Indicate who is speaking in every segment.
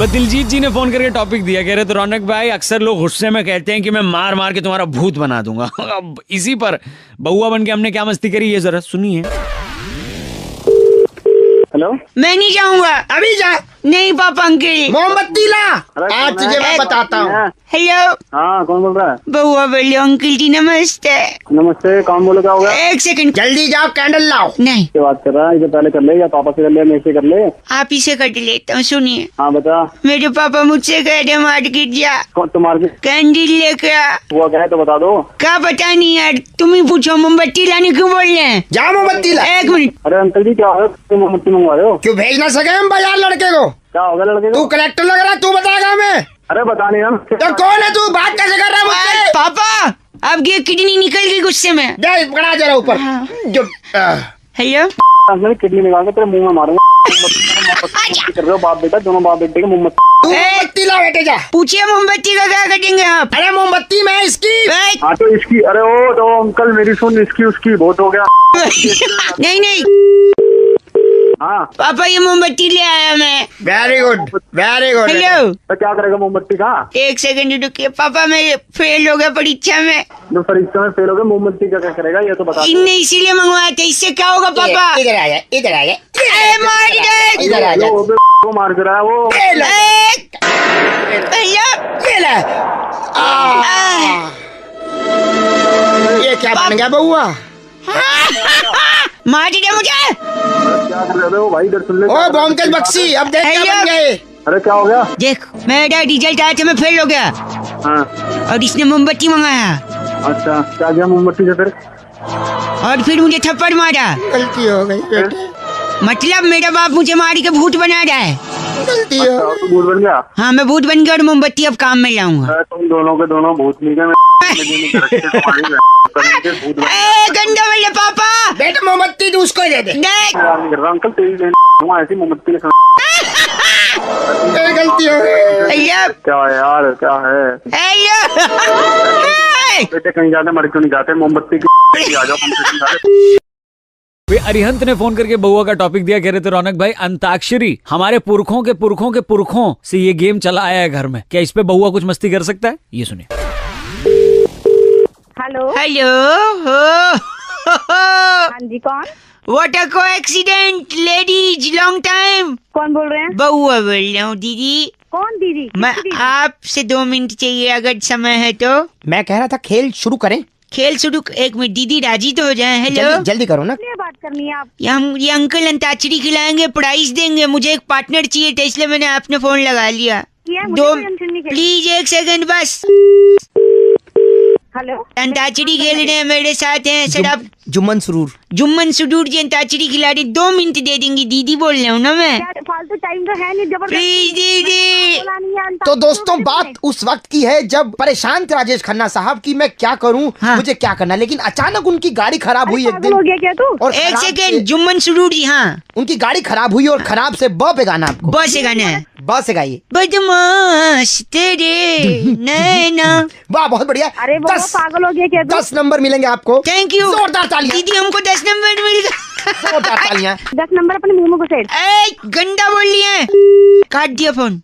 Speaker 1: बस दिलजीत जी ने फोन करके टॉपिक दिया, कह रहे तो रौनक भाई अक्सर लोग गुस्से में कहते हैं कि मैं मार मार के तुम्हारा भूत बना दूंगा। अब इसी पर बउआ बन के हमने क्या मस्ती करी ये जरा सुनिए।
Speaker 2: हेलो,
Speaker 3: मैं नहीं जाऊंगा।
Speaker 4: अभी जा।
Speaker 3: नहीं पापा अंकल।
Speaker 4: मोमबत्ती ला, आज तुझे मैं बताता हूँ।
Speaker 3: हेलो,
Speaker 2: हाँ कौन बोल रहा है?
Speaker 3: बउआ बोलो अंकल जी नमस्ते।
Speaker 2: नमस्ते, कौन बोले, क्या हो गया?
Speaker 3: एक सेकंड।
Speaker 4: जल्दी जाओ, कैंडल लाओ।
Speaker 3: नहीं,
Speaker 2: क्या बात कर रहा है? इसे पहले कर ले या पापा से कर ले, मेरे से कर ले।
Speaker 3: आप ही से कट लेता हूँ। सुनिए,
Speaker 2: हाँ बता।
Speaker 3: मेरे पापा मुझसे कह रहे मार्केट जा,
Speaker 2: कौन तुम मार्केट
Speaker 3: कैंडल लेकर आ।
Speaker 2: हुआ क्या है तो बता दो।
Speaker 3: क्या पता नहीं यार, तुम ही पूछो। मोमबत्ती लाने क्यों बोल रहे हैं?
Speaker 4: जा मोमबत्ती ला।
Speaker 3: एक मिनट।
Speaker 2: अरे अंकल जी क्या है, तुम मोमबत्ती मंगवा रहे हो?
Speaker 4: क्यों भेज ना सके हम बाजार लड़के को?
Speaker 2: क्या हो गया लड़के
Speaker 4: तू
Speaker 2: को?
Speaker 4: कलेक्टर लग रहा है, तू बताएगा हमें।
Speaker 2: अरे बता नहीं हम।
Speaker 4: तो कौन है तू, बात कैसे कर रहा है मुझसे?
Speaker 3: पापा आपकी किडनी निकल गई गुस्से में।
Speaker 4: जा पकड़ा जरा ऊपर।
Speaker 3: हाँ।
Speaker 4: जो
Speaker 3: हेलो,
Speaker 2: किडनी निकाल के तेरे मुंह में मारूंगा। मोमबत्ती कर रहे हो बाप बेटा, दोनों बाप बेटे के मोमबत्ती।
Speaker 4: तू मोमबत्ती ला बेटे, जा।
Speaker 3: पूछिए मोमबत्ती का क्या करेंगे आप?
Speaker 4: अरे मोमबत्ती में इसकी।
Speaker 2: हाँ तो इसकी, अरे ओ तो अंकल मेरी सुन, इसकी उसकी बहुत हो गया।
Speaker 3: नहीं नहीं
Speaker 2: हाँ
Speaker 3: पापा, ये मोमबत्ती ले आया मैं।
Speaker 4: Very good, very good.
Speaker 3: Hello,
Speaker 2: तो क्या करेगा मोमबत्ती का?
Speaker 3: एक सेकंड रुकिए। पापा मैं फेल हो गया परीक्षा में।
Speaker 2: जो परीक्षा में फेल हो गया, मोमबत्ती का क्या करेगा ये तो बता दो।
Speaker 3: इनने इसीलिए मंगवाया था। इससे क्या होगा पापा?
Speaker 4: इधर आ जा, इधर आ जा,
Speaker 3: ए, मार दे।
Speaker 4: इधर आ जा।
Speaker 2: वो मार कर रहा है वो।
Speaker 4: ये ले,
Speaker 3: हेलो,
Speaker 4: ये ले। ये क्या बन गया बउआ?
Speaker 3: मार दे मुझे।
Speaker 2: क्या कर रहे हो भाई, इधर सुन ले।
Speaker 4: ओ बॉन्केज बक्सी, अब देख क्या बन गए।
Speaker 2: अरे क्या हो गया?
Speaker 3: देख, मेरा रिजल्ट आया था, मैं फेल हो गया
Speaker 2: हाँ
Speaker 3: और इसने मोमबत्ती मंगाया
Speaker 2: अच्छा, क्या गया मोमबत्ती से फिर?
Speaker 3: और फिर मुझे थप्पड़ मारा।
Speaker 4: गलती हो गई बेटे,
Speaker 3: मतलब मेरा बाप मुझे मार के भूत बना रहा है।
Speaker 4: गलती हो
Speaker 2: अच्छा, तो भूत बन गया।
Speaker 3: हाँ, मैं भूत बन गया और मोमबत्ती अब काम में लाऊंगा।
Speaker 2: अरे तुम दोनों के दोनों भूत नहीं गए।
Speaker 3: गंदा वाले पापा।
Speaker 4: बेटा मोमबत्ती तू उसको ही दे दे।
Speaker 3: देख,
Speaker 2: अंकल तेरी ऐसी मोमबत्ती के
Speaker 4: गलती हो गई।
Speaker 3: हेलो,
Speaker 2: क्या है यार, क्या है
Speaker 3: हेलो।
Speaker 2: बेटे, कहीं जाते मर क्यों नहीं जाते? मोमबत्ती की आ जाओ, कम से
Speaker 1: वे अरिहंत ने फोन करके बउआ का टॉपिक दिया, कह रहे थे रौनक भाई अंताक्षरी हमारे पुरखों के पुरखों के पुरखों से ये गेम चला आया है घर में, क्या इस पे बउआ कुछ मस्ती कर सकता है? ये सुनिए।
Speaker 5: हेलो,
Speaker 3: हेलो,
Speaker 5: हाँ जी कौन?
Speaker 3: What a coincidence ladies, long time.
Speaker 5: कौन बोल रहे हैं?
Speaker 3: बउआ बोल रहा हूँ दीदी।
Speaker 5: कौन दीदी?
Speaker 3: मैं
Speaker 5: किसकी दीदी?
Speaker 3: आपसे 2 मिनट चाहिए अगर समय है तो।
Speaker 4: मैं कह रहा था खेल शुरू करें।
Speaker 3: खेल शुरू। एक मिनट, दीदी राजी तो हो जाए। हेलो,
Speaker 4: जल्दी जल्दी करो ना।
Speaker 5: किससे बात करनी है आप?
Speaker 3: ये अंकल अंताक्षरी खिलाएंगे, प्राइस देंगे। मुझे एक पार्टनर चाहिए था, इसलिए मैंने आपने फोन लगा लिया।
Speaker 5: किया है, मुझे
Speaker 3: दो
Speaker 5: कोई टेंशन नहीं है।
Speaker 3: प्लीज, एक सेकंड बस।
Speaker 5: हेलो,
Speaker 3: अंताक्षरी खेल रहे हैं मेरे साथ हैं सर आप।
Speaker 4: जुम्मन सुरूर।
Speaker 3: जुम्मन सुडूर जी अंताक्षरी खिला रही। 2 मिनट दे देंगी दीदी, बोल रहा हूँ ना मैं।
Speaker 5: क्या फालतू टाइम तो है नहीं, जबरदस्ती
Speaker 3: प्लीज दीदी।
Speaker 5: बोला नहीं है।
Speaker 4: तो दोस्तों बात उस वक्त की है जब परेशान थे राजेश खन्ना साहब की मैं क्या करूं,
Speaker 3: हाँ।
Speaker 4: मुझे क्या करना, लेकिन अचानक उनकी गाड़ी खराब हुई एक
Speaker 5: पागल हो
Speaker 4: दिन।
Speaker 5: गया क्या तू?
Speaker 4: और
Speaker 3: एक
Speaker 4: खराब
Speaker 3: सेकंड,
Speaker 4: से-
Speaker 3: जुम्मन सुडूर जी। हाँ,
Speaker 4: उनकी गाड़ी खराब हुई और खराब से ब पे गाना आपको।
Speaker 3: बस से गाना है।
Speaker 4: ब से गाइए।
Speaker 3: बदमाश तेरे नैना।
Speaker 4: वाह बहुत बढ़िया।
Speaker 5: अरे वो पागल हो गया क्या तू?
Speaker 4: 10 नंबर मिलेंगे आपको।
Speaker 3: Thank you.
Speaker 4: जोरदार तालियां।
Speaker 3: दीदी हमको 10 नंबर मिल गया।
Speaker 4: जोरदार तालियां।
Speaker 5: 10 नंबर अपने मुंह में घुसेड़।
Speaker 3: ए, गंदा बोल लिए। काट दिया फोन।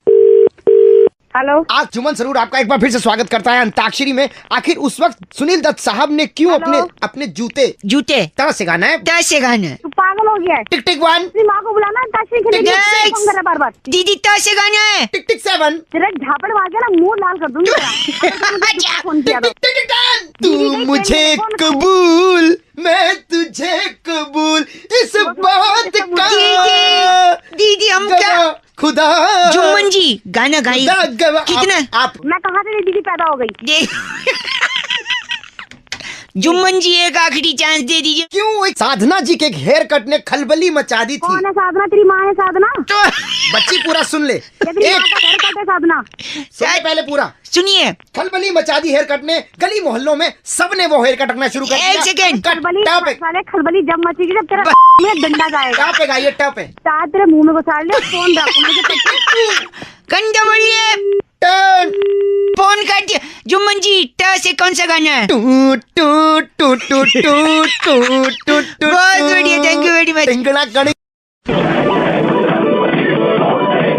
Speaker 5: हेलो,
Speaker 4: आज जुम्मन सरूर आपका एक बार फिर से स्वागत करता है अंताक्षरी में। आखिर उस वक्त सुनील दत्त साहब ने क्यों
Speaker 5: हेलो।
Speaker 4: अपने जूते
Speaker 3: जूते
Speaker 4: तरह से गाना है।
Speaker 3: 10 से गाना है।
Speaker 5: तू पागल हो गया है?
Speaker 4: टिक टिक 1,
Speaker 5: अपनी माँ को बुलाना है, ताशी खेलने के लिए
Speaker 3: Next.
Speaker 5: फोन कर रहा है बार बार।
Speaker 3: दीदी 10 से गाना है।
Speaker 4: टिक टिक 7,
Speaker 5: तेरा झापड़ मार के ना मुंह लाल कर दूंगी तेरा। फोन किया तो।
Speaker 4: टिक टिक 10। तू मुझे कबूल, मैं तुझे कबूल, इस बात का
Speaker 3: दीदी हम क्या?
Speaker 4: गवाह खुदा।
Speaker 3: जुम्मन जी गाना गाइए।
Speaker 4: खुदा गवाह।
Speaker 3: कितना?
Speaker 4: आप
Speaker 5: मैं कहाँ से दीदी पैदा हो गई?
Speaker 3: ये जुम्मन जी एक आखिरी चांस दे दीजिए।
Speaker 4: क्यों? साधना जी के हेयर कट ने खलबली मचा दी थी।
Speaker 5: कौन है साधना? तेरी माँ है साधना?
Speaker 3: तो
Speaker 4: बच्ची पूरा सुन ले।
Speaker 5: या तेरी माँ का घर कट है साधना?
Speaker 4: सुन ले पहले पूरा।
Speaker 3: सुनिए,
Speaker 4: खलबली मचा दी हेयर कट ने, गली मोहल्लों में सबने वो हेयर कट रखना शुरू कर दिया।
Speaker 3: एक सेकंड।
Speaker 5: खलबली
Speaker 4: टॉप पे
Speaker 5: साले खलबली जब मचेगी जब तेरा में डंडा जाएगा।
Speaker 4: टॉप पे गाइए, टॉप पे।
Speaker 5: तार तेरे मुंह में घुसाड़ ले, फोन रख मुझे पता।
Speaker 3: गंदा बोलिए।
Speaker 4: टन
Speaker 3: फोन काट दिया। जुम्मन जी 10 से कौन सा गाना है?
Speaker 4: टू टू टू टू टू टू टू टू।
Speaker 3: बहुत बढ़िया, थैंक यू वेरी मच।
Speaker 4: टिंगना कणी।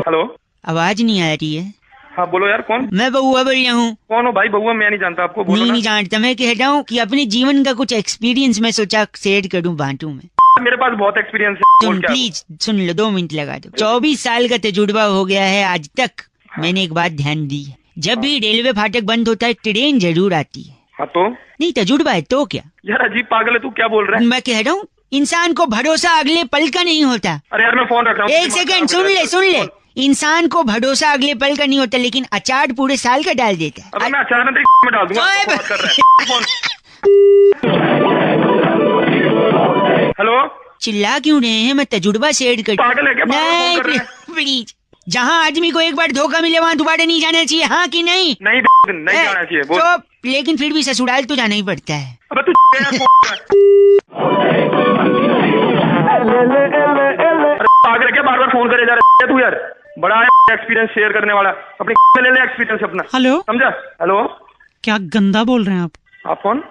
Speaker 2: हेलो,
Speaker 3: आवाज नहीं आ रही है।
Speaker 2: हाँ बोलो यार, कौन?
Speaker 3: मैं बउआ बोल रहा हूँ।
Speaker 2: कौन हो भाई? बउआ मैं नहीं जानता आपको, बोलो
Speaker 3: नहीं
Speaker 2: ना।
Speaker 3: जानता। मैं कह रहा हूँ कि अपने जीवन का कुछ एक्सपीरियंस मैं सोचा शेयर करूँ, बांटू में।
Speaker 2: मेरे पास बहुत एक्सपीरियंस है।
Speaker 3: तुम
Speaker 2: बोल क्या?
Speaker 3: प्लीज सुन लो, 2 मिनट लगा दो। 24 साल का तजुर्बा हो गया है आज तक। मैंने एक बात ध्यान दी है, जब भी रेलवे फाटक बंद होता है ट्रेन जरूर आती है।
Speaker 2: हाँ तो
Speaker 3: नहीं तजुर्बा है तो क्या?
Speaker 2: यार अजीब पागल है तू, क्या बोल रहा है?
Speaker 3: मैं कह रहा हूँ इंसान को भरोसा अगले पल का नहीं होता।
Speaker 2: अरे यार मैं फोन रख रहा हूँ।
Speaker 3: एक सेकंड सुन ले। इंसान को भरोसा अगले पल का नहीं होता, लेकिन अचार पूरे साल का डाल देता है।
Speaker 2: अब मैं अचानक में डाल दूंगा।
Speaker 3: ओए
Speaker 2: बात कर रहा है फोन। हेलो,
Speaker 3: चिल्ला क्यों रहे हैं? मैं तजुर्बा शेयर कर।
Speaker 2: पागल है क्या?
Speaker 3: नहीं
Speaker 2: फोन कर रहे हैं।
Speaker 3: प्लीज, जहाँ आदमी को एक बार धोखा मिले वहाँ दोबारा नहीं जाना चाहिए, हाँ कि नहीं?
Speaker 2: नहीं जाना चाहिए। बोल।
Speaker 3: तो लेकिन फिर भी ससुराल तो जाना ही पड़ता है।
Speaker 2: अबे तू यार अरे पागल है क्या? बार बार फोन करे जा रहा है तू यार। बड़ा एक्सपीरियंस शेयर करने वाला, अपने ले ले एक्सपीरियंस अपना।
Speaker 6: हेलो,
Speaker 2: समझा? हेलो,
Speaker 6: क्या गंदा बोल रहे हैं
Speaker 2: आप कौन?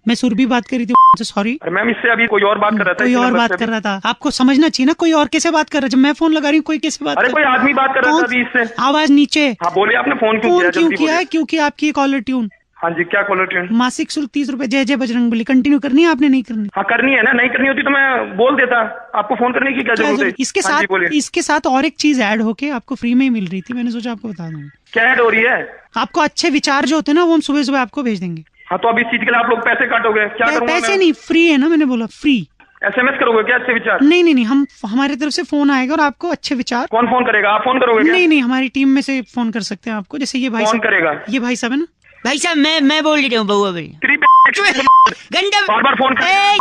Speaker 6: मैं सुरभि बात कर रही थी से, सॉरी।
Speaker 2: अरे मैम इससे अभी कोई और बात कर रहा था।
Speaker 6: कोई
Speaker 2: इसी
Speaker 6: और
Speaker 2: नंबर
Speaker 6: बात
Speaker 2: से
Speaker 6: कर
Speaker 2: अभी।
Speaker 6: रहा था। आपको समझना चाहिए ना, कोई और कैसे बात कर रहा है? जब मैं फोन लगा रही हूँ कोई कैसे बात
Speaker 2: अरे
Speaker 6: कर
Speaker 2: कोई आदमी बात कर रहा था
Speaker 6: कौन-
Speaker 2: अभी इससे।
Speaker 6: आवाज नीचे।
Speaker 2: हाँ बोलिए, आपने फोन क्यों
Speaker 6: फोन
Speaker 2: किया?
Speaker 6: क्यों
Speaker 2: जल्दी
Speaker 6: किया है?
Speaker 2: बोलिए।
Speaker 6: क्योंकि आपकी कॉलर ट्यून
Speaker 2: हाँ जी, क्या कॉलर ट्यून?
Speaker 6: मासिक शुल्क 30 रुपए जय जय बजरंगबली कंटिन्यू करनी है, आपने नहीं करनी।
Speaker 2: हाँ करनी है ना, नहीं करनी होती तो मैं बोल देता। आपको फोन करने की क्या
Speaker 6: क्या
Speaker 2: जरूरत है?
Speaker 6: जरूरत? इसके
Speaker 2: हाँ जी,
Speaker 6: साथ
Speaker 2: बोलिए।
Speaker 6: इसके साथ और एक चीज ऐड होके आपको फ्री में ही मिल रही थी, मैंने सोचा आपको बता दूंगा।
Speaker 2: क्या ऐड हो रही है?
Speaker 6: आपको अच्छे विचार जो होते हैं ना, वो हम सुबह सुबह आपको भेज देंगे।
Speaker 2: हाँ तो अब इस चीज के लिए आप लोग पैसे काटोगे? क्या करूँगा
Speaker 6: पैसे
Speaker 2: मैं?
Speaker 6: नहीं, फ्री है ना, मैंने बोला फ्री।
Speaker 2: SMS करोगे क्या अच्छे विचार?
Speaker 6: नहीं, हम हमारी तरफ से फोन आएगा और आपको अच्छे विचार।
Speaker 2: कौन फोन करेगा? आप फोन करोगे क्या?
Speaker 6: नहीं, हमारी टीम में से फोन कर सकते हैं आपको, जैसे ये भाई
Speaker 2: कौन
Speaker 6: साहब।
Speaker 2: करेगा?
Speaker 6: ये भाई साहब है ना।
Speaker 3: भाई साहब मैं बोल रही हूँ, बउआ बोल।
Speaker 2: तेरी
Speaker 3: गंदा
Speaker 2: बार बार फोन कर।
Speaker 3: ए!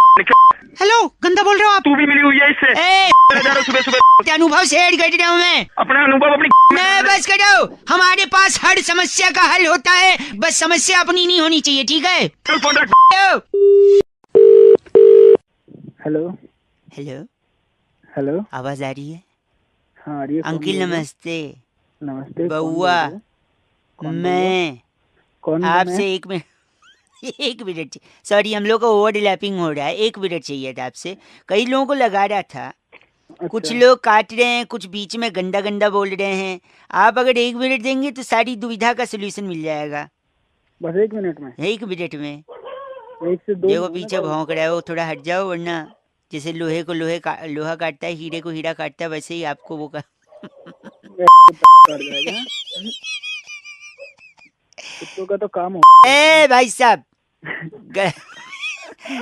Speaker 6: हेलो, गंदा बोल रहे हो आप?
Speaker 2: तू भी मिली हुई है इससे।
Speaker 3: ए!
Speaker 2: सुबह सुबह
Speaker 3: अनुभव शेयर कर रहा हूँ मैं।
Speaker 2: अपना अनुभव अपनी
Speaker 3: मैं बस करो, हमारे पास हर समस्या का हल होता है, बस समस्या अपनी नहीं होनी चाहिए, ठीक है?
Speaker 2: फोन रख। हेलो
Speaker 3: हेलो,
Speaker 2: हेलो,
Speaker 3: आवाज आ रही है?
Speaker 2: हाँ आ रही है।
Speaker 3: अंकिल नमस्ते।
Speaker 2: नमस्ते।
Speaker 3: बउआ, मैं
Speaker 2: कौन?
Speaker 3: आपसे 1 मिनट 1 मिनट, सॉरी हम लोग का ओवरलैपिंग हो रहा है। 1 मिनट चाहिए था आपसे। कई लोगों को लगा रहा था, कुछ लोग काट रहे हैं, कुछ बीच में गंदा गंदा बोल रहे हैं। आप अगर 1 मिनट देंगे तो सारी दुविधा का सोल्यूशन मिल जाएगा।
Speaker 2: बस 1 मिनट में?
Speaker 3: 1 मिनट में।
Speaker 2: 1 से 2।
Speaker 3: देखो पीछे भौंक रहा है वो, थोड़ा हट जाओ, वरना जैसे लोहे को लोहा काटता है, हीरे को हीरा काटता है, वैसे ही आपको वो
Speaker 2: कुत्तों का तो काम हो।
Speaker 3: ए भाई साहब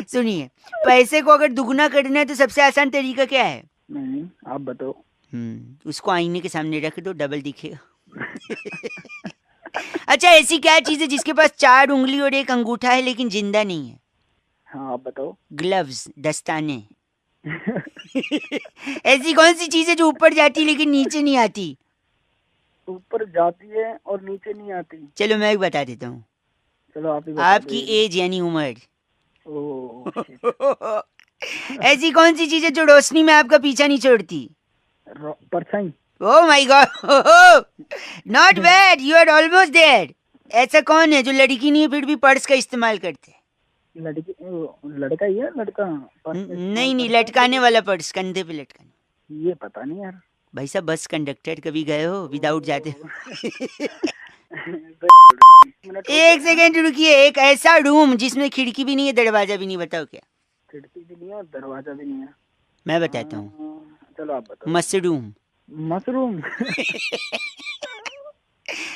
Speaker 3: सुनिए, पैसे को अगर दुगना करना है तो सबसे आसान तरीका क्या है?
Speaker 2: नहीं आप बताओ।
Speaker 3: उसको आईने के सामने रख दो, डबल दिखेगा। अच्छा, ऐसी क्या चीज है जिसके पास 4 उंगली और 1 अंगूठा है लेकिन जिंदा नहीं है?
Speaker 2: हाँ आप बताओ।
Speaker 3: ग्लव्स, दस्ताने। ऐसी कौन सी चीज है जो ऊपर जाती लेकिन नीचे नहीं आती?
Speaker 2: ऊपर जाती है और नीचे नहीं आती।
Speaker 3: चलो मैं एक बता देता हूँ।
Speaker 2: चलो आप ही बता
Speaker 3: आपकी
Speaker 2: दीजिए।
Speaker 3: एज यानी उम्र।
Speaker 2: ओह
Speaker 3: ऐसी कौन सी चीज है जो रोशनी में आपका पीछा नहीं छोड़ती?
Speaker 2: परछाई।
Speaker 3: Oh my God, not bad, you are almost there. ऐसा कौन है जो लड़की नहीं है फिर भी पर्स का इस्तेमाल करते?
Speaker 2: लड़की? लड़का ही है? लड़का?
Speaker 3: नहीं, लटकाने वाला पर्स, कंधे पे लटकाने।
Speaker 2: ये पता नहीं यार।
Speaker 3: भाई साहब बस कंडक्टर कभी गए हो विदाउट जाते? 1 सेकेंड रुकिए। एक ऐसा रूम जिसमें खिड़की भी नहीं है, दरवाजा भी नहीं, बताओ क्या?
Speaker 2: खिड़की भी नहीं है और दरवाजा भी नहीं है।
Speaker 3: मैं बताता हूँ,
Speaker 2: चलो आप बताओ।
Speaker 3: मशरूम।
Speaker 2: मशरूम?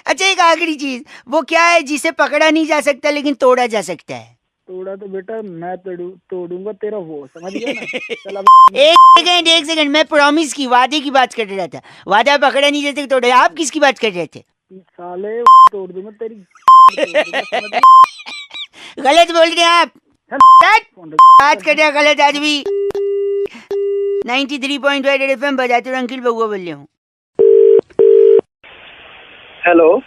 Speaker 3: अच्छा, एक आखिरी चीज, वो क्या है जिसे पकड़ा नहीं जा सकता लेकिन तोड़ा जा सकता है?
Speaker 2: तोड़ा तो बेटा मैं तोड़ूंगा तेरा वो, समझ गया ना? चल अब
Speaker 3: 1 सेकेंड, मैं प्रॉमिस की, वादे की बात कर रहा था। वादा पकड़ा नहीं जाता तोड़ा। आप किसकी बात कर रहे थे?
Speaker 2: साले तोड़ दूंगा तेरी।
Speaker 3: गलत बोल रहे हैं आप। बात कर रहे हैं गलत आदमी। 93.5 FM बजाते हुए अंकिल बउआ बोल रहे हूँ।
Speaker 2: हेलो,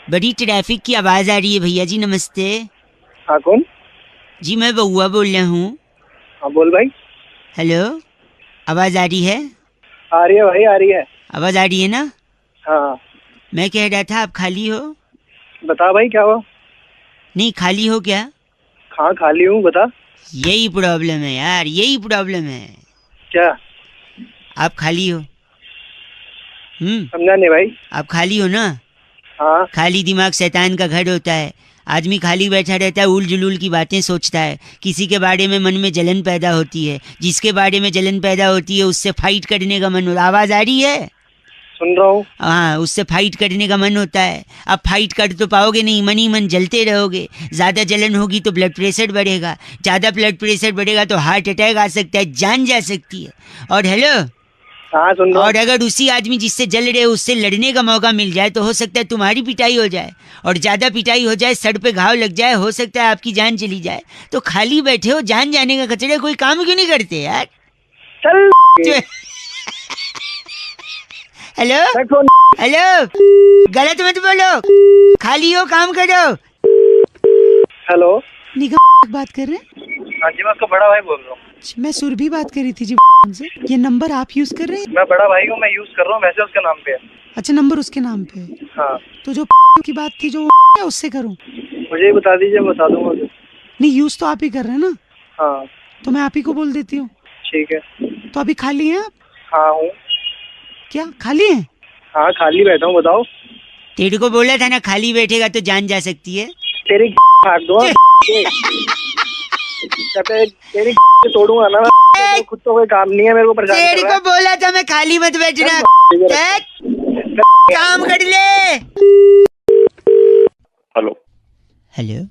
Speaker 3: बड़ी ट्रैफिक की आवाज आ रही है भैया जी, नमस्ते।
Speaker 2: हाँ कौन?
Speaker 3: जी मैं बउआ बोल रहा हूँ।
Speaker 2: हाँ बोल भाई।
Speaker 3: हेलो, आवाज आ रही है?
Speaker 2: आ रही है भाई, आ रही है।
Speaker 3: आवाज आ रही है ना?
Speaker 2: हाँ
Speaker 3: मैं कह रहा था आप खाली हो?
Speaker 2: बता भाई क्या हुआ?
Speaker 3: नहीं, खाली हो क्या?
Speaker 2: हाँ खाली हूँ, बता।
Speaker 3: यही प्रॉब्लम है यार, यही प्रॉब्लम है।
Speaker 2: क्या?
Speaker 3: आप खाली हो?
Speaker 7: समझा नहीं भाई।
Speaker 3: आप खाली हो ना?
Speaker 7: हाँ।
Speaker 3: खाली दिमाग शैतान का घर होता है। आदमी खाली बैठा रहता है, उल जुलूल की बातें सोचता है, किसी के बारे में मन में जलन पैदा होती है, जिसके बारे में जलन पैदा होती है उससे फाइट करने का मन होता है। आवाज आ रही है?
Speaker 7: सुन रहा हूँ।
Speaker 3: हाँ, उससे फाइट करने का मन होता है। अब फाइट कर तो पाओगे नहीं, मन ही मन जलते रहोगे। ज्यादा जलन होगी तो ब्लड प्रेशर बढ़ेगा, ज्यादा ब्लड प्रेशर बढ़ेगा तो हार्ट अटैक आ सकता है, जान जा सकती है। और हेलो,
Speaker 7: हाँ सुन रहा हूँ।
Speaker 3: और अगर उसी आदमी जिससे जल रहे हो उससे लड़ने का मौका मिल जाए तो हो सकता है तुम्हारी पिटाई हो जाए, और ज्यादा पिटाई हो जाए, सर पे घाव लग जाए, हो सकता है आपकी जान चली जाए। तो खाली बैठे हो, जान जाने का कचड़े, कोई काम क्यों नहीं करते यार?
Speaker 7: चल।
Speaker 3: हेलो हेलो, गलत मत बोलो, खाली हो काम करो।
Speaker 7: हेलो,
Speaker 6: निगम बात कर रहे हैं?
Speaker 7: हाँ जी, मैं उसका बड़ा भाई बोल रहा हूँ।
Speaker 6: मैं सुरभि बात कर रही थी जी से। ये नंबर आप यूज कर रहे हैं?
Speaker 7: मैं बड़ा भाई हूँ, मैं यूज कर रहा हूँ, वैसे उसके नाम पे है।
Speaker 6: अच्छा, नंबर उसके नाम पे है।
Speaker 7: हाँ।
Speaker 6: तो जो की बात थी जो उससे करूँ?
Speaker 7: मुझे ही बता दीजिए, मैं बता दूंगा।
Speaker 6: नहीं, यूज तो आप ही कर रहे हैं ना?
Speaker 7: हाँ।
Speaker 6: तो मैं आप ही को बोल देती हूँ।
Speaker 7: ठीक है।
Speaker 6: तो अभी खाली हैं आप?
Speaker 7: हाँ हूँ।
Speaker 6: क्या खाली हैं?
Speaker 7: हाँ खाली बैठा हूँ, बताओ।
Speaker 3: तेरे को बोला था ना खाली बैठेगा तो जान जा सकती है।
Speaker 7: तेरी फाड़ दो। तेरी तोड़ूंगा ना मैं। खुद तो कोई काम नहीं है, मेरे को परेशान कर
Speaker 3: तेरे
Speaker 7: रहा है।
Speaker 3: को बोला था मैं खाली मत बैठना, काम कर ले।
Speaker 8: हेलो।
Speaker 3: हेलो।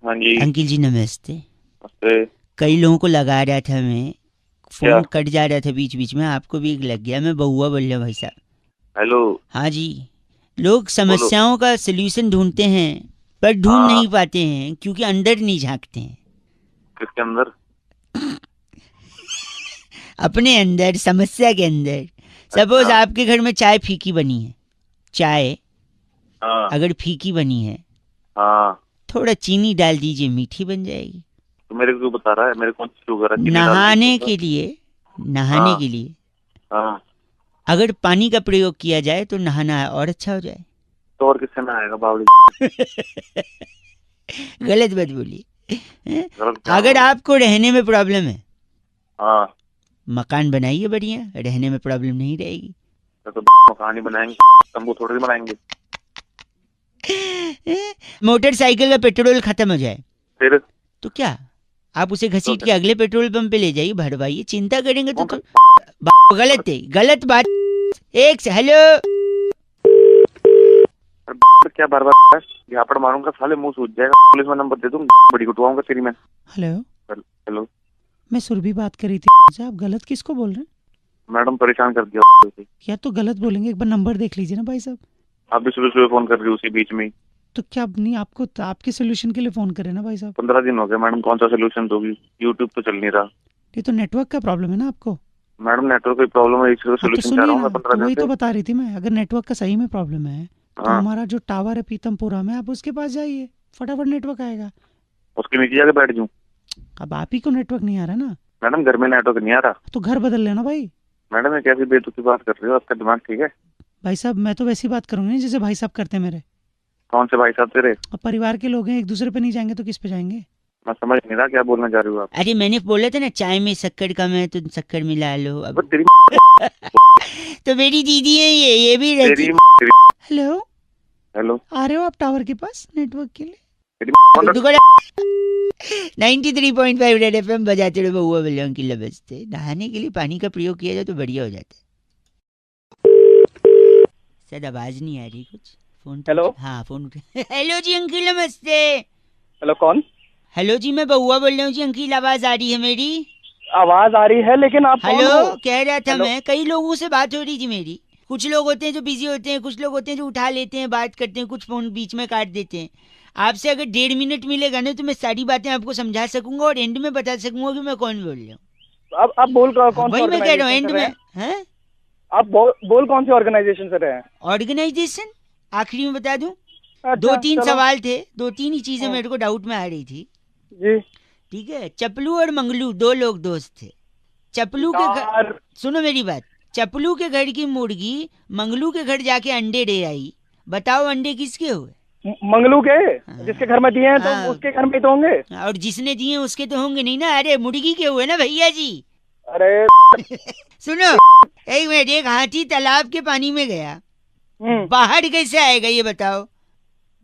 Speaker 8: हाँ जी।
Speaker 3: अंकिल जी नमस्ते।
Speaker 8: नमस्ते।
Speaker 3: कई लोगों को लगा रहा था मैं, फोन
Speaker 8: क्या?
Speaker 3: कट जा रहा था बीच बीच में, आपको भी एक लग गया। मैं बहुआ बोल रहा हूँ भाई साहब।
Speaker 8: हेलो।
Speaker 3: हाँ जी, लोग समस्याओं का सलूशन ढूंढते हैं पर ढूंढ
Speaker 8: हाँ।
Speaker 3: नहीं पाते हैं क्योंकि अंदर नहीं झांकते हैं।
Speaker 8: किसके अंदर?
Speaker 3: अपने अंदर, समस्या के अंदर। सपोज
Speaker 8: अच्छा।
Speaker 3: आपके घर में चाय फीकी बनी है, चाय
Speaker 8: हाँ।
Speaker 3: अगर फीकी बनी है
Speaker 8: हाँ।
Speaker 3: थोड़ा चीनी डाल दीजिए, मीठी बन जाएगी।
Speaker 8: तो मेरे को क्यों बता रहा है? मेरे कौन सी शुगर है? चीनी डाल दी
Speaker 3: नहाने
Speaker 8: तो?
Speaker 3: के लिए, नहाने
Speaker 8: हाँ।
Speaker 3: के लिए
Speaker 8: हाँ।
Speaker 3: अगर पानी का प्रयोग किया जाए तो नहाना और अच्छा हो जाए।
Speaker 8: तो और किससे ना आएगा बावली?
Speaker 3: गलत मत बोलिए।
Speaker 8: गलत क्या
Speaker 3: अगर
Speaker 8: बोला?
Speaker 3: आपको रहने में प्रॉब्लम है,
Speaker 8: हाँ।
Speaker 3: मकान बनाइए बढ़िया, रहने में प्रॉब्लम नहीं रहेगी।
Speaker 8: तो मकान ही बनाएंगे, तंबू थोड़ी बनाएंगे।
Speaker 3: मोटरसाइकिल का पेट्रोल खत्म हो जाए
Speaker 8: फिर
Speaker 3: तो क्या, आप उसे घसीट के अगले पेट्रोल पंप पे ले जाइए, भरवाइए। चिंता करेंगे तो गलत है, गलत बात। एक से हेलो।
Speaker 8: क्या बार बार झापड़ मारूंगा, साले मुंह सूझ जाएगा। पुलिस में नंबर दे दूँ, बड़ी कुटवाऊंगा तेरी मैं।
Speaker 6: Hello,
Speaker 8: hello.
Speaker 6: मैं सुरभि बात कर रही थी। आप गलत किसको बोल रहे हैं?
Speaker 8: मैडम परेशान कर दिया।
Speaker 6: या तो गलत बोलेंगे, एक बार नंबर देख लीजिए ना भाई साहब।
Speaker 8: आप भी सुबह सुबह फोन कर रही हो उसी बीच में।
Speaker 6: तो क्या नहीं, आपको तो आपके सोल्यूशन के लिए फोन करे ना भाई साहब।
Speaker 8: 15 दिन हो गए मैडम, कौन सा सोल्यूशन दोगी? यूट्यूब तो चल नहीं रहा।
Speaker 6: ये तो नेटवर्क का प्रॉब्लम है ना आपको।
Speaker 8: मैडम नेटवर्क की प्रॉब्लम है, इसका
Speaker 6: तो
Speaker 8: सोल्यूशन चाह
Speaker 6: सुनिए
Speaker 8: रहा हूँ
Speaker 6: ना,
Speaker 8: मैं 15 दिन
Speaker 6: वही
Speaker 8: से।
Speaker 6: तो बता रही थी मैं। अगर नेटवर्क का सही में प्रॉब्लम है तो
Speaker 8: हाँ।
Speaker 6: हमारा जो टावर है पीतमपुरा में, आप उसके पास जाइए, फटाफट नेटवर्क आएगा।
Speaker 8: उसके नीचे जाके बैठ जाऊँ?
Speaker 6: अब आप ही को नेटवर्क नहीं आ रहा ना,
Speaker 8: मैडम घर में नेटवर्क नहीं आ रहा।
Speaker 6: तो घर बदल लेना भाई।
Speaker 8: मैडम ये कैसी बेतुकी बात कर रही हो? आपका दिमाग ठीक है?
Speaker 6: भाई साहब, मैं तो वैसी बात करूंगी जैसे भाई साहब करते हैं मेरे।
Speaker 8: कौन से भाई साहब तेरे?
Speaker 6: अब परिवार के लोग हैं, एक दूसरे पे नहीं जाएंगे तो किस पे जाएंगे?
Speaker 8: मैं समझ नहीं रहा क्या बोलना चाह रही हो आप।
Speaker 3: अरे मैंने बोला था ना चाय में शक्कर कम है तो शक्कर मिला लो। अब
Speaker 8: अब तेरी
Speaker 3: तो मेरी दीदी है ये भी रहती।
Speaker 8: तेरी
Speaker 6: हेलो,
Speaker 8: हेलो।
Speaker 6: आ रहे हो आप टावर के पास नेटवर्क के लिए?
Speaker 8: तेरी
Speaker 3: 93.5 रेड एफएम बजाते रहो। बहुआ बल्लों की लबजते। नहाने के लिए पानी का प्रयोग किया जाए तो बढ़िया हो जाता है। शायद आवाज नहीं आ रही कुछ। फोन तो
Speaker 7: हेलो।
Speaker 3: हाँ फोन हेलो जी अंकिल नमस्ते।
Speaker 7: हेलो कौन?
Speaker 3: हेलो जी मैं बहुआ बोल रहा हूँ जी। अंकिल आवाज आ रही है मेरी?
Speaker 7: आवाज आ रही है लेकिन आप कौन
Speaker 3: हेलो
Speaker 7: हो?
Speaker 3: कह रहा था
Speaker 7: हेलो?
Speaker 3: मैं, कई लोगों से बात हो रही थी मेरी। कुछ लोग होते हैं जो बिजी होते हैं, कुछ लोग होते हैं जो उठा लेते हैं, बात करते हैं, कुछ फोन बीच में काट देते हैं। आपसे अगर 1.5 मिनट मिलेगा ना तो मैं सारी बातें आपको समझा सकूंगा और एंड में बता सकूंगा कि मैं कौन बोल रहा हूँ।
Speaker 7: आप बोल कौन
Speaker 3: वही मैं कह रहा हूँ एंड में। हैं?
Speaker 7: आप बोल कौन सी ऑर्गेनाइजेशन से रहे हैं?
Speaker 3: ऑर्गेनाइजेशन आखिरी में बता दूं।
Speaker 7: अच्छा,
Speaker 3: 2-3
Speaker 7: चलो।
Speaker 3: सवाल थे, 2-3 ही चीजें
Speaker 7: हाँ।
Speaker 3: मेरे को डाउट में आ रही थी।
Speaker 7: जी।
Speaker 3: ठीक है, चपलू और मंगलू 2 लोग दोस्त थे। चपलू के घर,
Speaker 7: यार,
Speaker 3: सुनो मेरी बात, चपलू के घर की मुर्गी मंगलू के घर जाके अंडे दे आई। बताओ अंडे किसके हुए?
Speaker 7: मंगलू के?
Speaker 3: हाँ।
Speaker 7: जिसके घर में दिए हैं तो
Speaker 3: हाँ।
Speaker 7: उसके घर में ही तो होंगे।
Speaker 3: और जिसने दिए उसके तो होंगे नहीं ना। अरे मुर्गी के हुए ना भैया जी।
Speaker 7: अरे
Speaker 3: सुनो एक मिनट, एक हाथी तालाब के पानी में गया,
Speaker 7: हम्म,
Speaker 3: बाहर कैसे आएगा ये बताओ?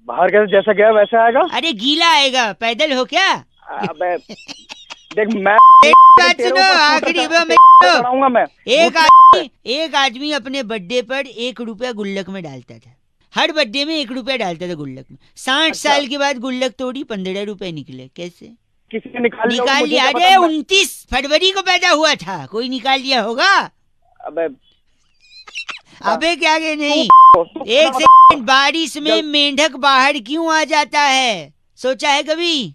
Speaker 7: बाहर कैसे जैसा गया वैसे आएगा?
Speaker 3: अरे गीला आएगा, पैदल हो क्या?
Speaker 7: अबे देख मैं
Speaker 3: बात
Speaker 7: तेरे
Speaker 3: सुनो,
Speaker 7: ऊपर
Speaker 3: आखिरी
Speaker 7: छोटा
Speaker 3: में
Speaker 7: चढ़ाऊंगा मैं।
Speaker 3: एक आदमी अपने बर्थडे पर 1 रुपया गुल्लक में डालता था। हर बर्थडे में 1 रुपया डालता था गुल्लक में। 60 साल के बाद गुल्लक तोड़ी, 15 रुपए निकले। कैसे
Speaker 7: किसी ने निकाल लिया होगा,
Speaker 3: निकाल
Speaker 7: मुझे
Speaker 3: लिया?
Speaker 7: क्या
Speaker 3: अरे
Speaker 7: पता,
Speaker 3: 29 फरवरी को पैदा हुआ था, कोई निकाल लिया होगा?
Speaker 7: अबे
Speaker 3: अबे क्या के नहीं।
Speaker 7: तू
Speaker 3: एक सेकंड, बारिश में मेंढक बाहर क्यों आ जाता है, सोचा है कभी?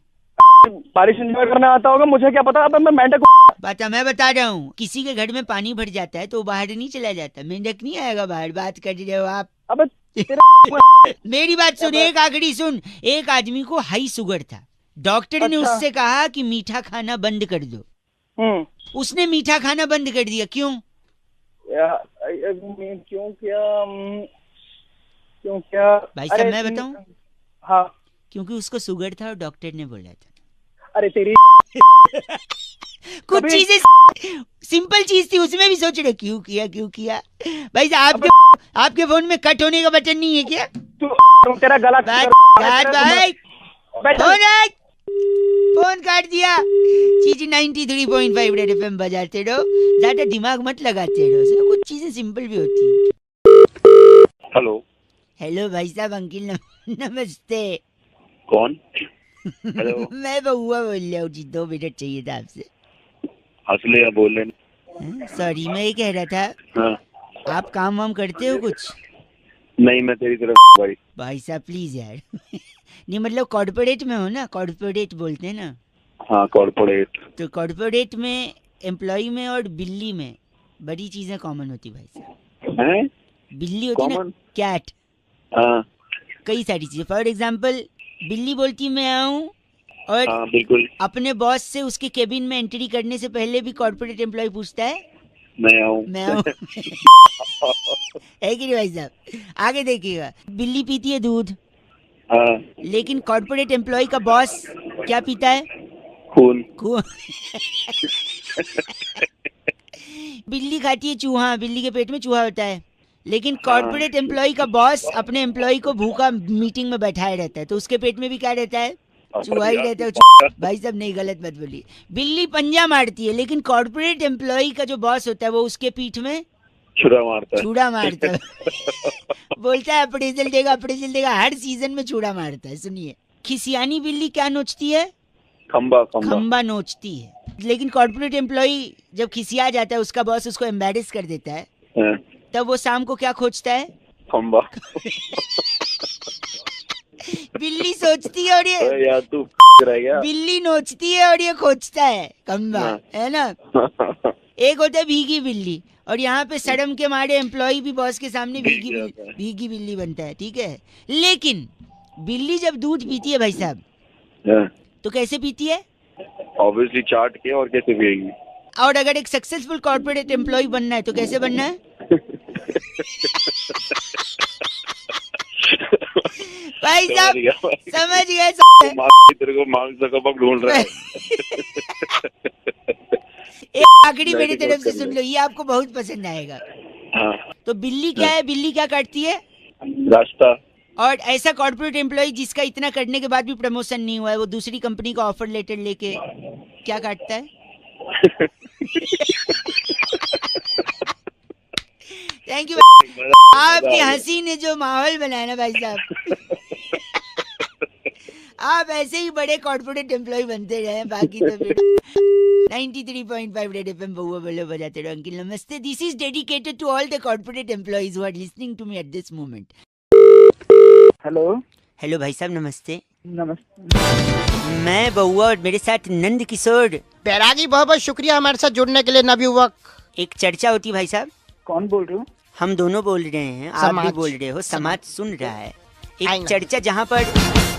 Speaker 7: बारिश एंजॉय करने आता होगा, मुझे क्या पता। अबे मैं मेंढक
Speaker 3: बता, मैं बता रहा हूँ, किसी के घर में पानी भर जाता है तो वो बाहर नहीं चला जाता, मेंढक नहीं आएगा बाहर। बात कर रहे हो आप?
Speaker 7: अबे
Speaker 3: मेरी बात सुन, एक आखिरी सुन। एक आदमी को हाई शुगर था, डॉक्टर ने
Speaker 7: अच्छा।
Speaker 3: उससे कहा कि मीठा खाना बंद कर दो। उसने मीठा खाना बंद कर दिया, क्यों?
Speaker 7: क्यों क्या
Speaker 3: भाई साहब मैं बताऊं?
Speaker 7: हाँ,
Speaker 3: क्योंकि उसको शुगर था और डॉक्टर ने बोला था।
Speaker 7: अरे तेरी
Speaker 3: कुछ
Speaker 7: कभी-
Speaker 3: चीजें सिंपल चीज थी, उसमें भी सोच रहे क्यों किया। भाई साहब आपके फोन में कट होने का बटन नहीं है क्या?
Speaker 7: तू तेरा गला
Speaker 3: भाई फोन काट दिया। चीज 93.5 रेड एफएम बजाते रहो, ज्यादा दिमाग मत लगाते रहो, इसमें कुछ चीजें सिंपल भी होती है।
Speaker 8: हेलो,
Speaker 3: हेलो भाई साहब, अंकिल नमस्ते।
Speaker 8: कौन? हेलो,
Speaker 3: मैं बहुआ बोल रहा हूँ जी, 2 मिनट चाहिए था आपसे।
Speaker 8: असली या बोल रहे?
Speaker 3: सॉरी, मैं ये कह रहा था,
Speaker 8: हाँ,
Speaker 3: आप काम वाम करते हो कुछ?
Speaker 8: नहीं मैं तेरी तरफ भाई।
Speaker 3: भाई साहब प्लीज यार नहीं मतलब कॉर्पोरेट में हो ना, कॉर्पोरेट बोलते हैं ना,
Speaker 8: हाँ कॉर्पोरेट।
Speaker 3: तो कॉर्पोरेट में एम्प्लॉय में और बिल्ली में बड़ी चीजें कॉमन होती भाई साहब।
Speaker 8: हैं?
Speaker 3: बिल्ली होती ना,
Speaker 8: Common?
Speaker 3: कैट,
Speaker 8: हाँ
Speaker 3: कई सारी चीजें। फॉर एग्जाम्पल बिल्ली बोलती मैं आऊँ, और
Speaker 8: हाँ बिल्कुल,
Speaker 3: अपने बॉस से उसके केबिन में एंट्री करने से पहले भी कॉर्पोरेट एम्प्लॉय पूछता है
Speaker 8: मैं आऊँ।
Speaker 3: मैं आऊँ है कि नहीं भाई साहब? आगे देखिएगा, बिल्ली पीती है दूध,
Speaker 8: हाँ,
Speaker 3: लेकिन कॉर्पोरेट एम्प्लॉय का बॉस क्या पीता है?
Speaker 8: खून।
Speaker 3: बिल्ली खाती है चूहा, बिल्ली के पेट में चूहा होता है, लेकिन कॉर्पोरेट एम्प्लॉय का बॉस अपने एम्प्लॉय को भूखा मीटिंग में बैठाए रहता है, तो उसके पेट में भी क्या रहता है? चूहा ही रहता है। भाई साहब नहीं, गलत मत बोलिए। बिल्ली पंजा मारती है, लेकिन कॉर्पोरेट एम्प्लॉय का जो बॉस होता है वो उसके पीठ में
Speaker 8: छुरा मारता है।
Speaker 3: छुरा मारता है बोलता है अप्रेजल देगा, हर सीजन में छुरा मारता है। सुनिए, खिसियानी बिल्ली क्या नोचती है?
Speaker 8: खंबा।
Speaker 3: खंबा नोचती है। लेकिन कॉर्पोरेट एम्प्लॉय जब खिसिया जाता है, उसका बॉस उसको एम्बैरेस कर देता है,
Speaker 8: हाँ,
Speaker 3: तब वो शाम को क्या खोजता है?
Speaker 8: खंबा।
Speaker 3: बिल्ली सोचती है और ये
Speaker 8: अरे यार तू रह गया।
Speaker 3: बिल्ली नोचती है और ये खोजता है, खंबा, है ना? एक होता है भीगी बिल्ली, और यहाँ पे शर्म के मारे एम्प्लॉय भी बॉस के सामने भीगी बिल्ली बनता है, ठीक है? लेकिन बिल्ली जब दूध पीती है भाई साहब,
Speaker 8: हाँ,
Speaker 3: तो कैसे पीती है?
Speaker 8: ऑब्वियसली चाट के, और कैसे पिएगी?
Speaker 3: और अगर एक सक्सेसफुल कॉर्पोरेट एम्प्लॉय बनना है तो कैसे बनना है? भाई साहब समझ गए?
Speaker 8: तेरे को मांग सकबक ढूंढ रहा है।
Speaker 3: एक आखिरी मेरी तरफ से सुन लो, ये आपको बहुत पसंद आएगा।
Speaker 8: हाँ,
Speaker 3: तो बिल्ली क्या है? बिल्ली क्या काटती है?
Speaker 8: रास्ता।
Speaker 3: और ऐसा कॉर्पोरेट एम्प्लॉय जिसका इतना करने के बाद भी प्रमोशन नहीं हुआ है, वो दूसरी कंपनी का ऑफर लेटर लेके क्या काटता है? Thank you. आपकी हंसी ने जो माहौल बनाया ना भाई साहब, आप ऐसे ही बड़े कॉर्पोरेट एम्प्लॉय बनते रहे, बाकी तो फिर 93.5 रेड एफएम बहुआ बोलो बजाते रहो। अंकिल नमस्ते, this is dedicated to all the corporate employees who are listening to me at this moment. Hello भाई साहब नमस्ते। मैं बहुआ और मेरे साथ नंद किशोर।
Speaker 9: बैरागी, बहुत बहुत शुक्रिया हमारे साथ जुड़ने के लिए नवयुवक।
Speaker 3: एक चर्चा होती भाई साहब।
Speaker 7: कौन बोल रहे हो?
Speaker 3: हम दोनों बोल रहे हैं, आप भी
Speaker 9: समाज।
Speaker 3: बोल रहे हो, समाज सुन रहा है। एक
Speaker 9: आएगा।
Speaker 3: चर्चा जहाँ पर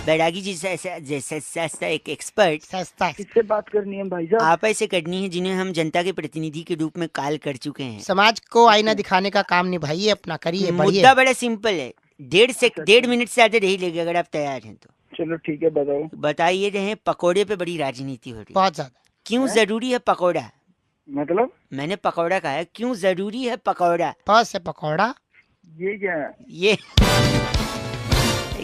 Speaker 3: बैरागी जी जैसा एक एक्सपर्ट
Speaker 9: सस्ता है।
Speaker 7: किससे बात करनी है भाई साहब?
Speaker 3: आप ऐसे करनी है जिन्हें हम जनता के प्रतिनिधि के रूप में कॉल कर चुके हैं।
Speaker 9: समाज को आईना दिखाने का काम निभाइए, अपना करिए, बढ़िए।
Speaker 3: मुद्दा बड़ा सिंपल है, 1.5 मिनट से ज्यादा नहीं लेगा अगर आप तैयार हैं तो।
Speaker 7: चलो ठीक है, बताओ।
Speaker 3: बताइए रहे, पकोड़े पे बड़ी राजनीति हो रही है।
Speaker 9: बहुत ज्यादा।
Speaker 3: क्यों जरूरी है पकोड़ा?
Speaker 7: मतलब
Speaker 3: मैंने पकौड़ा कहा है, क्यों जरूरी है पकौड़ा?
Speaker 9: पास से पकौड़ा।
Speaker 7: ये क्या है?
Speaker 3: ये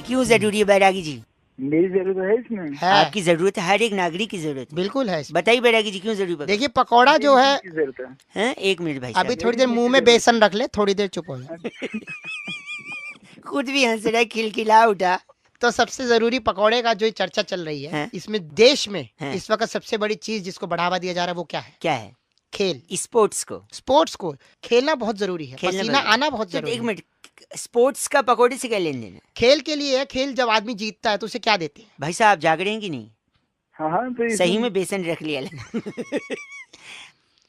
Speaker 3: क्यों जरूरी है बैरागी जी?
Speaker 7: मेरी जरूरत है इसमें?
Speaker 9: है,
Speaker 3: आपकी जरूरत है, हर एक नागरिक की जरूरत है।
Speaker 9: बिल्कुल है।
Speaker 3: बताइए बैरागी जी क्यों जरूरी है?
Speaker 9: देखिए पकौड़ा जो है,
Speaker 7: किसकी जरूरत है?
Speaker 3: हैं? एक मिनट भाई
Speaker 9: अभी
Speaker 3: साहब,
Speaker 9: थोड़ी देर मुंह में बेसन रख ले, थोड़ी देर चुप हो जाए।
Speaker 3: खुद भी हंस रहा है, खिलखिला उठा।
Speaker 9: तो सबसे जरूरी पकौड़े का जो ये चर्चा चल रही है,
Speaker 3: हैं?
Speaker 9: इसमें देश में
Speaker 3: हैं?
Speaker 9: इस वक्त सबसे बड़ी चीज जिसको बढ़ावा दिया जा रहा है वो क्या है?
Speaker 3: क्या है?
Speaker 9: खेल।
Speaker 3: स्पोर्ट्स को।
Speaker 9: स्पोर्ट्स को खेलना बहुत जरूरी है,
Speaker 3: खेलना
Speaker 9: पसीना
Speaker 3: बहुत-
Speaker 9: आना बहुत
Speaker 3: तो
Speaker 9: जरूरी
Speaker 3: एक
Speaker 9: है।
Speaker 3: मिनट, स्पोर्ट्स का पकौड़े से क्या लेन देना?
Speaker 9: खेल के लिए है, खेल जब आदमी जीतता है तो उसे क्या देते हैं?
Speaker 3: भाई साहब जाग रहे हैं कि नहीं?
Speaker 7: हाँ हाँ, तो
Speaker 3: सही में बेसन रख लिया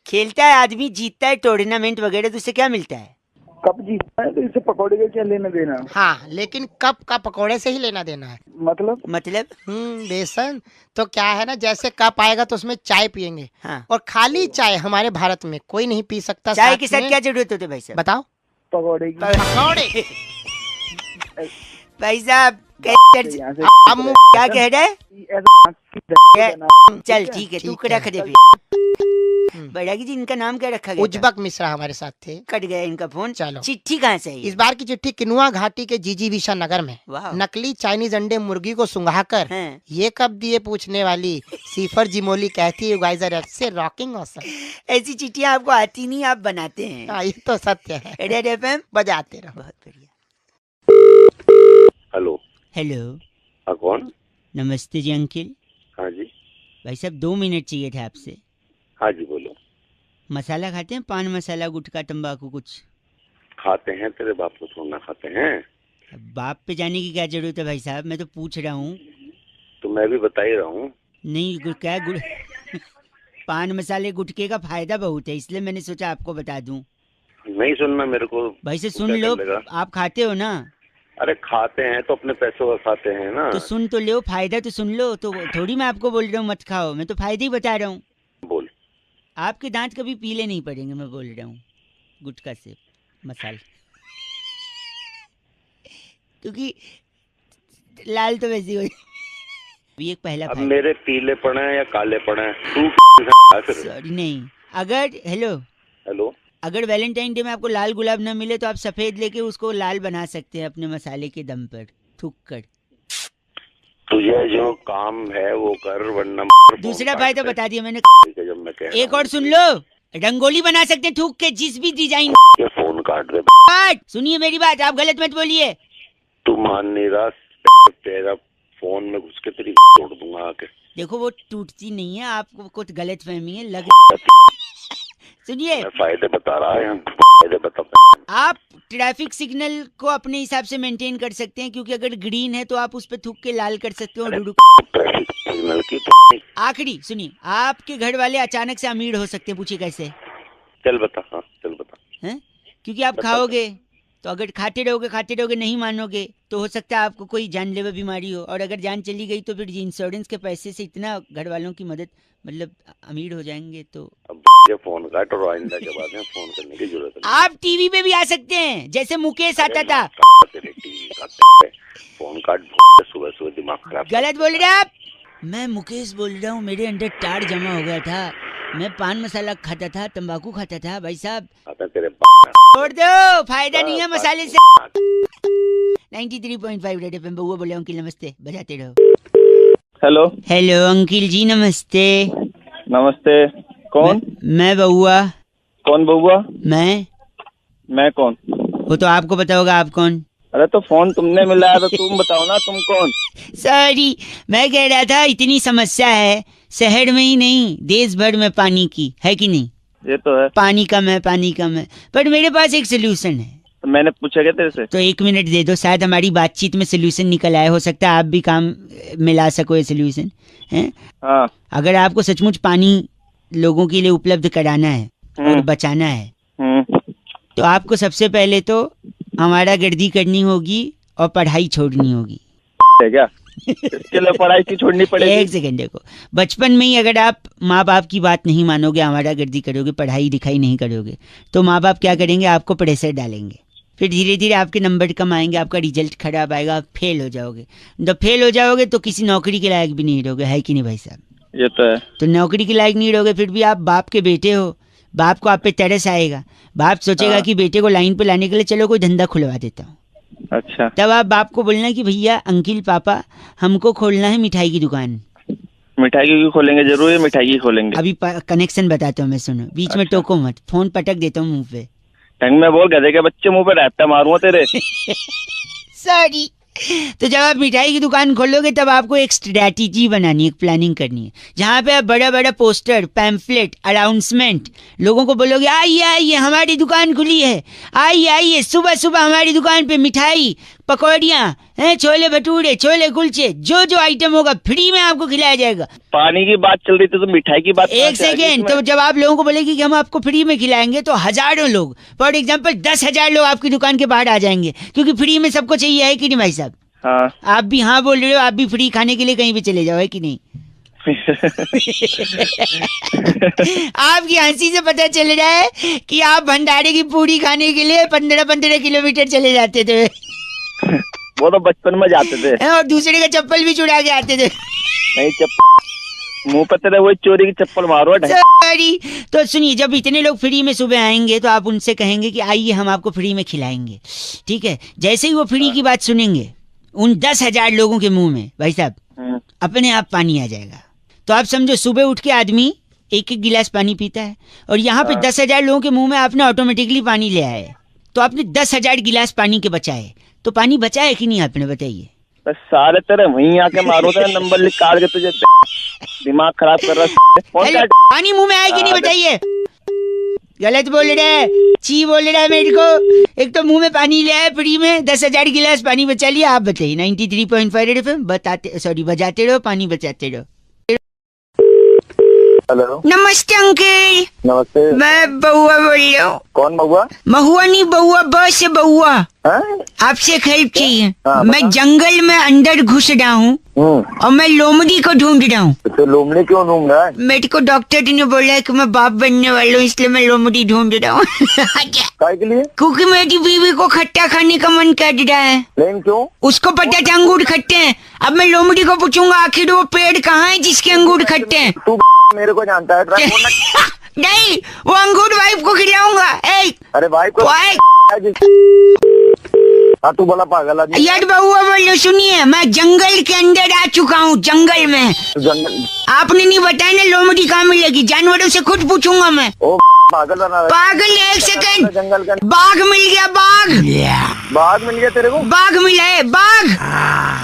Speaker 3: खेलता है आदमी, जीतता है टूर्नामेंट वगैरह, तो उससे क्या मिलता है?
Speaker 7: कप जीतना है तो इससे पकौड़े का क्या लेना देना?
Speaker 9: हाँ, लेकिन कप का पकौड़े से ही लेना देना है।
Speaker 7: मतलब
Speaker 9: बेसन तो क्या है ना, जैसे कप आएगा तो उसमें चाय पियेंगे,
Speaker 3: हाँ।
Speaker 9: और खाली चाय हमारे भारत में कोई नहीं पी सकता।
Speaker 3: चाय के साथ
Speaker 9: में-
Speaker 3: क्या जरूरत होती है भाई साहब?
Speaker 9: बताओ।
Speaker 7: पकौड़े की।
Speaker 9: पकौड़े।
Speaker 3: भाई साहब
Speaker 7: यहाँ से
Speaker 9: अब मुंह
Speaker 3: क्या कह रहा है?
Speaker 7: ऐसा
Speaker 3: चल ठीक है, तू
Speaker 9: ठीक है।
Speaker 3: रख दे। बैरागी जी इनका नाम क्या रखा गया था?
Speaker 9: उज्जबक मिश्रा हमारे साथ थे।
Speaker 3: कट गया इनका फोन।
Speaker 9: चलो।
Speaker 3: चिट्ठी कहाँ से आई?
Speaker 9: इस बार की चिट्ठी किनुआ घाटी के जीजीविशा नगर में
Speaker 3: वाह।
Speaker 9: नकली चाइनीज अंडे मुर्गी को सुंघाकर
Speaker 3: हैं।
Speaker 9: ये कब दिए पूछने वाली सीफर जिमोली कहती है, "You guys are से रॉकिंग awesome."
Speaker 3: ऐसी चिट्ठियाँ आपको आती नहीं, आप बनाते हैं।
Speaker 9: हाँ, ये तो सत्य है।
Speaker 3: रेड एफएम
Speaker 9: बजाते रहो।
Speaker 3: बहुत बढ़िया।
Speaker 8: हेलो।
Speaker 3: हेलो,
Speaker 8: हाँ कौन?
Speaker 3: नमस्ते जी अंकिल।
Speaker 8: हाँ जी।
Speaker 3: भाई साहब 2 मिनट चाहिए थे आपसे।
Speaker 8: हाँ जी बोलो।
Speaker 3: मसाला खाते हैं? पान मसाला, गुटखा, तंबाकू कुछ?
Speaker 8: खाते हैं, तेरे बाप को थोड़ा ना खाते हैं।
Speaker 3: अब बाप पे जाने की क्या जरूरत है भाई साहब, मैं तो पूछ रहा हूँ।
Speaker 8: तो मैं भी बता ही रहा हूँ।
Speaker 3: नहीं क्या पान मसाले गुटखे का फायदा बहुत है, इसलिए मैंने सोचा आपको बता दूं।
Speaker 8: नहीं सुनना मेरे को।
Speaker 3: भाई से सुन
Speaker 8: क्या
Speaker 3: लो,
Speaker 8: कर लेगा?
Speaker 3: आप खाते हो ना?
Speaker 8: अरे खाते हैं तो अपने पैसों का खाते हैं ना।
Speaker 3: तो सुन तो लो, फायदा तो सुन लो। तो थोड़ी मैं आपको बोल रहा हूँ मत खाओ, मैं तो फायदे ही बता रहा हूँ।
Speaker 8: बोल।
Speaker 3: आपके दांत कभी पीले नहीं पड़ेंगे, मैं बोल रहा हूँ, गुटखा से मसाला। क्योंकि लाल तो वैसे हो एक पहला
Speaker 8: अब
Speaker 3: फायदा।
Speaker 8: मेरे पीले पड़े हैं या काले पड़े हैं तू
Speaker 3: सॉरी नहीं, अगर
Speaker 8: हेलो
Speaker 3: अगर वैलेंटाइन डे में आपको लाल गुलाब न मिले तो आप सफेद लेके उसको लाल बना सकते हैं अपने मसाले के दम पर थूक कर।
Speaker 8: तुझे जो काम है वो कर, वरना
Speaker 3: दूसरा फायदा बता दिया मैंने।
Speaker 8: जब मैं कह
Speaker 3: एक और सुन लो, रंगोली बना सकते हैं थूक के, जिस भी डिजाइन।
Speaker 8: ये फोन काट दे।
Speaker 3: सुनिए मेरी बात, आप गलत मत बोलिए।
Speaker 8: तू मान नहीं रहा, तेरा फोन में घुस के तेरी तोड़ दूंगा आके।
Speaker 3: देखो वो टूटती नहीं है, आपको कुछ गलत फहमी है लग। सुनिए,
Speaker 8: मैं फायदे बता रहा है, फायदे बता।
Speaker 3: आप ट्रैफिक सिग्नल को अपने हिसाब से मेंटेन कर सकते हैं, क्योंकि अगर ग्रीन है तो आप उस पे थूक के लाल कर सकते हो।
Speaker 8: ट्रैफिक सिग्नल की
Speaker 3: आखिरी सुनिए, आपके घर वाले अचानक से अमीर हो सकते हैं, पूछिए कैसे?
Speaker 8: चल बता। हाँ चल बता।
Speaker 3: हैं? क्योंकि आप खाओगे, तो अगर खाते रहोगे नहीं मानोगे, तो हो सकता है आपको कोई जानलेवा बीमारी हो, और अगर जान चली गई तो फिर इंश्योरेंस के पैसे से इतना घर वालों की मदद, मतलब अमीर हो जाएंगे। तो
Speaker 8: अब ये फोन काट और आइंदा के बाद में फोन करने की जरूरत नहीं।
Speaker 3: आप टीवी पे भी आ सकते हैं, जैसे मुकेश आता था।
Speaker 8: तेरे टीवी का फोन काट, सुबह सुबह दिमाग खराब।
Speaker 3: गलत बोल रहे आप। मैं मुकेश बोल रहा हूँ, मेरे अंदर टाड़ जमा हो गया था, मैं पान मसाला खाता था, तंबाकू खाता था। भाई साहब
Speaker 8: तेरे
Speaker 3: छोड़ दो, फायदा नहीं है मसाले से। 93.5 रेड एफएम, बउआ बोले अंकिल नमस्ते, बजाते रहो।
Speaker 7: हेलो।
Speaker 3: हेलो अंकिल जी नमस्ते।
Speaker 7: नमस्ते। कौन?
Speaker 3: मैं बउआ।
Speaker 7: कौन बउआ?
Speaker 3: मैं
Speaker 7: कौन?
Speaker 3: वो तो आपको पता होगा, आप कौन?
Speaker 7: अरे तो फोन तुमने मिलाया तो तुम बताओ ना, तुम कौन?
Speaker 3: सॉरी, मैं कह रहा था इतनी समस्या है शहर में ही नहीं, देश भर में पानी की, है कि नहीं?
Speaker 7: ये तो है।
Speaker 3: पानी कम है, पर मेरे पास एक सोल्यूशन है।
Speaker 7: तो मैंने पूछा क्या तेरे से?
Speaker 3: तो 1 मिनट दे दो, शायद हमारी बातचीत में सोल्यूशन निकल आए, हो सकता है आप भी काम मिला सको ये सोल्यूशन है।
Speaker 7: हाँ।
Speaker 3: अगर आपको सचमुच पानी लोगों के लिए उपलब्ध कराना है और बचाना है, तो आपको सबसे पहले तो हमारा गर्दी करनी होगी और पढ़ाई छोड़नी होगी।
Speaker 7: क्या इसके लिए पढ़ाई की छोड़नी पड़ेगी?
Speaker 3: एक सेकंड देखो, बचपन में ही अगर आप माँ बाप की बात नहीं मानोगे, हमारा गर्दी करोगे, पढ़ाई लिखाई नहीं करोगे, तो माँ बाप क्या करेंगे? आपको प्रेशर डालेंगे। फिर धीरे धीरे आपके नंबर कम आएंगे, आपका रिजल्ट खराब आएगा, आप फेल हो जाओगे। जब फेल हो जाओगे तो किसी नौकरी के लायक भी नहीं रहोगे, है कि नहीं भाई साहब?
Speaker 7: ये तो है।
Speaker 3: तो नौकरी के लायक नहीं रहोगे, फिर भी आप बाप के बेटे हो, बाप को आप पे तरस आएगा, बाप सोचेगा कि बेटे को लाइन पे लाने के लिए चलो कोई धंधा खुलवा देता हूँ।
Speaker 10: अच्छा।
Speaker 3: तब आप बाप को बोलना कि भैया अंकिल पापा हमको खोलना है मिठाई की दुकान।
Speaker 10: मिठाई की खोलेंगे, जरूर मिठाई की खोलेंगे।
Speaker 3: अभी कनेक्शन बताता हूँ मैं, सुनो, बीच में टोको मत, फोन पटक देता हूँ मुंह पे।
Speaker 10: टंग में बोल गधे के बच्चे मुंह पे रैप्टा मारूंगा तेरे।
Speaker 3: सॉरी। तो जब आप मिठाई की दुकान खोलोगे तब आपको एक स्ट्रैटेजी बनानी है, एक प्लानिंग करनी है, जहाँ पे आप बड़ा बड़ा पोस्टर, पैम्फलेट, अनाउंसमेंट, लोगों को बोलोगे आइए आइए हमारी दुकान खुली है, आइए आइए सुबह सुबह हमारी दुकान पे मिठाई, पकौड़ियाँ हैं, छोले भटूरे, छोले कुलचे, जो जो आइटम होगा फ्री में आपको खिलाया जाएगा।
Speaker 10: पानी की बात चल रही थी तो मिठाई की बात
Speaker 3: एक सेकेंड, तो जब आप लोगों को बोलेगी कि हम आपको फ्री में खिलाएंगे तो हजारों लोग, फॉर एग्जाम्पल 10,000 लोग आपकी दुकान के बाहर आ जाएंगे, क्योंकि फ्री में सबको चाहिए, है कि नहीं भाई साहब?
Speaker 10: हाँ।
Speaker 3: आप भी हाँ बोल रहे हो, आप भी फ्री खाने के लिए कहीं भी चले जाओ, है कि नहीं? आपकी हंसी से पता चल रहा है कि आप भंडारे की पूरी खाने के लिए 15-15 किलोमीटर चले जाते थे।
Speaker 10: वो तो बचपन में जाते थे।
Speaker 3: और दूसरे का चप्पल भी चुरा के आते थे।
Speaker 10: नहीं, चप्पल मुंह पे तेरे वही चोरी की चप्पल मारो।
Speaker 3: सॉरी। तो सुनिए, जब इतने लोग फ्री में सुबह आएंगे तो आप उनसे कहेंगे कि आइए हम आपको फ्री में खिलाएंगे, ठीक है? जैसे ही वो फ्री की बात सुनेंगे, उन 10,000 लोगों के मुंह में भाई साहब अपने आप पानी आ जाएगा। तो आप समझो, सुबह उठ के आदमी एक एक गिलास पानी पीता है, और यहाँ पे 10,000 लोगों के मुंह में आपने ऑटोमेटिकली पानी ले आए, तो आपने 10,000 गिलास पानी के बचाए। तो पानी बचा है कि नहीं आपने, बताइए?
Speaker 10: बस सारे तेरे वहीं आके मारो, तेरा नंबर लिख काट के तुझे दिमाग खराब कर रहा है।
Speaker 3: पानी मुंह में आया कि नहीं, बताइए? गलत बोल रहा है, ची बोल रहा है मेरे को। एक तो मुंह में पानी ले आया फ्री में, 10,000 गिलास पानी बचा लिया। आप बताइए। 93.5 रेड एफएम बजाते रहो, पानी बचाते रहो।
Speaker 8: हेलो,
Speaker 3: नमस्ते अंकल।
Speaker 8: नमस्ते।
Speaker 3: मैं बउआ बोल रहा हूँ।
Speaker 8: कौन बउआ?
Speaker 3: महुआ नहीं, बउआ, बस से बउआ। आपसे एक हेल्प चाहिए। मैं जंगल में अंदर घुस रहा हूँ और मैं लोमड़ी को ढूंढ रहा हूँ।
Speaker 8: तो लोमड़ी क्यों ढूंढ रहा है?
Speaker 3: मेरे को डॉक्टर ने बोला है कि मैं बाप बनने वाला हूँ, इसलिए मैं लोमड़ी ढूंढ रहा हूँ।
Speaker 8: काय के लिए?
Speaker 3: क्योंकि मेरी बीवी को खट्टा खाने का मन कर रहा है।
Speaker 8: लेकिन क्यों?
Speaker 3: उसको पता था अंगूर खट्टे हैं। अब मैं लोमड़ी को पूछूंगा आखिर वो पेड़ कहाँ है जिसके अंगूर खट्टे हैं?
Speaker 8: तू मेरे को जानता है?
Speaker 3: नहीं, वो अंगूर वाइफ को खिलाऊंगा।
Speaker 8: अरे वाइफ को? हाँ, तू बोला पागल आदमी।
Speaker 3: यार बउआ बोलो, सुनिए, मैं जंगल के अंदर आ चुका हूँ, जंगल में।
Speaker 8: जंगल?
Speaker 3: आपने नहीं बताया ना लोमड़ी कहाँ मिलेगी, जानवरों से खुद पूछूंगा मैं।
Speaker 8: ओ पागल बना।
Speaker 3: पागल, एक सेकंड।
Speaker 8: जंगल का
Speaker 3: बाघ मिल गया, बाघ।
Speaker 8: बाघ मिल गया तेरे को?
Speaker 3: बाघ मिला है, बाघ।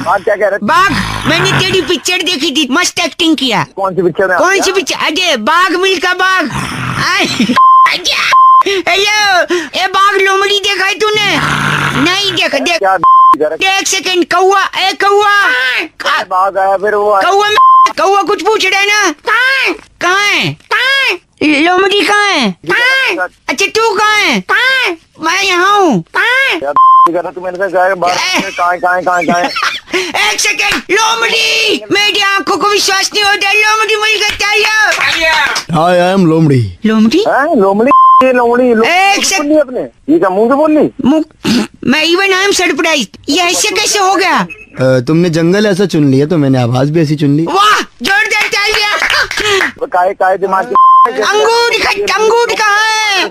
Speaker 8: बाघ क्या कह रहे?
Speaker 3: बाघ, मैंने तेरी पिक्चर देखी थी, मस्त एक्टिंग किया।
Speaker 8: कौन सी पिक्चर में?
Speaker 3: कौन सी पिक्चर? अजय, बाघ मिल का बाघ। हेलो, ए बाघ लोमड़ी देखा है तूने? नहीं देखा। देख, एक सेकंड। कौआ, ए कौआ।
Speaker 8: बाघ आया फिर वो
Speaker 3: कौआ, कौआ कुछ पूछ रहा है ना? कहाँ है? लोमड़ी कहाँ है? अच्छा, तू कहाँ है? मैं यहाँ हूँ।
Speaker 8: तू मैंने कहा
Speaker 3: एक सेकंड। लोमड़ी, मेरी आंखों को विश्वास नहीं होता। लोमड़ी मिल गया।
Speaker 4: आई एम लोमड़ी।
Speaker 3: लोमड़ी?
Speaker 8: लोमड़ी? लोमड़ी
Speaker 3: एक सेकंड।
Speaker 8: अपने ये क्या मुंह से बोल ली?
Speaker 3: मैं इवन आई एम सरप्राइज्ड। ये ऐसे कैसे हो गया?
Speaker 4: तुमने जंगल ऐसा चुन लिया तो मैंने आवाज भी ऐसी चुन ली।
Speaker 3: वाह, जोरदार तालियां।
Speaker 8: काय दिमाग?
Speaker 3: अंगूर कहाँ है?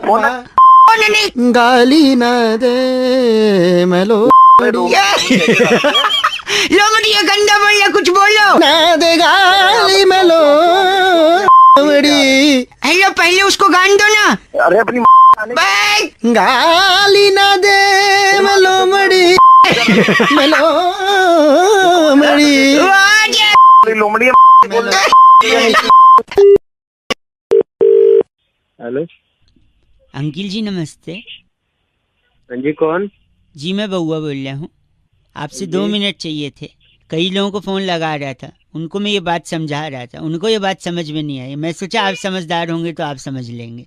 Speaker 4: गाली न दे मैं
Speaker 3: लोमड़ी, ये गंदा बोल रहा, कुछ बोलो
Speaker 4: ना दे गाली मैं लोमड़ी।
Speaker 3: हेलो, पहले उसको गान दो ना।
Speaker 8: अरे अपनी
Speaker 4: गाली ना दे मैं लोमड़ी, मैं लोमड़ी।
Speaker 8: लोमड़ी। हेलो
Speaker 3: अंकिल जी, नमस्ते।
Speaker 7: हाँ जी, कौन?
Speaker 3: जी, मैं बउआ बोल रहा हूँ। आपसे 2 मिनट चाहिए थे। कई लोगों को फोन लगा रहा था, उनको मैं ये बात समझा रहा था, उनको ये बात समझ में नहीं आई। मैं सोचा आप समझदार होंगे तो आप समझ लेंगे।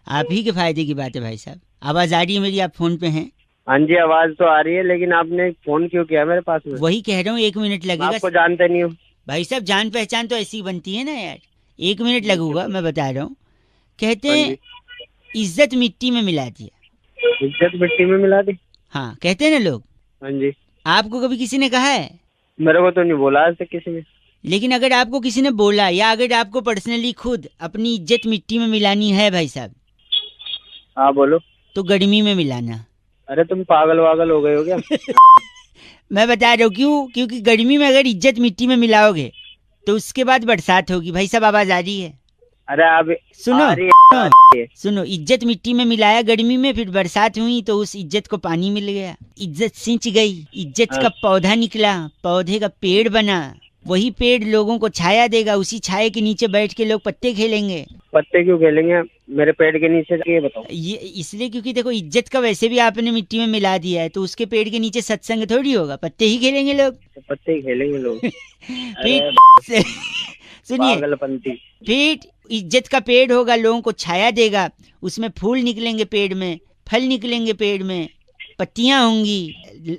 Speaker 3: आप ही के फायदे की बात है भाई साहब। आवाज आ रही है मेरी? आप फोन पे हैं?
Speaker 7: हाँ जी, आवाज तो आ रही है, लेकिन आपने फोन क्यों किया मेरे पास में?
Speaker 3: वही कह रहा हूँ, 1 मिनट लगेगा।
Speaker 7: आपको जानते नहीं हो
Speaker 3: भाई साहब, जान पहचान तो ऐसी बनती है ना यार। 1 मिनट लगूगा, मैं बता रहा हूँ। कहते हैं इज्जत मिट्टी में मिला दिया।
Speaker 7: इज्जत मिट्टी में मिला दी?
Speaker 3: हाँ, कहते हैं ना लोग।
Speaker 7: हाँ जी।
Speaker 3: आपको कभी किसी ने कहा है?
Speaker 7: मेरे को तो नहीं बोला आज तक किसी ने।
Speaker 3: लेकिन अगर आपको किसी ने बोला, या अगर आपको पर्सनली खुद अपनी इज्जत मिट्टी में मिलानी है भाई साहब,
Speaker 7: हाँ बोलो।
Speaker 3: तो गर्मी में मिलाना।
Speaker 7: अरे तुम पागल वागल हो गए हो क्या?
Speaker 3: मैं बता रहा हूँ क्यों, क्योंकि गर्मी में अगर इज्जत मिट्टी में मिलाओगे तो उसके बाद बरसात होगी। भाई साहब आवाज आ रही है?
Speaker 7: अरे आप
Speaker 3: सुनो सुनो, इज्जत मिट्टी में मिलाया गर्मी में, फिर बरसात हुई तो उस इज्जत को पानी मिल गया, इज्जत सिंच गई, इज्जत का पौधा निकला, पौधे का पेड़ बना, वही पेड़ लोगों को छाया देगा, उसी छाया के नीचे बैठ के लोग पत्ते खेलेंगे।
Speaker 7: पत्ते क्यों खेलेंगे मेरे पेड़ के नीचे, ये बताओ?
Speaker 3: ये इसलिए क्योंकि देखो इज्जत का वैसे भी आपने मिट्टी में मिला दिया है, तो उसके पेड़ के नीचे सत्संग थोड़ी होगा, पत्ते ही खेलेंगे लोग।
Speaker 7: पत्ते ही खेलेंगे लोग।
Speaker 3: सुनिए, फिर इज्जत का पेड़ होगा, लोगों को छाया देगा, उसमें फूल निकलेंगे पेड़ में, फल निकलेंगे पेड़ में, पत्तियां होंगी,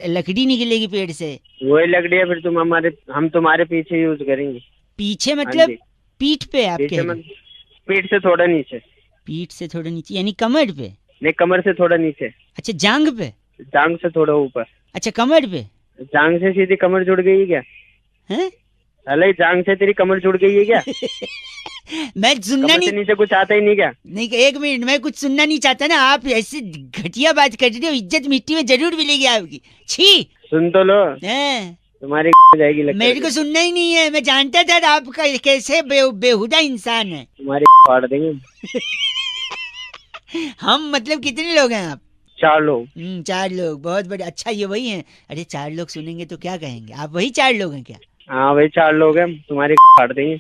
Speaker 3: लकड़ी निकलेगी पेड़ से।
Speaker 7: वही लकड़ी है फिर हम तुम्हारे पीछे यूज करेंगे।
Speaker 3: पीछे मतलब पीठ पे? आपके
Speaker 7: पीठ से थोड़ा नीचे।
Speaker 3: पीठ से थोड़ा नीचे यानी कमर पे?
Speaker 7: नहीं, कमर से थोड़ा नीचे।
Speaker 3: अच्छा, जांग पे?
Speaker 7: जांग से थोड़ा ऊपर।
Speaker 3: अच्छा, कमर पे?
Speaker 7: जांग से सीधी कमर जुड़ गई है क्या?
Speaker 3: हैं?
Speaker 7: अरे जांग से तेरी कमर जुड़ गई है क्या?
Speaker 3: मैं सुनना नहीं,
Speaker 7: नीचे कुछ आता ही नहीं क्या?
Speaker 3: नहीं, एक मिनट, मैं कुछ सुनना नहीं चाहता ना। आप ऐसे घटिया बात कर रहे हो, इज्जत मिट्टी में जरूर मिलेगी आपकी। छी,
Speaker 7: सुन तो लो, तुम्हारी जाएगी लगता है।
Speaker 3: मेरे को सुनना ही नहीं है, मैं जानता था आपका कैसे बेहुदा इंसान है।
Speaker 7: तुम्हारी फाड़ देंगे।
Speaker 3: हम मतलब कितने लोग हैं आप?
Speaker 7: 4 लोग।
Speaker 3: 4 लोग, बहुत बड़े। अच्छा, ये वही हैं? अरे 4 लोग सुनेंगे तो क्या कहेंगे? आप वही 4 लोग हैं क्या?
Speaker 7: हाँ वही 4 लोग हैं, तुम्हारी फाड़ देंगे।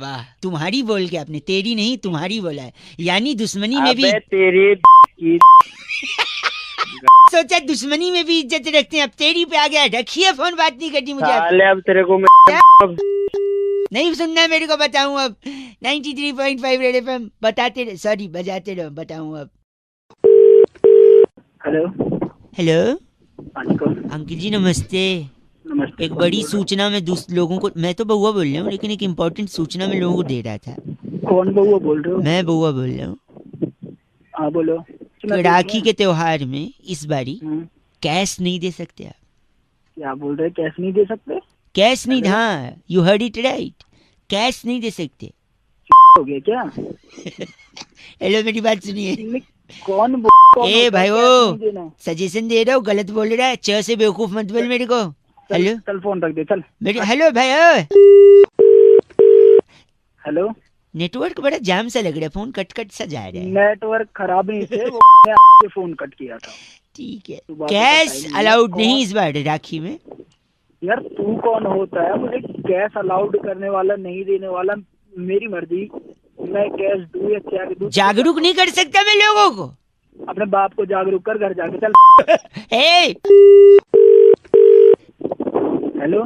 Speaker 3: वाह, तुम्हारी बोल के आपने तेरी नहीं तुम्हारी बोला है, यानी दुश्मनी में भी
Speaker 7: तेरी की
Speaker 3: सोचा दुश्मनी में भी इज्जत रखते हैं। अब तेरी पे आ गया, रखिए फोन, बात नहीं करनी मुझे।
Speaker 7: अब तेरे को
Speaker 3: नहीं सुनना है मेरे को, बताऊं अब 93.5 रेड एफएम बताते, सॉरी बजाते रहो, बताऊं अब।
Speaker 7: हेलो
Speaker 3: हेलो अंकिल जी, नमस्ते। एक बड़ी सूचना में लोगों को, मैं तो बउआ बोल रहा हूँ, लेकिन एक इम्पोर्टेंट सूचना में लोगों को दे रहा था।
Speaker 7: कौन बउआ बोल रहे हो?
Speaker 3: मैं बउआ बोल रहा हूँ।
Speaker 7: हाँ बोलो।
Speaker 3: तो राखी के त्योहार में इस बारी कैश नहीं दे सकते आप?
Speaker 7: क्या बोल रहे? कैश नहीं दे सकते?
Speaker 3: कैश नहीं, हाँ you heard it right, cash नहीं दे सकते।
Speaker 7: हो गया क्या?
Speaker 3: हेलो, मेरी बात सुनिए।
Speaker 7: कौन
Speaker 3: ए भाई, वो सजेशन दे रहा हूँ, गलत बोल रहा है, च से बेवकूफ मत बोल मेरे को। हेलो,
Speaker 7: चल फोन रख दे, चल
Speaker 3: मेरी। हेलो भाई,
Speaker 7: हेलो।
Speaker 3: नेटवर्क बड़ा जाम सा लग रहा है, फोन कट कट सा जा रहा है।
Speaker 7: नेटवर्क खराब नहीं थे, वो फोन कट किया था।
Speaker 3: ठीक है, कैश अलाउड नहीं इस बार राखी में।
Speaker 7: यार तू कौन होता है मुझे कैश अलाउड करने वाला, नहीं देने वाला? मेरी मर्जी, मैं कैश दूं या क्या दूं?
Speaker 3: जागरूक नहीं कर सकता मैं लोगों को?
Speaker 7: अपने बाप को जागरूक कर, घर जाके चल। हेलो,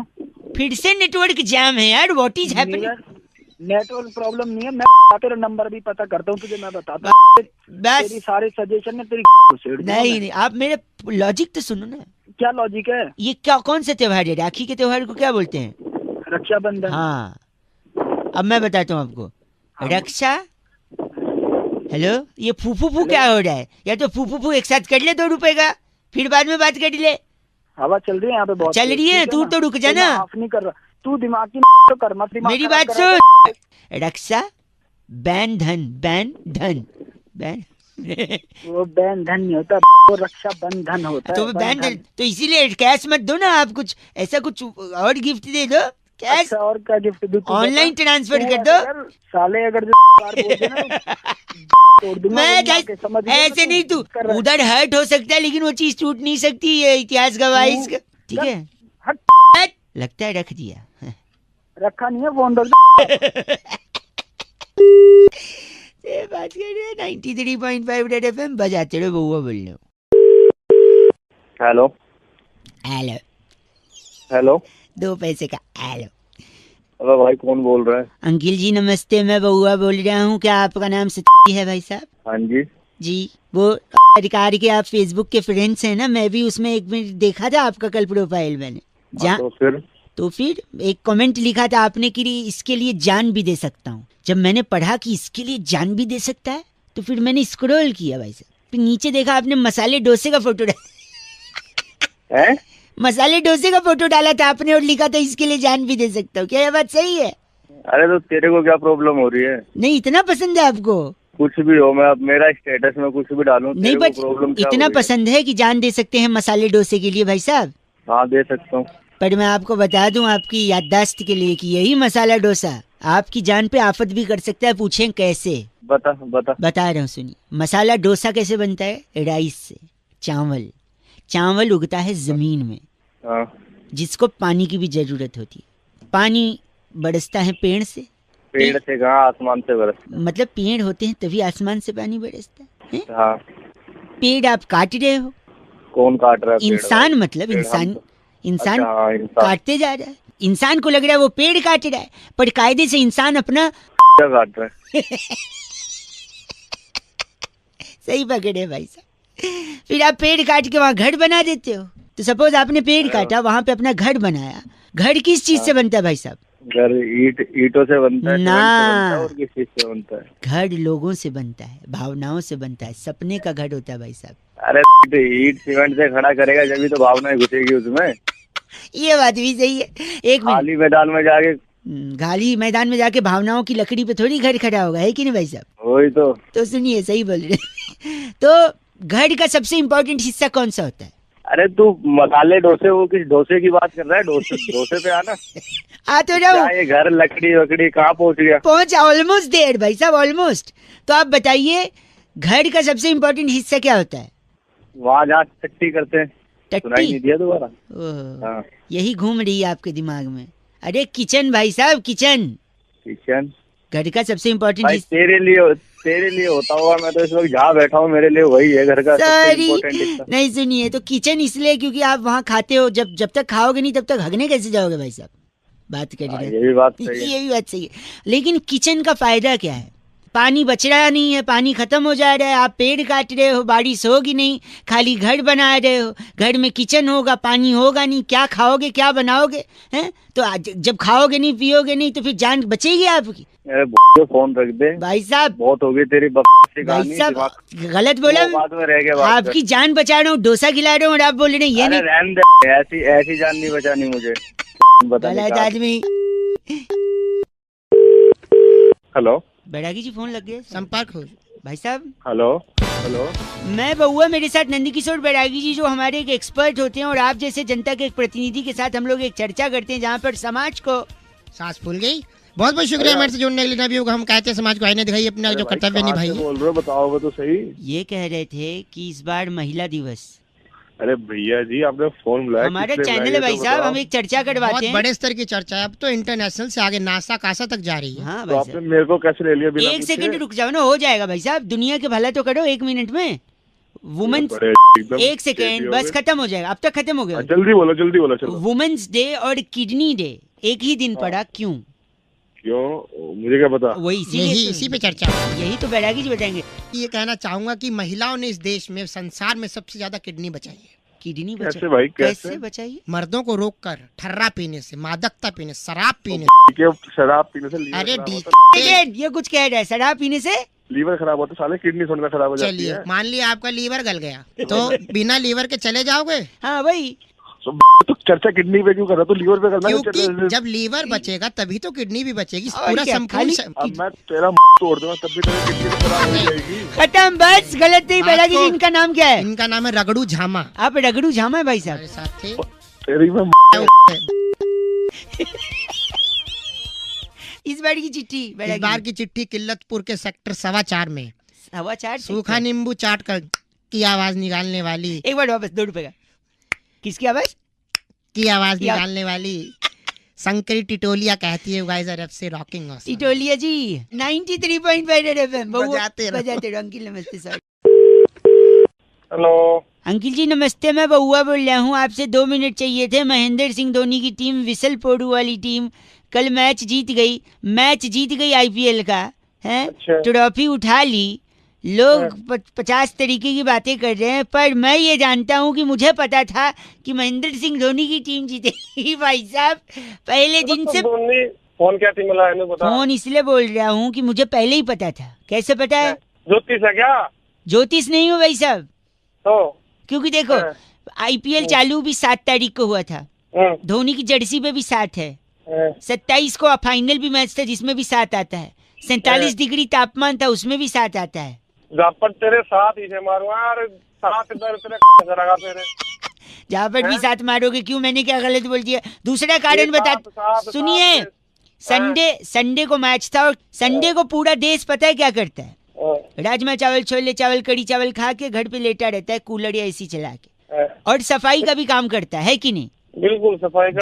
Speaker 3: फिर से नेटवर्क जाम है यार, what is happening?
Speaker 7: Network problem नहीं है, मैं तेरा नंबर भी पता करता हूँ तुझे, मैं बताता हूँ। तेरी सारे सजेशन में तेरी
Speaker 3: नहीं, आप मेरे लॉजिक तो सुनो ना।
Speaker 7: क्या लॉजिक है?
Speaker 3: ये क्या, कौन सा त्योहार है? राखी के त्योहार को क्या बोलते हैं?
Speaker 7: रक्षाबंधन।
Speaker 3: हाँ, अब मैं बताता हूँ आपको। रक्षा, हेलो, ये फूफू क्या हो रहा है? या तो फूफू एक साथ कर ले 2 रुपए का, फिर बाद में बात कर ले।
Speaker 7: हवा चल रही है यहाँ पे बहुत,
Speaker 3: चल रही है, तू तो रुक जा ना।
Speaker 7: माफ नहीं कर रहा तू, दिमाग की तो कर मत।
Speaker 3: मेरी बात सुन। रक्षा बैन धन, बैन धन, बैन
Speaker 7: वो बैन धन नहीं होता, वो रक्षा बंधन होता है।
Speaker 3: तो बैन धन, तो इसीलिए कैश मत दो ना आप, कुछ ऐसा कुछ और गिफ्ट दे दो। कैश
Speaker 7: अच्छा, और क्या गिफ्ट दूं?
Speaker 3: ऑनलाइन ट्रांसफर कर दो।
Speaker 7: साले अगर जो तोड़ दूंगा
Speaker 3: मैं ऐसे नहीं, तू उधर हर्ट हो सकता है लेकिन वो चीज टूट नहीं सकती, ये इतिहास गवाह इसका। ठीक है, लगता है रख दिया।
Speaker 7: रखा नहीं है, फोन रख
Speaker 3: ये बात कर रहे हैं 93.5 रेड एफएम बजाते रहो, बउआ बोल रहा हूँ।
Speaker 8: हेलो
Speaker 3: हेलो
Speaker 8: हेलो,
Speaker 3: 2 पैसे का हेलो।
Speaker 8: अरे भाई कौन बोल रहा है?
Speaker 3: अंकिल जी नमस्ते, मैं बउआ बोल रहा हूँ। क्या आपका नाम सती है भाई साहब?
Speaker 8: हाँ जी
Speaker 3: जी, वो अधिकारी के आप फेसबुक के फ्रेंड्स हैं ना? मैं भी उसमें एक मिनट देखा था आपका कल प्रोफाइल मैंने। तो फिर एक कमेंट लिखा था आपने कि इसके लिए जान भी दे सकता हूँ। जब मैंने पढ़ा कि इसके लिए जान भी दे सकता है तो फिर मैंने स्क्रॉल किया भाई साहब, फिर नीचे देखा आपने मसाले डोसे का फोटो डाला। मसाले डोसे का फोटो डाला था आपने और लिखा था इसके लिए जान भी दे सकता हूँ। क्या ये बात सही है?
Speaker 8: अरे तो तेरे को क्या प्रॉब्लम हो रही है?
Speaker 3: नहीं, इतना पसंद है आपको?
Speaker 10: कुछ भी हो, मैं अब मेरा स्टेटस में कुछ भी डालूं,
Speaker 3: नहीं बट इतना पसंद है कि जान दे सकते हैं मसाले डोसे के लिए भाई साहब।
Speaker 10: हाँ दे सकता हूँ।
Speaker 3: पर मैं आपको बता दूं आपकी याददाश्त के लिए कि यही मसाला डोसा आपकी जान पे आफत भी कर सकता है। पूछें कैसे?
Speaker 10: बता
Speaker 3: रहा हूँ सुनिए। मसाला डोसा कैसे बनता है? राइस से। चावल उगता है जमीन में, जिसको पानी की भी जरूरत होती है। पानी बरसता है पेड़ से
Speaker 10: कहाँ आसमान से बरसता?
Speaker 3: मतलब पेड़ होते हैं तभी आसमान से पानी बरसता है।
Speaker 10: हाँ।
Speaker 3: पेड़ आप काट रहे हो।
Speaker 10: कौन काट रहा है?
Speaker 3: इंसान, मतलब इंसान काटते जा रहा है। इंसान को लग रहा है वो पेड़ काट रहा है, पर कायदे से इंसान अपना
Speaker 10: काट रहा है।
Speaker 3: सही पकड़े भाई साहब। फिर आप पेड़ काट के वहाँ घर बना देते हो। तो सपोज आपने पेड़ काटा, वहाँ पे अपना घर बनाया। घर किस चीज से बनता है भाई साहब?
Speaker 10: घर ईंटों से बनता है
Speaker 3: ना,
Speaker 10: और किस चीज से बनता है?
Speaker 3: घर लोगों से बनता है, भावनाओं से बनता है, सपने का घर होता है भाई साहब।
Speaker 10: अरे ईंट सीमेंट से खड़ा करेगा जब तो भावनाएं घुसेगी उसमें।
Speaker 3: ये बात भी सही है। एक
Speaker 10: खाली मैदान में जाके
Speaker 3: खाली मैदान में जाके भावनाओं की लकड़ी पे थोड़ी घर खड़ा होगा, है कि नहीं भाई साहब?
Speaker 10: वही तो
Speaker 3: सुनिए, सही बोल रहे। तो घर का सबसे इम्पोर्टेंट हिस्सा कौन सा होता है?
Speaker 10: अरे तू मसाले डोसे, वो किस डोसे की बात कर रहा है? डोसे पे आना।
Speaker 3: आ तो रहा हूँ।
Speaker 10: ये घर लकड़ी वकड़ी कहाँ पहुँच गया?
Speaker 3: पहुँचा, ऑलमोस्ट देर भाई साहब, ऑलमोस्ट। तो आप बताइए घर का सबसे इम्पोर्टेंट हिस्सा क्या होता है?
Speaker 10: वहाँ जहाँ टट्टी करते हैं।
Speaker 3: टट्टी
Speaker 10: नहीं दिया दोबारा?
Speaker 3: हाँ। यही घूम रही है आपके दिमाग में। अरे किचन भाई साहब, किचन घर का सबसे इम्पोर्टेंट हिस्सा।
Speaker 10: तेरे लिए होता होगा, मैं तो इस वक्त जहाँ बैठा हूँ मेरे लिए वही है घर का सबसे इम्पोर्टेंट हिस्सा।
Speaker 3: नहीं सुनिए, तो किचन इसलिए क्योंकि आप वहाँ खाते हो। जब तक खाओगे नहीं तब तक हगने कैसे जाओगे भाई साहब? बात कर रहे हैं।
Speaker 10: ये भी बात सही है।
Speaker 3: ये भी बात सही है। लेकिन किचन का फायदा क्या है? पानी बच रहा नहीं है, पानी खत्म हो जा रहा है, आप पेड़ काट रहे हो, बारिश होगी नहीं, खाली घर बना रहे हो। घर में किचन होगा, पानी होगा नहीं, क्या खाओगे, क्या बनाओगे? हैं? तो जब खाओगे नहीं, पियोगे नहीं, तो फिर जान बचेगी आपकी?
Speaker 10: अरे फोन रख दे भाई
Speaker 3: साहब,
Speaker 10: बहुत हो गई तेरी
Speaker 3: भाई साहब, गलत बोला।
Speaker 10: बाद में रह गया।
Speaker 3: आपकी जान बचा रहा हूँ, डोसा खिला रहा हूँ और आप बोल रहे हैं ये नहीं।
Speaker 10: रहने दे, ऐसी जान नहीं बचानी मुझे।
Speaker 3: गलत आदमी।
Speaker 10: हेलो
Speaker 3: बैरागी जी, फोन लग गया, संपर्क हो भाई साहब।
Speaker 10: हेलो
Speaker 3: मैं बउआ, मेरे साथ नंदकिशोर बैरागी जी, जो हमारे एक एक्सपर्ट होते हैं, और आप जैसे जनता के एक प्रतिनिधि के साथ हम लोग एक चर्चा करते हैं जहाँ पर समाज को।
Speaker 9: सांस फूल गई। बहुत बहुत शुक्रिया हमारे से जुड़ने के लिए। भी होगा, हम कहते हैं समाज को आईने दिखाई अपना जो कर्तव्य निभाइए।
Speaker 10: बोल रहे हो, बताओ तो सही।
Speaker 3: ये कह रहे थे कि इस बार महिला दिवस।
Speaker 10: अरे भैया जी, आपने फोन बुलाया?
Speaker 3: हमारा चैनल है भाई साहब, हम एक चर्चा करवाते हैं।
Speaker 9: बड़े स्तर की चर्चा है, अब तो इंटरनेशनल से आगे नासा कासा तक जा रही है।
Speaker 3: हाँ
Speaker 10: तो आपने मेरे को कैसे ले लिया बिना?
Speaker 3: एक सेकंड रुक जाओ ना, हो जाएगा भाई साहब। दुनिया के भला तो करो 1 मिनट में। वुमेन्स, एक सेकेंड बस, खत्म हो जाएगा। अब तक खत्म हो गया।
Speaker 10: जल्दी बोलो चलो।
Speaker 3: वुमेन्स डे और किडनी डे एक ही दिन पड़ा, क्यों?
Speaker 10: मुझे क्या पता?
Speaker 3: वही इसी पे चर्चा। यही तो बैरागी जी बताएंगे।
Speaker 9: ये कहना चाहूंगा कि महिलाओं ने इस देश में, संसार में सबसे ज्यादा किडनी बचाई है।
Speaker 3: किडनी
Speaker 10: कैसे भाई?
Speaker 3: कैसे बचाइए?
Speaker 9: मर्दों को रोककर ठर्रा पीने से, मादकता पीने, शराब पीने
Speaker 10: शराब पीने से।
Speaker 9: अरे
Speaker 3: ये कुछ कह रहा है, शराब पीने से
Speaker 10: लीवर खराब होता है साले, किडनी थोड़ा खराब हो जाती है।
Speaker 9: चलिए मान लिया आपका लीवर गल गया, तो बिना लीवर के चले जाओगे?
Speaker 3: हाँ भाई।
Speaker 10: तो चर्चा किडनी पे क्यों कर रहा? तो लीवर पे करना।
Speaker 9: क्योंकि जब लीवर बचेगा तभी तो किडनी भी बचेगी। पूरा संपूर्ण।
Speaker 10: अब मैं तेरा तोड़ दूंगा तब भी तेरी किडनी खराब हो जाएगी।
Speaker 3: खत्म, बस। गलत नहीं बैरागी जी। इनका नाम क्या है?
Speaker 9: इनका नाम है रगड़ू झामा।
Speaker 3: आप रगड़ू झामा है भाई साहब?
Speaker 9: साथ थे
Speaker 10: तेरी मैं
Speaker 3: इस बार की चिट्ठी,
Speaker 9: इस बार की चिट्ठी किल्लतपुर के सेक्टर 4.25 में
Speaker 3: 4.25
Speaker 9: सूखा नींबू चाट कर की आवाज निकालने वाली।
Speaker 3: एक बार वापस, 2 रुपए का। किसकी आवाज?
Speaker 9: की आवाज निकालने वाली शंकरी टिटोलिया कहती है, गाइस आर से रॉकिंग ऑसम।
Speaker 3: टिटोलिया जी 93.5 एफएम
Speaker 9: बजाते
Speaker 3: रहो। अंकिल नमस्ते सर।
Speaker 10: हेलो
Speaker 3: अंकिल जी नमस्ते, मैं बउआ बोल रहा हूँ। आपसे 2 मिनट चाहिए थे। महेंद्र सिंह धोनी की टीम, विसल पोडू वाली टीम, कल मैच जीत गई आईपीएल का है। ट्रॉफी उठा ली। लोग 50 तरीके की बातें कर रहे हैं, पर मैं ये जानता हूँ कि मुझे पता था कि महेंद्र सिंह धोनी की टीम जीतेगी भाई साहब। पहले दिन से
Speaker 10: फोन क्या टीम मिला है?
Speaker 3: फोन इसलिए बोल रहा हूँ कि मुझे पहले ही पता था। कैसे पता है?
Speaker 10: ज्योतिष है क्या?
Speaker 3: ज्योतिष नहीं हो भाई साहब,
Speaker 10: तो
Speaker 3: क्योंकि देखो आईपीएल चालू भी 7 तारीख को हुआ था। धोनी की जर्सी पे भी 7 है। 27 को फाइनल भी मैच था जिसमें भी 7 आता है। 47 डिग्री तापमान था, उसमें भी 7 आता है।
Speaker 11: जापट तेरे साथ ही से मारूंगा यार, 7 इधर तेरे जगह तेरे।
Speaker 3: जापट भी 7 मारोगे? क्यों, मैंने क्या गलत बोल दिया? दूसरा कारण बता, सुनिए। संडे को मैच था और संडे को पूरा देश पता है क्या करता है? राजमा चावल, छोले चावल, कड़ी चावल खा के घर पे लेटा रहता है, कूलर या एसी चला के, और सफाई का भी काम करता है कि नहीं?
Speaker 11: बिल्कुल सफाई का।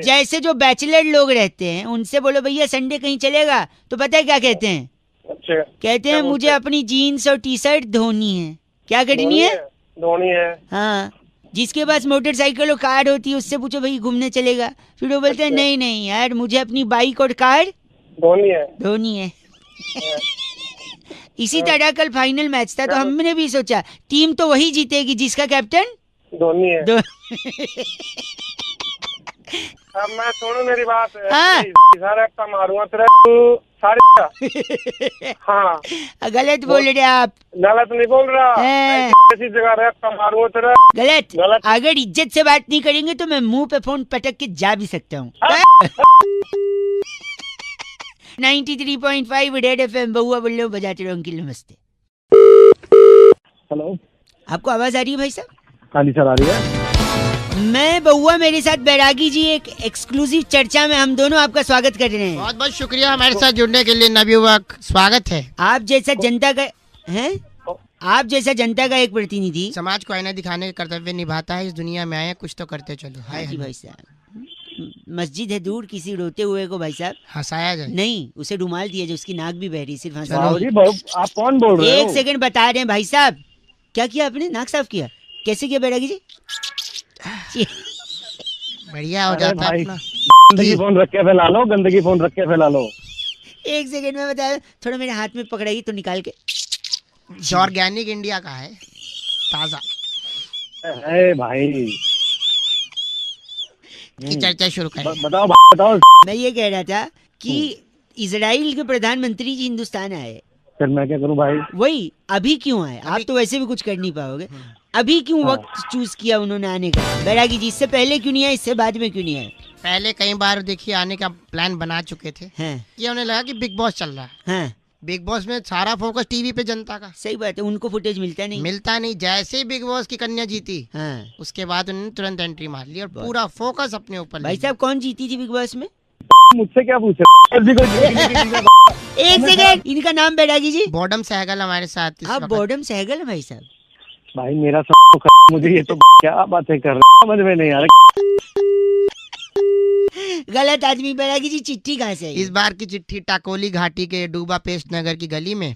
Speaker 3: जैसे जो बैचलर लोग रहते हैं उनसे बोलो भैया संडे कहीं चलेगा, तो पता है क्या कहते हैं?
Speaker 11: अच्छा,
Speaker 3: कहते हैं मुझे अपनी जीन्स और टी शर्ट धोनी है। क्या करनी है?
Speaker 11: धोनी है।
Speaker 3: हाँ, जिसके पास मोटरसाइकिल और कार होती है उससे पूछो भाई घूमने चलेगा, फिर वो बोलते हैं नहीं नहीं यार मुझे अपनी बाइक और कार धोनी है। इसी तरह कल फाइनल मैच था, तो हमने भी सोचा टीम तो वही जीतेगी जिसका कैप्टन धोनी है।
Speaker 11: अब मैं सुनो मेरी बात।
Speaker 3: हाँ।
Speaker 11: सारा मारूंगा तेरा सारे। हाँ,
Speaker 3: गलत बोल रहे आप।
Speaker 11: गलत नहीं बोल रहा, ऐसी जगह रैप्टा मारूंगा तेरा।
Speaker 3: गलत। अगर इज्जत से बात नहीं करेंगे तो मैं मुंह पे फोन पटक के जा भी सकता हूँ। 93.5 रेड एफएम, बहुआ बल्लो बजाते रहो अंकिल, नमस्ते।
Speaker 11: हेलो,
Speaker 3: आपको आवाज आ रही है भाई साहब?
Speaker 11: हाँ जी सर, आ रही है।
Speaker 3: मैं बहुआ, मेरे साथ बैरागी जी, एक एक्सक्लूसिव चर्चा में हम दोनों आपका स्वागत कर रहे हैं।
Speaker 9: बहुत बहुत शुक्रिया हमारे साथ जुड़ने के लिए, नवयुवक स्वागत है।
Speaker 3: आप जैसा जनता का एक प्रतिनिधि
Speaker 9: समाज को आईना दिखाने का कर्तव्य निभाता है, इस दुनिया में आए कुछ तो करते चलो। हाय
Speaker 3: भाई साहब, मस्जिद है दूर, किसी रोते हुए को भाई साहब
Speaker 9: हंसाया जाए नहीं,
Speaker 3: उसे रुमाल दिया जो उसकी नाक भी बह रही, सिर्फ
Speaker 11: आप कौन बोल रहे हो?
Speaker 3: एक सेकंड बता रहे हैं भाई साहब। क्या किया आपने? नाक साफ किया? कैसे किया बैरागी जी?
Speaker 9: बढ़िया हो जाता है अपना।
Speaker 11: गंदगी फोन रख के फैला लो, गंदगी फोन रख के फैला लो।
Speaker 3: एक सेकंड में बताया, थोड़ा मेरे हाथ में पकड़ाइए तो निकाल के।
Speaker 9: ऑर्गेनिक इंडिया का है, ताजा
Speaker 11: है भाई।
Speaker 9: की चर्चा शुरू करें।
Speaker 11: बताओ।
Speaker 3: मैं ये कह रहा था कि इजराइल के प्रधानमंत्री जी हिंदुस्तान आए,
Speaker 11: फिर मैं क्या करूं भाई?
Speaker 3: वही अभी क्यों आए? आप तो वैसे भी कुछ कर नहीं पाओगे, अभी क्यों वक्त चूज किया उन्होंने आने का? बैरागी जी, इससे पहले क्यों नहीं आए, इससे बाद में क्यों नहीं आए?
Speaker 9: पहले कई बार देखिए आने का प्लान बना चुके थे। ये उन्हें लगा कि बिग बॉस चल रहा है, बिग बॉस में सारा फोकस टीवी पे जनता का।
Speaker 3: सही बात है, उनको फुटेज मिलता नहीं।
Speaker 9: जैसे ही बिग बॉस की कन्या जीती, उसके बाद उन्होंने तुरंत एंट्री मार ली और पूरा फोकस अपने ऊपर।
Speaker 3: भाई साहब, कौन जीती थी बिग बॉस में?
Speaker 11: मुझसे क्या पूछे?
Speaker 3: एक सेकंड, इनका नाम बैरागी जी?
Speaker 9: बॉडम सहगल हमारे साथ।
Speaker 3: आप बॉडम सहगल है भाई साहब?
Speaker 11: भाई मेरा मुझे ये तो क्या बातें कर रहे, समझ में नहीं आ रहा।
Speaker 3: गलत आदमी। बैरागी जी, चिट्ठी कहाँ से?
Speaker 9: इस बार की चिट्ठी टाकोली घाटी के डूबा पेस्ट नगर की गली में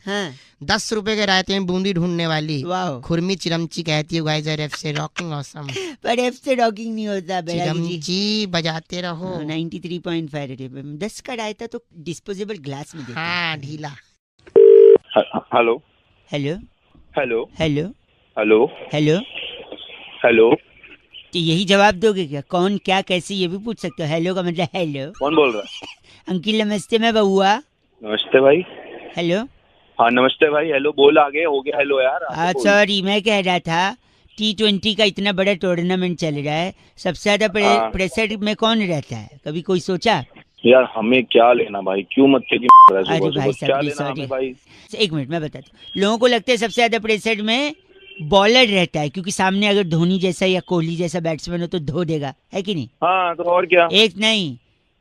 Speaker 9: 10 रुपए के रायते में बूंदी ढूंढने वाली खुरमी चिरमची कहती है गाइस, एफ से रॉकिंग ऑसम।
Speaker 3: पर एफ से रॉकिंग नहीं होता बैरागी
Speaker 9: जी, बजाते रहो।
Speaker 3: 93.5 10 का रायता तो डिस्पोजेबल ग्लास में देते हैं।
Speaker 9: हाँ, ढीला।
Speaker 8: Hello
Speaker 3: hello
Speaker 8: hello
Speaker 3: hello
Speaker 8: hello
Speaker 3: hello
Speaker 8: hello,
Speaker 3: तो यही जवाब दोगे क्या? कौन, क्या, कैसे, ये भी पूछ सकते हो। हेलो का मतलब हेलो।
Speaker 8: कौन बोल रहा है?
Speaker 3: अंकिल नमस्ते, मैं बहुआ।
Speaker 8: नमस्ते भाई।
Speaker 3: हेलो।
Speaker 8: हाँ नमस्ते भाई। हेलो बोल, आगे हो गया हेलो यार।
Speaker 3: सॉरी, मैं कह रहा था T20 का इतना बड़ा टूर्नामेंट चल रहा है, सबसे ज्यादा प्रेशर में कौन रहता है? कभी कोई सोचा?
Speaker 8: यार हमें क्या लेना भाई, क्यों मत की
Speaker 3: अरे भाई साहब, सॉरी भाई, एक मिनट मैं बताता हूँ। लोगों को लगता है सबसे ज्यादा प्रेशर में बॉलर रहता है, क्योंकि सामने अगर धोनी जैसा या कोहली जैसा बैट्समैन हो तो धो देगा, है कि नहीं?
Speaker 8: हाँ, तो और क्या।
Speaker 3: एक नहीं,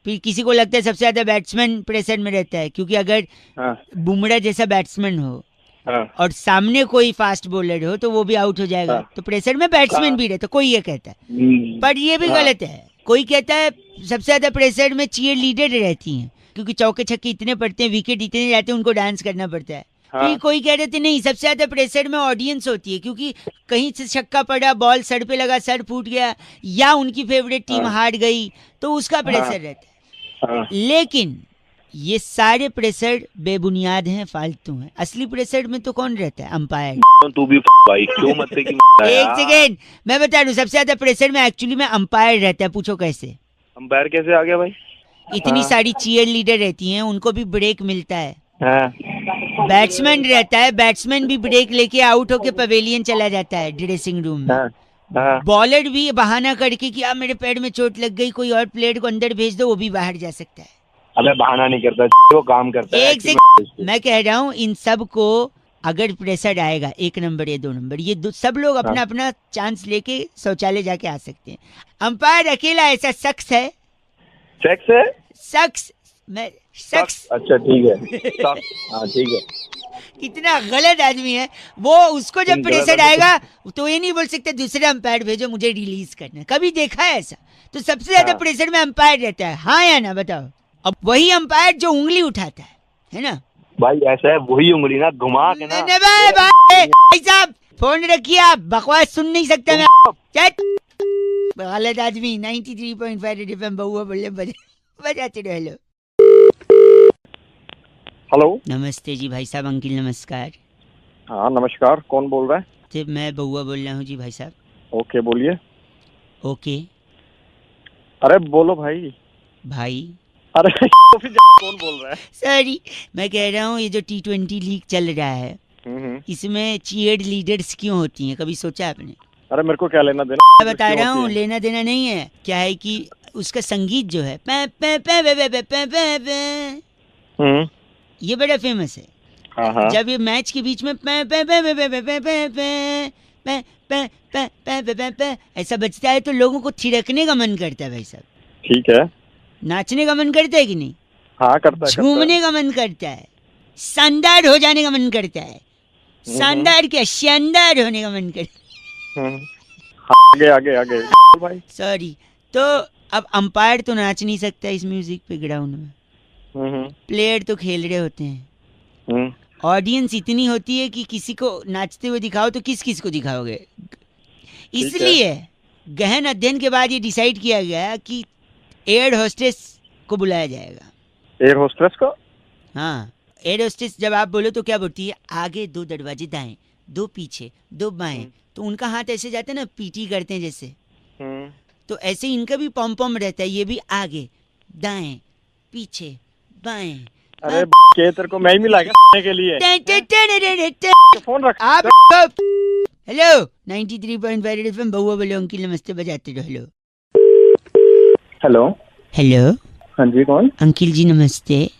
Speaker 3: फिर किसी को लगता है सबसे ज्यादा बैट्समैन प्रेशर में रहता है, क्योंकि अगर बुमराह जैसा बैट्समैन हो और सामने कोई फास्ट बॉलर हो तो वो भी आउट हो जाएगा, तो प्रेशर में बैट्समैन भी रहता है, कोई ये कहता है। पर ये भी गलत है। कोई कहता है सबसे ज्यादा प्रेशर में चीयर लीडर रहती हैं, क्योंकि चौके छक्के इतने पड़ते हैं, विकेट इतने जाते हैं, उनको डांस करना पड़ता है। फिर कोई कह रहे थे नहीं, सबसे ज्यादा प्रेशर में ऑडियंस होती है, क्योंकि कहीं से छक्का पड़ा, बॉल सर पे लगा, सर फूट गया, या उनकी फेवरेट टीम हार गई, तो उसका प्रेशर रहता है। लेकिन ये सारे प्रेशर बेबुनियाद हैं, फालतू हैं। असली प्रेशर में तो कौन रहता है? अंपायर।
Speaker 8: तू भी भाई क्यों मत की
Speaker 3: एक सेकेंड, मैं बता रहा हूँ, सबसे ज्यादा प्रेशर में एक्चुअली में अंपायर रहता है। पूछो कैसे?
Speaker 8: अंपायर कैसे आ गया भाई?
Speaker 3: इतनी सारी चीयर लीडर रहती हैं, उनको भी ब्रेक मिलता है। बैट्समैन रहता है, बैट्समैन भी ब्रेक लेके आउट होके पवेलियन चला जाता है ड्रेसिंग रूम में। बॉलर भी बहाना करके कि अब मेरे पैर में चोट लग गई, कोई और प्लेयर को अंदर भेज दो, वो भी बाहर जा सकता है।
Speaker 10: अबे बहाना नहीं करता, वो काम करता है।
Speaker 3: एक से मैं कह रहा हूँ इन सब को अगर प्रेशर आएगा 1 नंबर या 2 नंबर, ये सब लोग अपना अपना चांस लेके शौचालय जाके आ सकते हैं। अंपायर अकेला ऐसा शख्स है,
Speaker 10: सेक्स है,
Speaker 3: शख्स मैं शख्स,
Speaker 10: अच्छा ठीक है, हाँ ठीक है,
Speaker 3: कितना गलत आदमी है वो। उसको जब प्रेशर आएगा तो ये नहीं बोल सकते दूसरे अंपायर भेजो मुझे रिलीज करना है। कभी देखा है ऐसा? तो सबसे ज्यादा प्रेशर में अंपायर रहता है, हाँ या ना बताओ। अब वही अंपायर जो उंगली उठाता है ना
Speaker 10: भाई, ऐसा है वही उंगली ना घुमा के ना।
Speaker 3: भाई साहब फोन रखिए, आप बकवास सुन नहीं सकते मैं। गलत आदमी। 93.5 रेड एफएम बहुआ बोले बजाते रहो। हेलो
Speaker 10: हेलो,
Speaker 3: नमस्ते जी भाई साहब। अंकिल नमस्कार।
Speaker 10: हाँ नमस्कार, कौन बोल रहा है?
Speaker 3: जी मैं बहुआ बोल रहा हूँ जी भाई साहब।
Speaker 10: ओके बोलिए।
Speaker 3: ओके
Speaker 10: अरे बोलो भाई।
Speaker 3: भाई
Speaker 10: अरे तो फिर कौन बोल रहा है?
Speaker 3: सॉरी, मैं कह रहा हूँ ये जो T20 लीग चल रहा है इसमें चीयर लीडर्स क्यों होती हैं, कभी सोचा आपने?
Speaker 10: अरे मेरे को क्या लेना देना?
Speaker 3: मैं बता रहा हूँ लेना देना नहीं है। क्या है कि उसका संगीत जो है पे पे पे पे पे पे पे पे ये बड़ा फेमस है।
Speaker 10: हाँ।
Speaker 3: जब ये मैच के बीच में पे पे पे पे पे पे पे पे पे पे पे पे पे पे ऐसा बजता है तो लोगों को थिरकने का मन करता है भाई साहब।
Speaker 10: ठीक है।
Speaker 3: नाचने का मन करता है कि नहीं?
Speaker 10: हाँ करता है।
Speaker 3: झूमने का मन करता है, शानदार हो जाने का मन करता है, शानदार क्या शानदार होने का मन करता है।
Speaker 10: आगे आगे आगे भाई।
Speaker 3: सॉरी, तो अब अंपायर तो नाच नहीं सकता इस म्यूजिक पे ग्राउंड में। प्लेयर तो खेल रहे होते हैं। ऑडियंस इतनी होती है कि किसी को नाचते हुए दिखाओ तो किस किस को दिखाओगे। इसलिए गहन अध्ययन के बाद ये डिसाइड किया गया कि एयर होस्टेस को बुलाया जाएगा।
Speaker 10: एयर होस्टेस को?
Speaker 3: हाँ, एयर होस्टेस जब आप बोलो तो क्या बोलती है? आगे 2 दरवाजे दाएं, 2 पीछे, 2 बाएं। तो उनका हाथ ऐसे जाता है ना, पीटी करते हैं जैसे। तो ऐसे इनका भी पॉम पॉम रहता है, ये भी आगे दाएं पीछे बाएं।
Speaker 10: अरे तेरे को मैं ही मिला के लिए फोन रख
Speaker 3: आप। हेलो 93.5 रेड एफएम बहुआ बोलो। अंकिल नमस्ते बजाते रहो। Hello
Speaker 10: hello
Speaker 3: hello.
Speaker 10: हाँ जी कौन?
Speaker 3: अंकिल जी नमस्ते।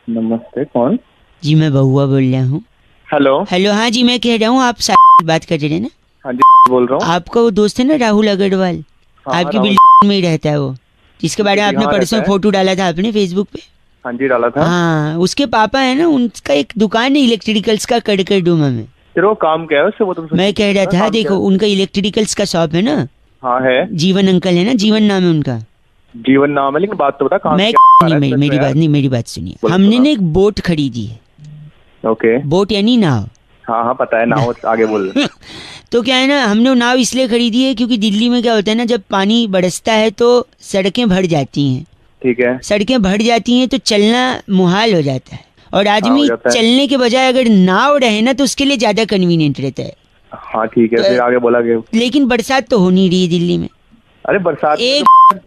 Speaker 10: नमस्ते, कौन?
Speaker 3: जी मैं बहुआ बोल रहा हूँ।
Speaker 10: Hello
Speaker 3: hello. हाँ जी मैं कह रहा हूँ, आप बात कर रहे हैं ना?
Speaker 10: हाँ जी बोल रहा हूँ।
Speaker 3: आपका वो दोस्त है ना राहुल अग्रवाल?
Speaker 10: हाँ,
Speaker 3: आपकी बिल्डिंग में ही रहता है वो, जिसके बारे में आपने परसों फोटो डाला था आपने फेसबुक पे।
Speaker 10: हाँ जी डाला था।
Speaker 3: हाँ, उसके पापा है ना, उनका एक दुकान है इलेक्ट्रिकल्स का कड़कर डूमा में।
Speaker 10: फिर वो काम क्या है उससे? वो तो
Speaker 3: मैं कह रहा था देखो, उनका इलेक्ट्रिकल्स का शॉप है ना।
Speaker 10: हाँ है।
Speaker 3: जीवन अंकल है ना, जीवन नाम है उनका।
Speaker 10: जीवन नाम है, लेकिन बात तो बता काम
Speaker 3: मैं मेरी बात सुनिए। हमने ना एक बोट खरीदी है।
Speaker 10: ओके।
Speaker 3: बोट यानी नाव।
Speaker 10: हाँ पता है नाव। आगे बोल।
Speaker 3: तो क्या है ना, हमने नाव इसलिए खरीदी है क्योंकि दिल्ली में क्या होता है ना, जब पानी बरसता है तो सड़कें भर जाती हैं।
Speaker 10: ठीक है।
Speaker 3: सड़कें भर जाती हैं तो चलना मुहाल हो जाता है, और आदमी चलने के बजाय अगर नाव रहे ना तो उसके लिए ज्यादा कन्वीनियंट रहता है।
Speaker 10: हाँ ठीक है। फिर आगे बोला गया।
Speaker 3: लेकिन बरसात तो हो नहीं रही है दिल्ली में।
Speaker 10: अरे बरसात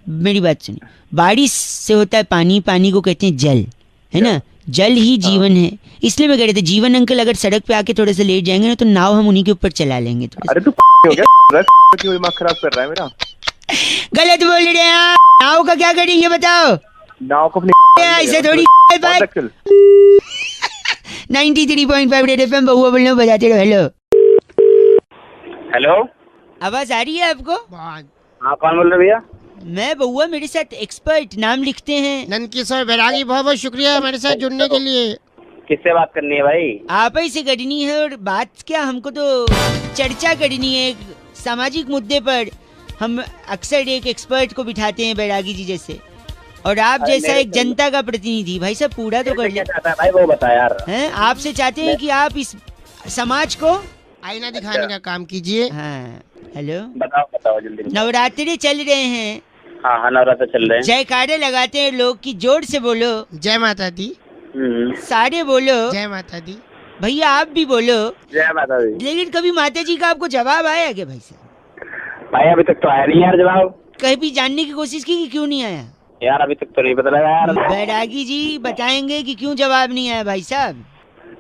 Speaker 3: मेरी बात सुनिए, बारिश से होता है पानी, पानी को कहते हैं जल, है ना? जल ही जीवन है। इसलिए मैं कह रहे थे जीवन अंकल अगर सड़क पे आके थोड़े से लेट जाएंगे ना तो नाव हम उन्हीं के ऊपर चला लेंगे।
Speaker 10: अरे तू हो गया? क्यों दिमाग खराब कर रहा है मेरा?
Speaker 3: गलत बोल रहे हैं। नाव का क्या करेंगे बताओ?
Speaker 10: नाव को अपनी
Speaker 3: ऐसे थोड़ी। 93.5 रेड एफएम बहुआ बोलने बजाते रहो। हेलो
Speaker 10: हेलो,
Speaker 3: आवाज आ रही है आपको?
Speaker 10: हाँ कौन बोल रहे भैया?
Speaker 3: मैं बहुआ, मेरे साथ एक्सपर्ट नाम लिखते हैं
Speaker 9: नंदकिशोर बैरागी। बहुत बहुत शुक्रिया हमारे साथ जुड़ने के लिए।
Speaker 10: किससे बात करनी है भाई?
Speaker 3: आप ही से करनी है। और बात क्या, हमको तो चर्चा करनी है एक सामाजिक मुद्दे पर। हम अक्सर एक एक्सपर्ट को बिठाते हैं बैरागी जी जैसे, और आप जैसा एक जनता का प्रतिनिधि। भाई साहब पूरा तो कर ले
Speaker 10: भाई, वो बता यार।
Speaker 3: हैं, आपसे चाहते हैं कि आप इस समाज को
Speaker 9: आईना दिखाने का काम कीजिए।
Speaker 3: हाँ हेलो
Speaker 10: बताओ जल्दी।
Speaker 3: नवरात्रि चल रहे हैं।
Speaker 10: हाँ नवरात्र चल रहे हैं।
Speaker 3: जयकारे लगाते हैं लोग की, जोर से बोलो
Speaker 9: जय माता दी।
Speaker 3: सारे बोलो
Speaker 9: जय माता दी।
Speaker 3: भैया आप भी बोलो
Speaker 10: जय माता दी।
Speaker 3: लेकिन कभी माता जी का आपको जवाब आया क्या भाई साहब?
Speaker 10: भाई अभी तक तो आया नहीं यार जवाब।
Speaker 3: कहीं भी जानने की कोशिश की कि क्यों नहीं आया?
Speaker 10: यार अभी तक तो नहीं पता लगा यार।
Speaker 3: बैरागी जी बताएंगे कि क्यों जवाब नहीं आया भाई साहब?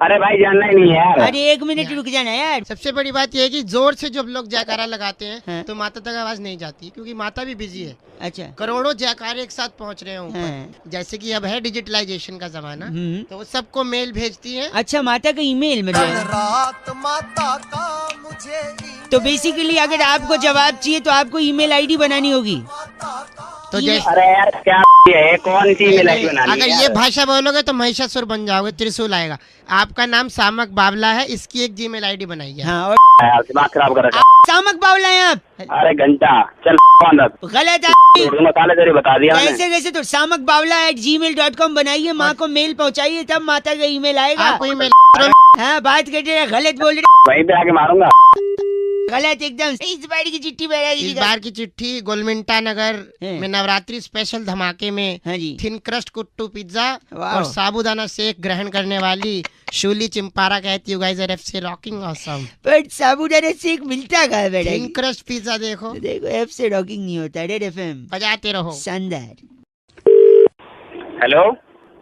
Speaker 10: अरे भाई जानना ही नहीं है यार।
Speaker 3: अरे 1 मिनट रुक जाना यार।
Speaker 9: सबसे बड़ी बात यह है कि जोर से जब लोग जयकारा लगाते हैं तो माता तक आवाज नहीं जाती, क्योंकि माता भी बिजी है।
Speaker 3: अच्छा।
Speaker 9: करोड़ों जयकारे एक साथ पहुंच रहे हैं ऊपर। जैसे कि अब है डिजिटलाइजेशन का जमाना, तो वो सबको मेल भेजती है।
Speaker 3: अच्छा, माता का ईमेल में
Speaker 4: रात माता का मुझे
Speaker 3: तो बेसिकली अगर आपको जवाब चाहिए तो आपको ईमेल आईडी बनानी होगी।
Speaker 9: तो जैसे
Speaker 10: अरे यार क्या है, कौन सी ईमेल आईडी बनानी
Speaker 9: अगर
Speaker 10: है?
Speaker 9: ये भाषा बोलोगे तो महिषासुर बन जाओगे, त्रिशूल आएगा। आपका नाम सामक बावला है, इसकी एक जीमेल आईडी बनाइए।
Speaker 3: हाँ, और
Speaker 10: यार दिमाग खराब कर रखा।
Speaker 3: सामक बावला है आप।
Speaker 10: अरे घंटा चल
Speaker 3: गलत
Speaker 10: मसाले तेरी बता दिया मैंने।
Speaker 3: कैसे कैसे तो सामक बावला @gmail.com बनाइए, माँ को मेल पहुँचाइए, तब माता का ईमेल आएगा।
Speaker 9: आपको ईमेल
Speaker 3: हाँ, बात कर रहे हैं, गलत बोल रहे
Speaker 10: वहीं पे आके मारूंगा।
Speaker 3: गलत एकदम। इस बार की चिट्ठी
Speaker 9: इस बार की चिट्ठी गोलमिंटा नगर में नवरात्रि स्पेशल धमाके में थिन क्रस्ट कुट्टू पिज्जा और साबूदाना शेक ग्रहण करने वाली शूली चिंपारा कहती है गाइस आर एफ से रॉकिंग ऑसम।
Speaker 3: पर साबूदाना शेक मिलता कहाँ है बेटा?
Speaker 9: थिन क्रस्ट पिज्जा देखो
Speaker 3: एफ से रॉकिंग नहीं होता। रेड एफएम
Speaker 9: बजाते रहो।
Speaker 3: शानदार।
Speaker 10: हेलो,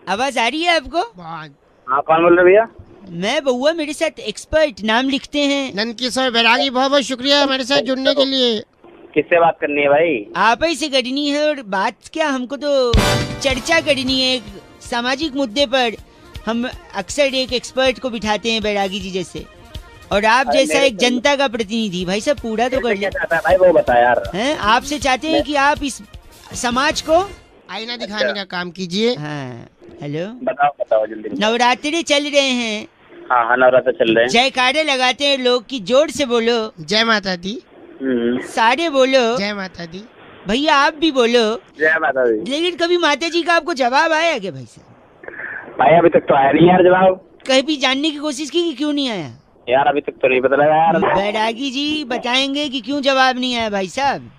Speaker 3: आवाज आ रही है आपको?
Speaker 10: हाँ कौन बोल रहे भैया?
Speaker 3: मैं बउआ, मेरे साथ एक्सपर्ट नाम लिखते हैं
Speaker 9: नंदकिशोर बैरागी। बहुत बहुत शुक्रिया हमारे साथ जुड़ने के लिए।
Speaker 10: किससे बात करनी है भाई?
Speaker 3: आप ही से करनी है। और बात क्या, हमको तो चर्चा करनी है एक सामाजिक मुद्दे पर। हम अक्सर एक एक्सपर्ट को बिठाते हैं बैरागी जी जैसे, और आप जैसा एक जनता का प्रतिनिधि। भाई साहब पूरा तो कर ले
Speaker 10: भाई, वो बता यार।
Speaker 3: हैं, आपसे चाहते हैं कि आप इस समाज को
Speaker 9: आईना दिखाने का काम कीजिए।
Speaker 3: हाँ, हेलो,
Speaker 10: बताओ जल्दी।
Speaker 3: नवरात्रि चल रहे हैं।
Speaker 10: हाँ नवरात्र चल रहे हैं।
Speaker 3: जयकारे लगाते हैं लोग की, जोर से बोलो
Speaker 9: जय माता दी।
Speaker 3: सारे बोलो
Speaker 9: जय माता दी।
Speaker 3: भैया आप भी बोलो
Speaker 10: जय माता दी।
Speaker 3: लेकिन कभी माता जी का आपको जवाब आया क्या भाई साहब?
Speaker 10: भाई अभी तक तो आया नहीं यार जवाब।
Speaker 3: कहीं भी जानने की कोशिश की कि क्यों नहीं आया?
Speaker 10: यार अभी तक तो नहीं पता लगा यार।
Speaker 3: बैरागी जी बताएंगे कि क्यों जवाब नहीं आया भाई साहब।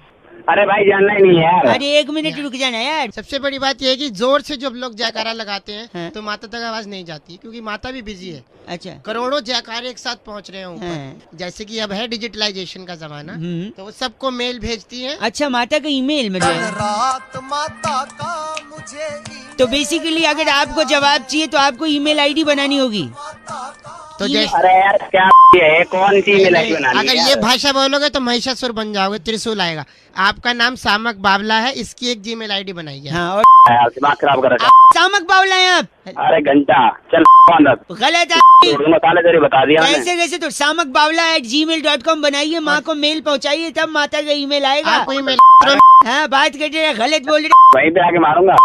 Speaker 10: अरे भाई जानना ही नहीं है यार।
Speaker 3: अरे 1 मिनट रुक जाना यार।
Speaker 9: सबसे बड़ी बात यह है कि जोर से जब लोग जयकारा लगाते हैं तो माता तक आवाज नहीं जाती, क्योंकि माता भी बिजी है।
Speaker 3: अच्छा।
Speaker 9: करोड़ों जयकारे एक साथ पहुंच रहे हैं ऊपर। जैसे कि अब है डिजिटलाइजेशन का जमाना, तो वो सबको मेल भेजती है।
Speaker 3: अच्छा, माता का ईमेल में
Speaker 4: रात माता का मुझे
Speaker 3: तो बेसिकली अगर आपको जवाब चाहिए तो आपको ईमेल आईडी बनानी होगी।
Speaker 9: तो जैसे
Speaker 10: अरे यार क्या है, कौन सी ईमेल आईडी बनानी है?
Speaker 9: अगर ये भाषा बोलोगे तो महिषासुर बन जाओगे, त्रिशूल आएगा। आपका नाम सामक बावला है, इसकी एक जीमेल आईडी बनाइए।
Speaker 3: हाँ, और
Speaker 10: दिमाग खराब कर रखा।
Speaker 3: सामक बावला है आप।
Speaker 10: अरे घंटा चल
Speaker 3: गलत
Speaker 10: मसाले तेरी बता दिया मैंने।
Speaker 3: कैसे कैसे तो सामक बावला @gmail.com बनाइए, माँ को मेल पहुँचाइए, तब माता का ईमेल आएगा।
Speaker 9: आपको ईमेल
Speaker 3: हाँ, बात कर रहे हैं, गलत बोल रहे
Speaker 10: वहीं पे आके मारूंगा।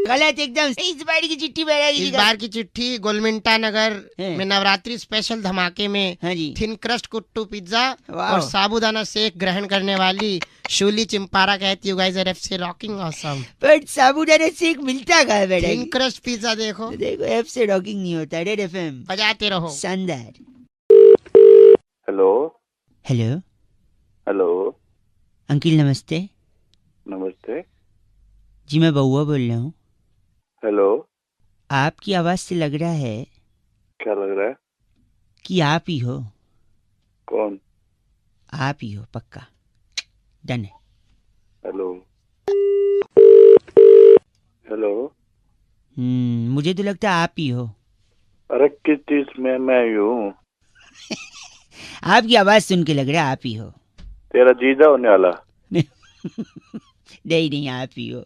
Speaker 3: गलत एकदम। इस बार की चिट्ठी
Speaker 9: इस बार की चिट्ठी गोलमिंटा नगर में नवरात्रि स्पेशल धमाके में थिन क्रस्ट कुट्टू पिज्जा और साबूदाना शेक ग्रहण करने वाली शूली चिंपारा कहती है गाइस आर एफ से रॉकिंग ऑसम।
Speaker 3: पर साबूदाना शेक मिलता कहाँ है बेटा?
Speaker 9: थिन क्रस्ट पिज्जा देखो
Speaker 3: एफ से रॉकिंग नहीं होता। रेड एफएम
Speaker 9: बजाते रहो।
Speaker 3: शानदार।
Speaker 8: हेलो
Speaker 3: हेलो
Speaker 8: हेलो
Speaker 3: अंकिल नमस्ते।
Speaker 8: नमस्ते
Speaker 3: जी, मैं बउआ बोल रहा हूँ।
Speaker 8: हेलो।
Speaker 3: आपकी आवाज से लग रहा है
Speaker 8: क्या लग रहा है?
Speaker 3: कि आप ही हो।
Speaker 8: कौन?
Speaker 3: आप ही हो पक्का, डन है।
Speaker 8: Hello hello.
Speaker 3: मुझे तो लगता है आप ही हो।
Speaker 8: अरे किस चीज में मैं हूँ?
Speaker 3: आपकी आवाज सुन के लग रहा है आप ही हो।
Speaker 8: तेरा जीजा होने वाला?
Speaker 3: नहीं आप ही हो।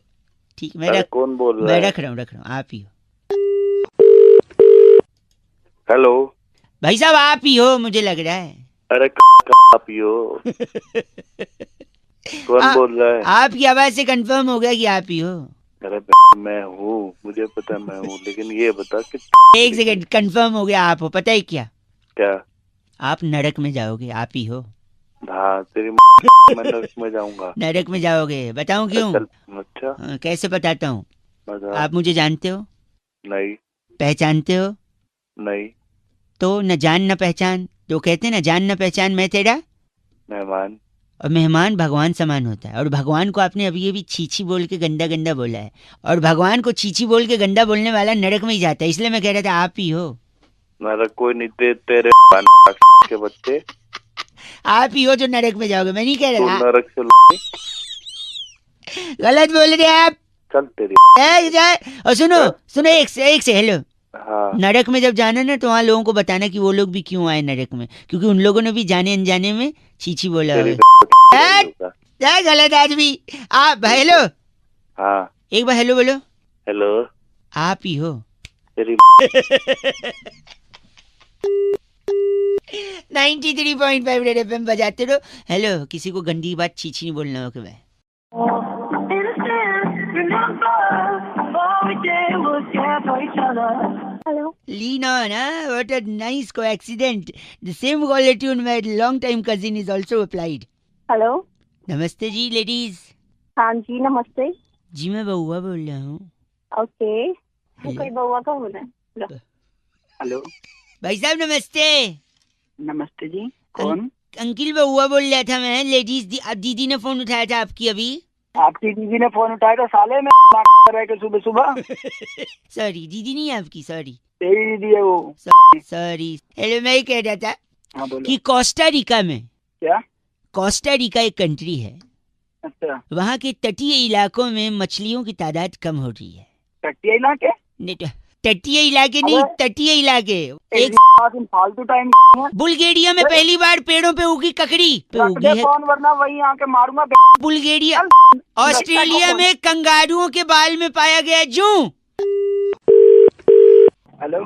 Speaker 3: ठीक, मैं
Speaker 8: कौन बोल रहा है?
Speaker 3: मैं रख रहा हूँ, आप ही हो।
Speaker 8: हेलो
Speaker 3: भाई साहब, आप ही हो मुझे लग रहा है।
Speaker 8: अरे आप ही हो। कौन बोल रहा है?
Speaker 3: आपकी आवाज से कंफर्म हो गया कि आप ही हो।
Speaker 8: अरे मैं हूँ, मुझे पता मैं हूँ, लेकिन ये बता कि
Speaker 3: 1 सेकंड, कंफर्म हो गया आप हो। पता है क्या?
Speaker 8: क्या?
Speaker 3: आप नरक में जाओगे, आप ही हो।
Speaker 8: हाँ तेरी मैं नरक में जाऊंगा।
Speaker 3: नरक में जाओगे, बताऊं क्यों?
Speaker 8: अच्छा
Speaker 3: कैसे बताता हूँ? आप मुझे जानते हो?
Speaker 8: नहीं।
Speaker 3: पहचानते हो?
Speaker 8: नहीं।
Speaker 3: तो न जान न पहचान, जो कहते हैं ना, जान न पहचान मैं तेरा
Speaker 8: मेहमान।
Speaker 3: और मेहमान भगवान समान होता है। और भगवान को आपने अभी अभी छीछी बोल के गंदा गंदा बोला है, और भगवान को छीछी बोल के गंदा बोलने वाला नरक में ही जाता है। इसलिए मैं कह रहा था आप ही हो।
Speaker 8: नरक कोई नहीं, तेरे के बच्चे
Speaker 3: आप ही हो जो नरक में जाओगे, मैं नहीं कह रहा।
Speaker 8: नरक से
Speaker 3: गलत बोल रहे आप।
Speaker 8: चल तेरी।
Speaker 3: और सुनो एक से हेलो,
Speaker 8: हाँ।
Speaker 3: नरक में जब जाना ना तो वहाँ लोगों को बताना कि वो लोग भी क्यों आए नरक में, क्योंकि उन लोगों ने भी जाने अनजाने में चीची बोला है। क्या गलत आदमी। आप हेलो,
Speaker 8: हाँ
Speaker 3: एक बार हेलो बोलो।
Speaker 8: हेलो,
Speaker 3: आप ही हो।
Speaker 8: तेरी
Speaker 3: 93.5 रेड एफएम बजाते रहो। हेलो, किसी को गंदी बात चीची नहीं बोलना ओके भाई।
Speaker 5: Hello.
Speaker 3: Lean on, huh? What a nice coincidence. The same quality on my long-time cousin is also applied.
Speaker 5: Hello.
Speaker 3: नमस्ते जी लेडीज।
Speaker 5: हाँ जी नमस्ते।
Speaker 3: जी मैं बउआ बोल रहा हूँ।
Speaker 5: ओके, तो कोई बउआ का बोल रहा है।
Speaker 7: हेलो
Speaker 3: भाई साहब नमस्ते।
Speaker 7: नमस्ते जी, कौन?
Speaker 3: अंकिल बउआ बोल रहा था मैं। लेडीज दीदी ने फोन उठाया था आपकी अभी।
Speaker 7: आपकी दीदी ने फोन उठाया था साले में रह के सुबह सुबह।
Speaker 3: सॉरी दीदी नहीं है आपकी, सॉरी।
Speaker 7: तेरी दीदी है वो।
Speaker 3: सॉरी। हेलो, मैं ये कह रहा था
Speaker 7: हाँ बोलो।
Speaker 3: कि कोस्टा रिका में,
Speaker 7: क्या?
Speaker 3: कोस्टा रिका एक कंट्री है।
Speaker 7: अच्छा।
Speaker 3: वहाँ के तटीय इलाकों में मछलियों की तादाद कम हो रही है।
Speaker 7: तटीय इलाके?
Speaker 3: तटीय इलाके नहीं, तटीय इलाके। एक
Speaker 7: फालतू टाइम।
Speaker 3: बुल्गारिया में पहली बार पेड़ों पे उगी ककड़ी पे उगी है।
Speaker 7: फोन वरना वही आके मारूंगा।
Speaker 3: बुल्गारिया। ऑस्ट्रेलिया में कंगारुओं के बाल में पाया गया जू।
Speaker 7: हेलो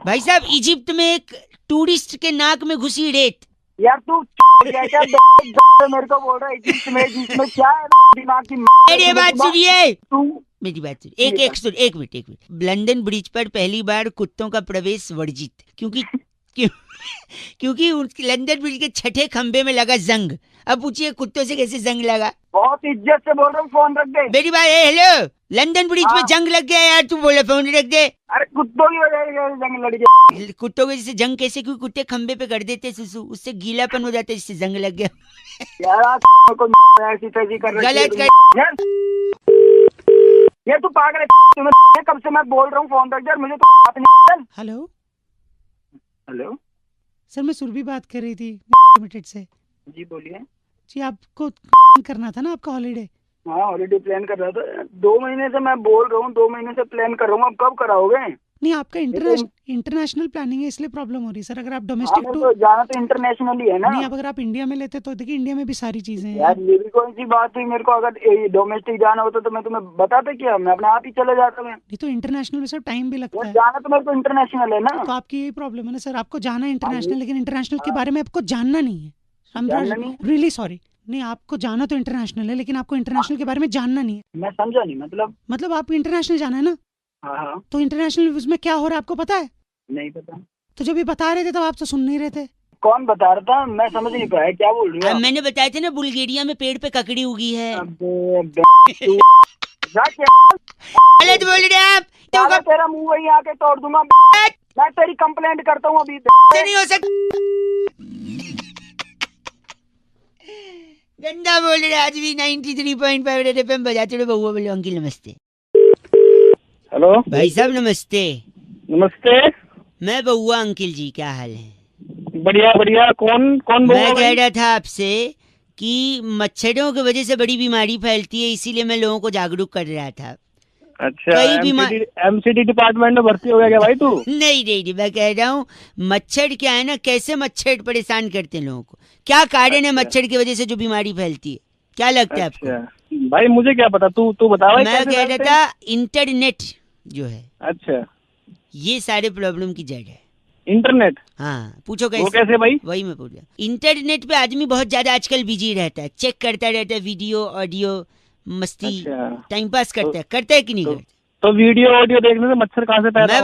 Speaker 3: भाई साहब, इजिप्ट में एक टूरिस्ट के नाक में घुसी रेत।
Speaker 7: यार तू मेरे को बोल रहा है जिसमें क्या है दिमाग की।
Speaker 3: मेरी बात सुनिए, मेरी बात सुनिए। एक मिनट। लंदन ब्रिज पर पहली बार कुत्तों का प्रवेश वर्जित, क्योंकि लंदन ब्रिज के छठे खंबे में लगा जंग। अब पूछिए कुत्तों से कैसे जंग लगा।
Speaker 7: बहुत इज्जत से बोल रहा हूँ, फोन रख दे।
Speaker 3: मेरी बात है। हेलो, लंदन ब्रिज पे जंग लग गया यार, तू बोले फोन रख दे।
Speaker 7: अरे कुत्तों की वजह से जंग लड़ गया।
Speaker 3: कुत्तों के जैसे जंग कैसे? क्योंकि कुत्ते खंबे पे कर देते सुसु, उससे गीलापन हो जाता है, जिससे जंग लग गया।
Speaker 7: यार ऐसी तैसी कर
Speaker 3: गलत कर।
Speaker 7: ये तू पागल है। तुम्हें कब से मैं बोल रहा हूँ फोन रख दे, मुझे तो बात नहीं।
Speaker 6: हेलो
Speaker 7: हेलो
Speaker 6: सर, मैं सुरभि बात कर रही थी लिमिटेड से।
Speaker 7: जी बोलिए।
Speaker 6: जी आपको करना था ना आपका हॉलीडे।
Speaker 7: हाँ हॉलीडे प्लान कर रहा था। 2 महीने से मैं बोल रहा हूँ, 2 महीने से प्लान कर रहा हूँ। अब कब कराओगे?
Speaker 6: नहीं, आपका इंटरनेशनल प्लानिंग है इसलिए प्रॉब्लम हो रही है सर। अगर आप डोमेस्टिक
Speaker 7: तो जाना तो इंटरनेशनल ही है ना।
Speaker 6: नहीं, अब अगर आप इंडिया में लेते तो देखिए इंडिया में भी सारी चीजें हैं
Speaker 7: यार। ये भी कौन सी बात हुई? मेरे को अगर डोमेस्टिक जाना होता तो मैं तुम्हें बताता क्या, मैं अपने आप ही चले जाता। मैं
Speaker 6: नहीं तो इंटरनेशनल में सर टाइम भी लगता है।
Speaker 7: जाना तो मेरे को इंटरनेशनल है ना।
Speaker 6: तो आपकी यही प्रॉब्लम है ना सर, आपको जाना है इंटरनेशनल, लेकिन इंटरनेशनल के बारे में आपको जानना नहीं है। Really sorry. नहीं, आपको जाना तो इंटरनेशनल है, लेकिन आपको इंटरनेशनल के बारे में जानना नहीं है।
Speaker 7: मैं समझा नहीं। मतलब
Speaker 6: आपको इंटरनेशनल जाना है ना।
Speaker 7: हाँ।
Speaker 6: तो इंटरनेशनल उसमें क्या हो रहा है आपको पता है?
Speaker 7: नहीं पता।
Speaker 6: तो जब ये बता रहे थे तब आप तो सुन नहीं रहे थे।
Speaker 7: कौन बता रहा था? मैं समझ नहीं पाया क्या बोल रही हूँ।
Speaker 3: मैंने बताया था ना, बुल्गारिया में पेड़ पे ककड़ी उगी है। गलत बोल रहे हैं आप।
Speaker 7: तो तेरा मुंह वही आके तोड़ दूंगा। मैं तेरी कंप्लेंट करता हूँ अभी।
Speaker 3: नहीं हो सकता। गंदा बोल रहे आज भी। 93.5 रेड एफएम बजाते रहो। बउआ बोलो। अंकिल नमस्ते।
Speaker 11: हेलो
Speaker 3: भाई साहब नमस्ते।
Speaker 11: नमस्ते।
Speaker 3: मैं बउआ। अंकिल जी क्या हाल है?
Speaker 11: बढ़िया बढ़िया। कौन
Speaker 3: मैं कह रहा था आपसे कि मच्छरों की वजह से बड़ी बीमारी फैलती है, इसीलिए मैं लोगों को जागरूक कर रहा था।
Speaker 11: अच्छा, एमसीडी डिपार्टमेंट में भर्ती हो गया क्या भाई तू?
Speaker 3: नहीं, मैं कह रहा हूँ मच्छर क्या है ना, कैसे मच्छर परेशान करते हैं लोगों को, क्या कारण है मच्छर की वजह से जो बीमारी फैलती है, क्या लगता है आपको?
Speaker 11: भाई मुझे क्या पता, तू बता भाई।
Speaker 3: मैं कह रहा था इंटरनेट जो है,
Speaker 11: अच्छा,
Speaker 3: ये सारे प्रॉब्लम की जड़ है।
Speaker 11: इंटरनेट?
Speaker 3: हाँ, पूछो कैसे?
Speaker 11: वो कैसे भाई?
Speaker 3: वही मैं पूछ रहा। इंटरनेट पे आदमी बहुत ज्यादा आजकल बिजी रहता है, चेक करता रहता है, वीडियो ऑडियो मस्ती, टाइम पास करता है, करता है कि नहीं करता?
Speaker 11: तो वीडियो ऑडियो देखने से मच्छर कहाँ से पैदा?
Speaker 3: मैं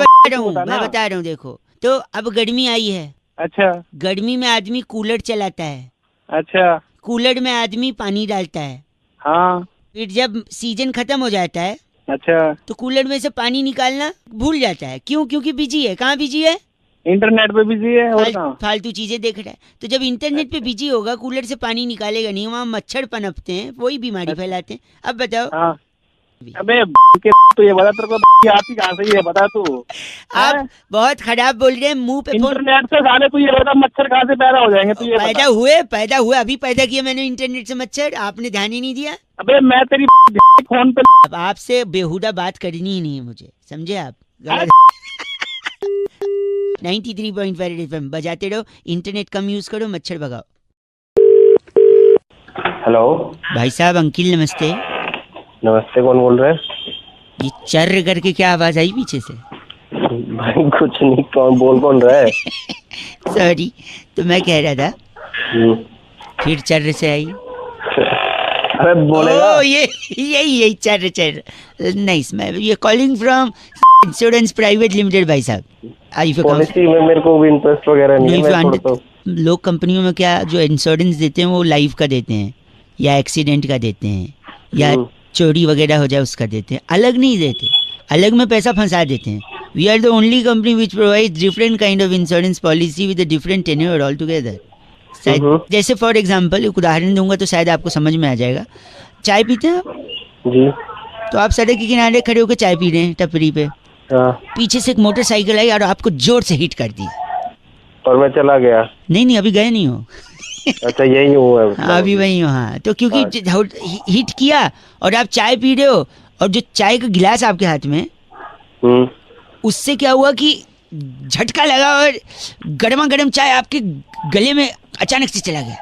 Speaker 3: बता रहा हूँ देखो, तो अब गर्मी आई है।
Speaker 11: अच्छा।
Speaker 3: गर्मी में आदमी कूलर चलाता है।
Speaker 11: अच्छा।
Speaker 3: कूलर में आदमी पानी डालता है।
Speaker 11: हाँ।
Speaker 3: फिर जब सीजन खत्म हो जाता है,
Speaker 11: अच्छा,
Speaker 3: तो कूलर में से पानी निकालना भूल जाता है। क्यों? क्योंकि बिजी है। कहाँ बिजी है?
Speaker 11: इंटरनेट पे बिजी है। और
Speaker 3: फालतू चीजें देख रहा है। तो जब इंटरनेट पे बिजी होगा, कूलर से पानी निकालेगा नहीं, वहाँ मच्छर पनपते हैं, वही बीमारी फैलाते हैं। अब बताओ।
Speaker 11: हाँ। अबे तो ये बता, तेरे को आती कहाँ से, ये बता तू।
Speaker 3: आप बहुत खराब बोल रहे हैं, मुंह पे
Speaker 11: इंटरनेट से साले तू ये बता मच्छर कहाँ से पैदा हो जाएंगे? तू ये
Speaker 3: पैदा हुए अभी पैदा किया मैंने इंटरनेट से मच्छर, आपने ध्यान ही नहीं दिया।
Speaker 11: अबे मैं तेरी फोन पे
Speaker 3: अब आपसे बेहुदा बात करनी ही नहीं है मुझे, समझे आप? 93.5 FM बजाते रहो, इंटरनेट कम यूज करो, मच्छर भगाओ।
Speaker 10: हेलो
Speaker 3: भाई साहब अंकिल नमस्ते।
Speaker 10: नमस्ते, कौन बोल रहे हैं?
Speaker 3: ये चर्र करके क्या आवाज आई पीछे से?
Speaker 10: भाई कुछ नहीं, कौन रहा है?
Speaker 3: सॉरी, तो मैं कह रहा था फिर चर्र से आई।
Speaker 10: अरे बोलेगा।
Speaker 3: यही चर्र नाइस। मैं ये calling from insurance private limited भाई साहब।
Speaker 10: पॉलिसी में मेरे को भी इंटरेस्ट वगैरह नहीं है।
Speaker 3: लोग कंपनियों में क्या जो इंश्योरेंस देते हैं वो लाइफ का देते हैं या एक्सीडेंट का देते हैं या चोरी वगैरह हो जाए उसका देते हैं, अलग नहीं देते। अलग में पैसा फंसा देते हैं। We are the only company which provide different kind of insurance policy with a different tenure all together. जैसे फॉर एग्जांपल एक उदाहरण दूंगा तो शायद आपको समझ में आ जाएगा। चाय पीते हैं आप?
Speaker 10: जी।
Speaker 3: तो आप सड़क के किनारे खड़े होकर चाय पी रहे हैं टपरी पे, पीछे से एक मोटरसाइकिल आई और आपको जोर से हिट कर दी
Speaker 10: और मैं चला गया।
Speaker 3: नहीं अभी गए नहीं हो।
Speaker 10: अच्छा यही हूँ
Speaker 3: अभी वही हो। हाँ, तो क्योंकि हिट किया और आप चाय पी रहे हो और जो चाय का गिलास आपके हाथ में, उससे क्या हुआ कि झटका लगा और गर्मा गर्म चाय आपके गले में अचानक से चला गया।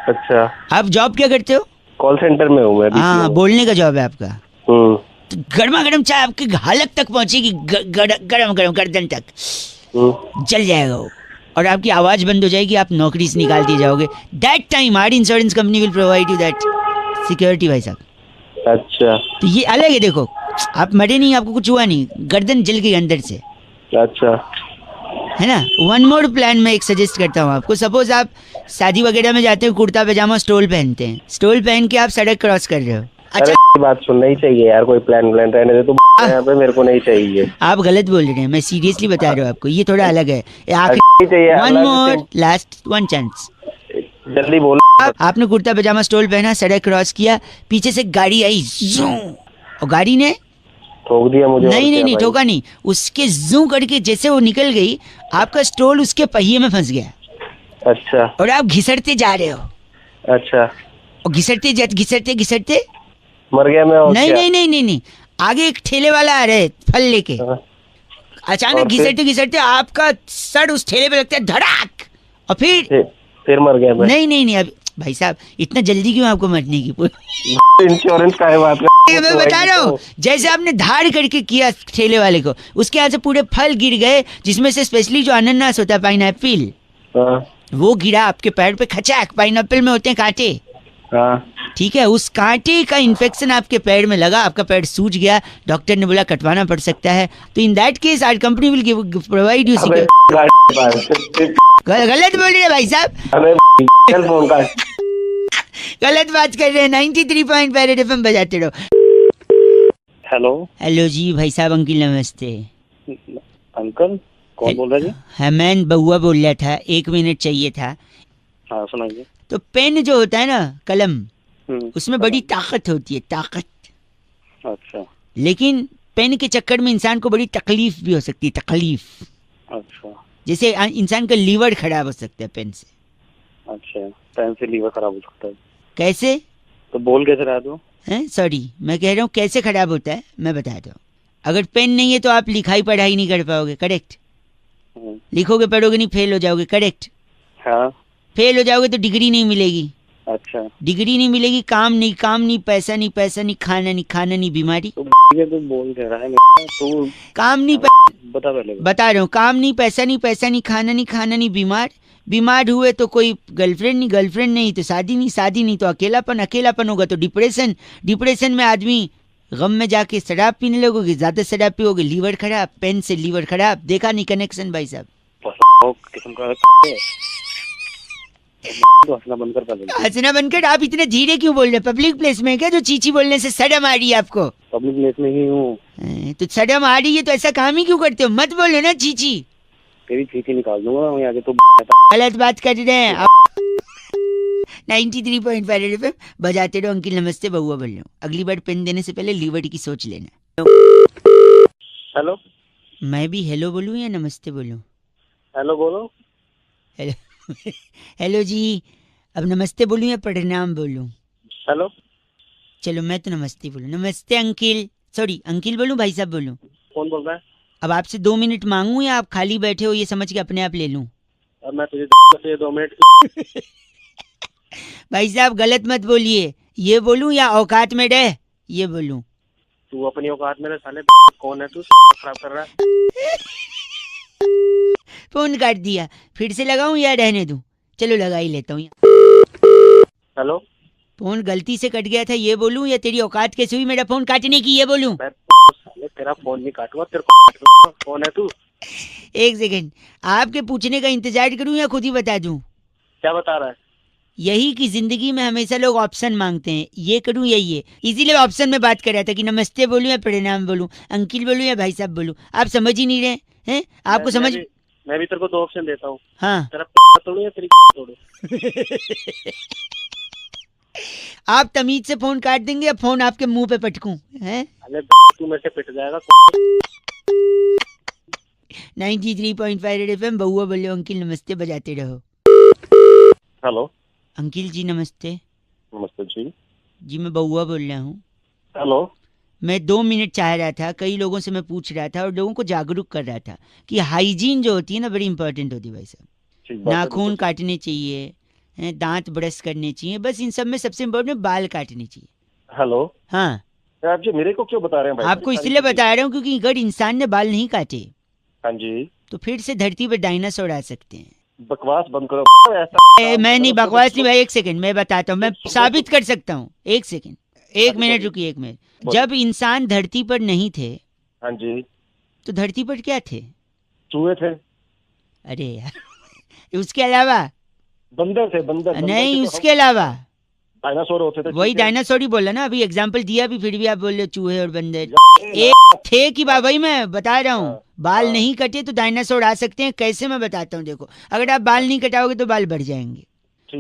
Speaker 10: अच्छा, आप
Speaker 3: जॉब क्या करते हो?
Speaker 10: कॉल सेंटर में हूँ मैं।
Speaker 3: हाँ, बोलने का जॉब है आपका। तो गर्मा गर्म चाय आपकी हालत तक पहुंचेगी, गरम गर्दन तक जल जाएगा वो और आपकी आवाज बंद हो जाएगी, आप नौकरी से निकाल दिए जाओगे। That time our insurance company will provide you that security भाई साहब।
Speaker 10: अच्छा,
Speaker 3: तो ये अलग है। देखो आप मरे नहीं, आपको कुछ हुआ नहीं, गर्दन जल गई अंदर से।
Speaker 10: अच्छा,
Speaker 3: है ना। वन मोर प्लान मैं एक सजेस्ट करता हूँ आपको। सपोज आप शादी वगैरह में जाते हो, कुर्ता पैजामा स्टोल पहनते हैं, स्टोल पहन के आप सड़क क्रॉस कर रहे हो। अच्छा,
Speaker 10: बात सुनना ही चाहिए यार, कोई प्लान रहने दे तो यहाँ पे मेरे को नहीं चाहिए।
Speaker 3: आप गलत बोल रहे हैं, मैं सीरियसली बता रहा हूँ आपको, ये थोड़ा अलग है। One more last one chance,
Speaker 10: जल्दी बोलो।
Speaker 3: आपने कुर्ता पैजामा स्टोल पहना, सड़क क्रॉस किया, पीछे से गाड़ी आई और गाड़ी ने
Speaker 10: ठोक दिया मुझे।
Speaker 3: नहीं ठोका नहीं, उसके जू करके जैसे वो निकल गई, आपका स्टोल उसके पहिए में फंस गया।
Speaker 10: अच्छा,
Speaker 3: और आप घिसटते जा रहे हो।
Speaker 10: अच्छा,
Speaker 3: और घिसटते
Speaker 10: मर गया मैं।
Speaker 3: नहीं, आगे एक ठेले वाला आ रहे फल लेके। अचानक घिसटते आपका सर उस ठेले पे लगता है धड़ाक, और
Speaker 10: फिर मर गया मैं।
Speaker 3: नहीं अब भाई साहब इतना जल्दी क्यों आपको मरने की?
Speaker 10: इंश्योरेंस का है बात
Speaker 3: मैं बता रहा हूँ, जैसे आपने धाड़ करके किया ठेले वाले को, उसके हाथ से पूरे फल गिर गए, जिसमें से स्पेशली जो अनानास होता है, पाइनएप्पल, वो गिरा आपके पैर पे खचाक। पाइनएप्पल में होते हैं कांटे, ठीक है, उस कांटे का इन्फेक्शन आपके पैर में लगा, आपका पैर सूज गया, डॉक्टर ने बोला कटवाना पड़ सकता है। तो in that case our company will provide you. गलत बोल रहे हैं भाई साहब, गलत बात कर रहे हैं। 93.5 FM बजाते रहो। हेलो जी भाई साहब, अंकिल नमस्ते।
Speaker 10: अंकल कौन बोल रहा है जी?
Speaker 3: हाँ, मैं बउआ बोल रहा था, 1 मिनट चाहिए था।
Speaker 10: हाँ सुनाइए।
Speaker 3: तो पेन जो होता है ना, कलम, उसमें बड़ी ताकत होती है, ताकत।
Speaker 10: अच्छा।
Speaker 3: लेकिन पेन के चक्कर में इंसान को बड़ी तकलीफ भी हो सकती है, तकलीफ।
Speaker 10: अच्छा।
Speaker 3: जैसे इंसान का लीवर खराब हो सकता है पेन से।
Speaker 10: अच्छा, पेन से लीवर खराब हो सकता है?
Speaker 3: कैसे?
Speaker 10: तो बोल कैसे रहा तू?
Speaker 3: सॉरी, मैं कह रहा हूँ कैसे खराब होता है, मैं बताता हूँ। अगर पेन नहीं है तो आप लिखाई पढ़ाई नहीं कर पाओगे, करेक्ट? लिखोगे पढ़ोगे नहीं, फेल हो जाओगे, करेक्ट?
Speaker 10: हाँ। फेल
Speaker 3: हो जाओगे तो डिग्री नहीं मिलेगी।
Speaker 10: अच्छा।
Speaker 3: डिग्री नहीं मिलेगी, काम नहीं, पैसा नहीं, खाना नहीं, बीमारी।
Speaker 10: तो बोल कह रहा है तो
Speaker 3: काम नहीं,
Speaker 10: बता पहले।
Speaker 3: बता रहा हूँ, काम नहीं, पैसा नहीं, खाना नहीं, बीमार हुए तो कोई गर्लफ्रेंड नहीं तो शादी नहीं तो अकेलापन होगा तो डिप्रेशन में आदमी गम में जाके शराब पीने लगोगे, ज्यादा शराब पियोगे, लीवर खराब, पेन से लीवर खराब। देखा नहीं कनेक्शन भाई साहब?
Speaker 10: हंसना बंद कर पहले।
Speaker 3: हंसना बंद कर। आप इतने धीरे क्यों बोल रहे हैं? पब्लिक प्लेस में क्या जो चीची बोलने से शर्म आ रही है आपको?
Speaker 10: पब्लिक प्लेस में ही हूँ।
Speaker 3: तो शर्म आ रही है तो ऐसा काम ही क्यों करते हो? मत बोलो ना चीची।
Speaker 10: तेरी चीची निकाल दूंगा मैं आगे तो।
Speaker 3: गलत बात कर रहे हैं आप। 93.5 FM बजाते रहो। अंकिल नमस्ते, बउआ बोल रहा हूँ। अगली बार पेन देने से पहले लीवर की सोच लेना।
Speaker 10: हेलो,
Speaker 3: मैं भी हेलो बोलूँ या नमस्ते बोलूँ?
Speaker 10: हेलो बोलो।
Speaker 3: हेलो हेलो जी, अब नमस्ते बोलूं या प्रणाम बोलूं?
Speaker 10: हेलो।
Speaker 3: चलो मैं तो नमस्ते बोलूं। नमस्ते अंकिल, सॉरी अंकिल बोलूं भाई साहब बोलूं?
Speaker 10: कौन बोल रहा है?
Speaker 3: अब आपसे 2 मिनट मांगू या आप खाली बैठे हो ये समझ के अपने आप ले लूं?
Speaker 11: अब मैं तुझे 2 मिनट
Speaker 3: भाई साहब गलत मत बोलिए, ये बोलूं या औकात में रह ये बोलूं?
Speaker 11: तू अपनी औकात में रह साले। कौन है तू? खराब कर रहा है।
Speaker 3: फोन काट दिया, फिर से लगाऊं या रहने दूं? चलो लगा ही लेता हूँ।
Speaker 11: हेलो,
Speaker 3: फोन गलती से कट गया था ये बोलूं या तेरी औकात कैसे हुई मेरा फोन काटने की ये बोलूं?
Speaker 11: साले तेरा फोन नहीं काटूंगा, तेरे को। कौन है तू?
Speaker 3: 1 सेकंड, आपके पूछने का इंतजार करूं या खुद ही बता दूं?
Speaker 11: क्या बता रहा है?
Speaker 3: यही कि जिंदगी में हमेशा लोग ऑप्शन मांगते हैं, ये करूं या ये, इसीलिए ऑप्शन में बात कर रहा था कि नमस्ते बोलूं या प्रणाम बोलूं, अंकिल बोलूं या भाई साहब बोलूं। आप समझ ही नहीं रहे हैं। आपको समझ
Speaker 11: मैं भी तेरे को 2 ऑप्शन देता हूँ।
Speaker 3: हाँ
Speaker 11: तेरा तोड़ू या तेरी तोड़ू?
Speaker 3: आप तमीज से फोन काट देंगे या फोन आपके मुंह पे पटकूं? हैं?
Speaker 11: अरे तू मेरे से पिट जाएगा।
Speaker 3: 93.5 रेड FM बउआ बोलो अंकिल नमस्ते बजाते रहो।
Speaker 11: हेलो
Speaker 3: अंकिल जी नमस्ते।
Speaker 11: नमस्ते जी।
Speaker 3: जी मैं बउआ बोल रहा हूँ।
Speaker 11: हेलो,
Speaker 3: मैं 2 मिनट चाह रहा था, कई लोगों से मैं पूछ रहा था और लोगों को जागरूक कर रहा था कि हाइजीन जो होती है ना बड़ी इंपॉर्टेंट होती है भाई साहब। नाखून काटने चाहिए, दांत ब्रश करने चाहिए, बस इन सब में सबसे इम्पोर्टेंट बाल काटने चाहिए।
Speaker 11: हेलो,
Speaker 3: हाँ
Speaker 11: आप जी मेरे को क्यों बता रहे हैं भाई?
Speaker 3: आपको इसलिए बता रहा हूँ क्योंकि अगर इंसान ने बाल नहीं काटे
Speaker 11: हाँ जी
Speaker 3: तो फिर से धरती पे डायनासोर आ सकते हैं।
Speaker 11: बकवास बंद करो।
Speaker 3: मैं नहीं बकवास नहीं भाई, 1 सेकंड मैं बताता हूँ, मैं साबित कर सकता हूँ। 1 सेकंड, 1 मिनट रुकिए 1 मिनट। जब इंसान धरती पर नहीं थे
Speaker 11: हाँ जी
Speaker 3: तो धरती पर क्या थे?
Speaker 11: चूहे थे।
Speaker 3: अरे यार उसके अलावा?
Speaker 11: बंदर थे। बंदर
Speaker 3: नहीं, उसके अलावा
Speaker 11: डायनासोर होते थे।
Speaker 3: वही डायनासोर ही बोला ना, अभी एग्जांपल दिया भी, फिर भी आप बोल रहे हो चूहे और बंदर। एक थे कि भाई मैं बता रहा हूँ, बाल नहीं कटे तो डायनासोर आ सकते हैं। कैसे मैं बताता हूँ, देखो अगर आप बाल नहीं कटाओगे तो बाल बढ़ जाएंगे,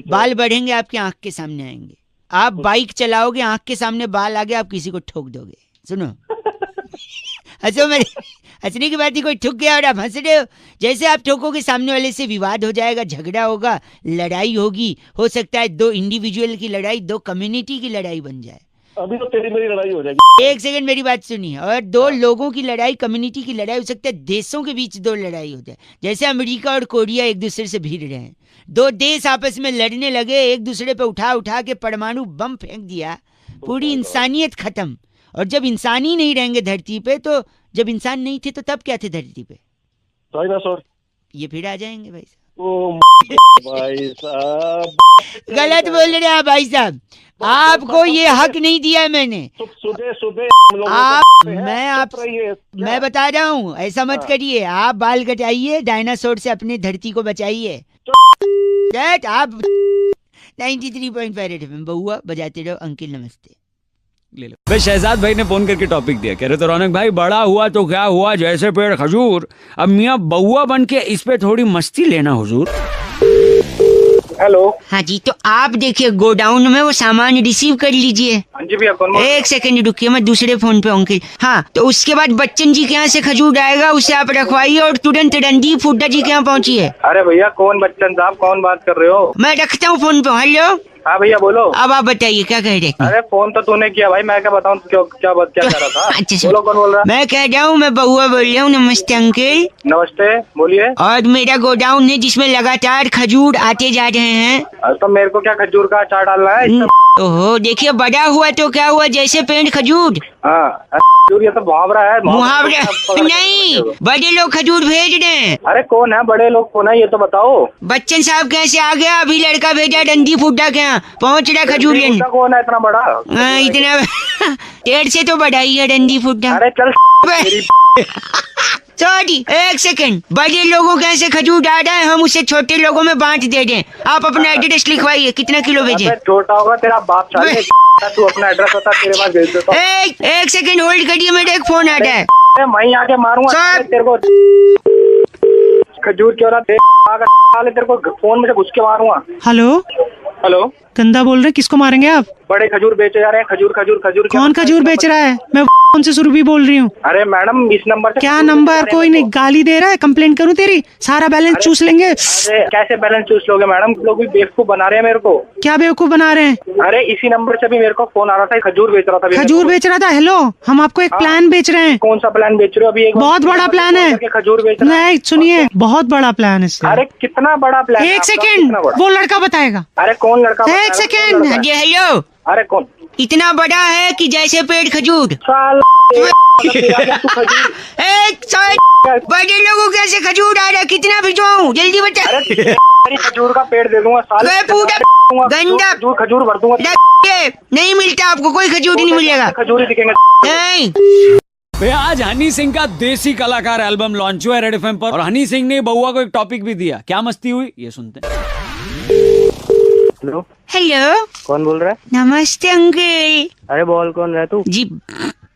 Speaker 3: बाल बढ़ेंगे आपके आंख के सामने आएंगे। आप बाइक चलाओगे, आंख के सामने बाल आ गए, आप किसी को ठोक दोगे। सुनो हंसो, मेरे हंसने की बात ही, कोई ठुक गया और आप हंस रहे हो। जैसे आप ठोकोगे सामने वाले से विवाद हो जाएगा, झगड़ा होगा, लड़ाई होगी, हो सकता है 2 इंडिविजुअल की लड़ाई 2 कम्युनिटी की लड़ाई बन जाए।
Speaker 11: अभी तो तेरी मेरी लड़ाई हो जाएगी।
Speaker 3: 1 सेकंड मेरी बात सुनिए। और 2 लोगों की लड़ाई, कम्युनिटी की लड़ाई हो सकता है, देशों के बीच 2 लड़ाई हो जाए। जैसे अमेरिका और कोरिया एक दूसरे से भिड़ रहे हैं, 2 देश आपस में लड़ने लगे, एक दूसरे पे उठा के परमाणु बम फेंक दिया, पूरी इंसानियत खत्म। और जब इंसान ही नहीं रहेंगे धरती पे, तो जब इंसान नहीं थे तो तब क्या थे धरती पे?
Speaker 11: डायनासोर।
Speaker 3: ये फिर आ जाएंगे भाई साहब।
Speaker 11: ओ भाई साहब
Speaker 3: गलत बोल रहे हैं भाई साहब, आपको ये हक नहीं दिया है मैंने।
Speaker 11: सुबह
Speaker 3: आप मैं बता रहा हूँ, ऐसा मत करिए। आप बाल कटाइए, डायनासोर से अपने धरती को बचाइए। आप 93.5 रेड FM बउआ बजाते रहो अंकिल नमस्ते।
Speaker 1: ले लो भाई। शहजाद भाई ने फोन करके टॉपिक दिया, कह रहे तो रौनक भाई बड़ा हुआ तो क्या हुआ, जैसे पेड़ खजूर, अब मियाँ बउआ बन के इस पे थोड़ी मस्ती लेना हुजूर।
Speaker 2: हेलो।
Speaker 3: हाँ जी, तो आप देखिए गोडाउन में वो सामान रिसीव कर लीजिए।
Speaker 2: हाँ जी भैया, कौन?
Speaker 3: 1 सेकंड रुकिए, मैं दूसरे फोन पे अंकिल। हाँ, तो उसके बाद बच्चन जी के यहाँ से खजूर आएगा, उसे आप रखवाइए और तुरंत रणदीप हुड्डा जी के यहाँ पहुँचिए।
Speaker 2: अरे भैया कौन बच्चन साहब, कौन बात कर रहे हो?
Speaker 3: मैं रखता हूँ फोन पे। हेलो।
Speaker 2: हाँ भैया बोलो।
Speaker 3: अब आप बताइए क्या कह रहे?
Speaker 2: अरे फोन तो तूने किया भाई, मैं क्या बताऊँ क्या कह रहा था।
Speaker 3: अच्छा
Speaker 2: बोलो कौन बोल रहा है?
Speaker 3: मैं कह रहा हूँ, मैं बउआ बोल रहा हूँ। नमस्ते अंकिल।
Speaker 2: नमस्ते, बोलिए।
Speaker 3: और मेरा गोडाउन है जिसमें लगातार खजूर आते जा रहे हैं।
Speaker 2: तो मेरे को क्या खजूर का अचार डालना है?
Speaker 3: ओहो, देखिए बड़ा हुआ तो क्या हुआ, जैसे पेड़ खजूर।
Speaker 2: हाँ, ये तो मुहावरा है।
Speaker 3: मुहावरा नहीं, बड़े लोग खजूर भेज रहे हैं।
Speaker 2: अरे कौन है बड़े लोग, कौन है ये तो बताओ।
Speaker 3: बच्चन साहब कैसे आ गया, अभी लड़का भेजा रणदीप हुड्डा के यहाँ, पहुँच रहा खजूर लेने।
Speaker 2: कौन है इतना बड़ा?
Speaker 3: इतना पेड़ से तो बड़ा ही है रणदीप हुड्डा।
Speaker 2: अरे चल
Speaker 3: सॉरी, 1 सेकंड। बड़े लोगों के ऐसे खजूर आ रहा है, हम उसे छोटे लोगों में बांट दे दें। आप अपना एड्रेस लिखवाइए, कितना किलो भेजे?
Speaker 2: छोटा होगा तेरा बाप, तू अपना एड्रेस बता, तेरे पास भेज देता हूं।
Speaker 3: 1 सेकंड होल्ड करिए, मेरा एक फोन आ रहा है।
Speaker 2: वहीं आके मारूंगा तेरे को। खजूर क्यों रहा तेरे को फोन में से घुस के मारूंगा।
Speaker 6: हेलो।
Speaker 2: हेलो,
Speaker 6: गंदा बोल रहे, किसको मारेंगे आप?
Speaker 7: बड़े खजूर बेचे जा रहे हैं, खजूर खजूर खजूर।
Speaker 6: कौन खजूर बेच रहा है? मैं कौन से सुरभि बोल रही हूँ।
Speaker 7: अरे मैडम इस नंबर से
Speaker 6: क्या नंबर? कोई नहीं, गाली दे रहा है, कंप्लेंट करूँ तेरी? सारा बैलेंस चूस लेंगे।
Speaker 7: अरे कैसे बैलेंस चूस लोगे मैडम? लोग भी बेवकूफ बना रहे हैं मेरे को।
Speaker 6: क्या बेवकूफ बना रहे हैं?
Speaker 7: अरे इसी नंबर से भी मेरे को फोन आ रहा था, खजूर बेच रहा था।
Speaker 6: खजूर बेच रहा था? हेलो, हम आपको एक प्लान बेच रहे हैं।
Speaker 7: कौन सा प्लान बेच रहे हो? अभी
Speaker 6: बहुत बड़ा प्लान है।
Speaker 7: खजूर बेच रहा है।
Speaker 6: नहीं सुनिए, बहुत बड़ा प्लान है।
Speaker 7: अरे कितना बड़ा प्लान?
Speaker 6: एक सेकेंड, वो लड़का बताएगा।
Speaker 7: अरे कौन लड़का?
Speaker 3: एक सेकेंड। हेलो,
Speaker 7: अरे कौन?
Speaker 3: इतना बड़ा है कि जैसे पेड़ खजूर। बड़े लोगों कैसे खजूर आ रहा है? कितना भिजवाऊं? जल्दी बता।
Speaker 7: खजूर का पेड़ दे दूंगा साले।
Speaker 3: पूरा गंदा
Speaker 7: खजूर भर दूंगा।
Speaker 3: नहीं मिलता आपको, कोई खजूर नहीं मिलेगा।
Speaker 7: खजूर ही दिखेंगे
Speaker 3: नहीं।
Speaker 1: भैया आज हनी सिंह का देसी कलाकार एल्बम लॉन्च हुआ है रेड एफएम पर, और हनी सिंह ने बउआ को एक टॉपिक भी दिया। क्या मस्ती हुई ये सुनते हैं।
Speaker 7: हेलो,
Speaker 3: हेलो,
Speaker 7: कौन बोल रहा है?
Speaker 3: नमस्ते अंकल।
Speaker 7: अरे बोल, कौन रहा है तू?
Speaker 3: जी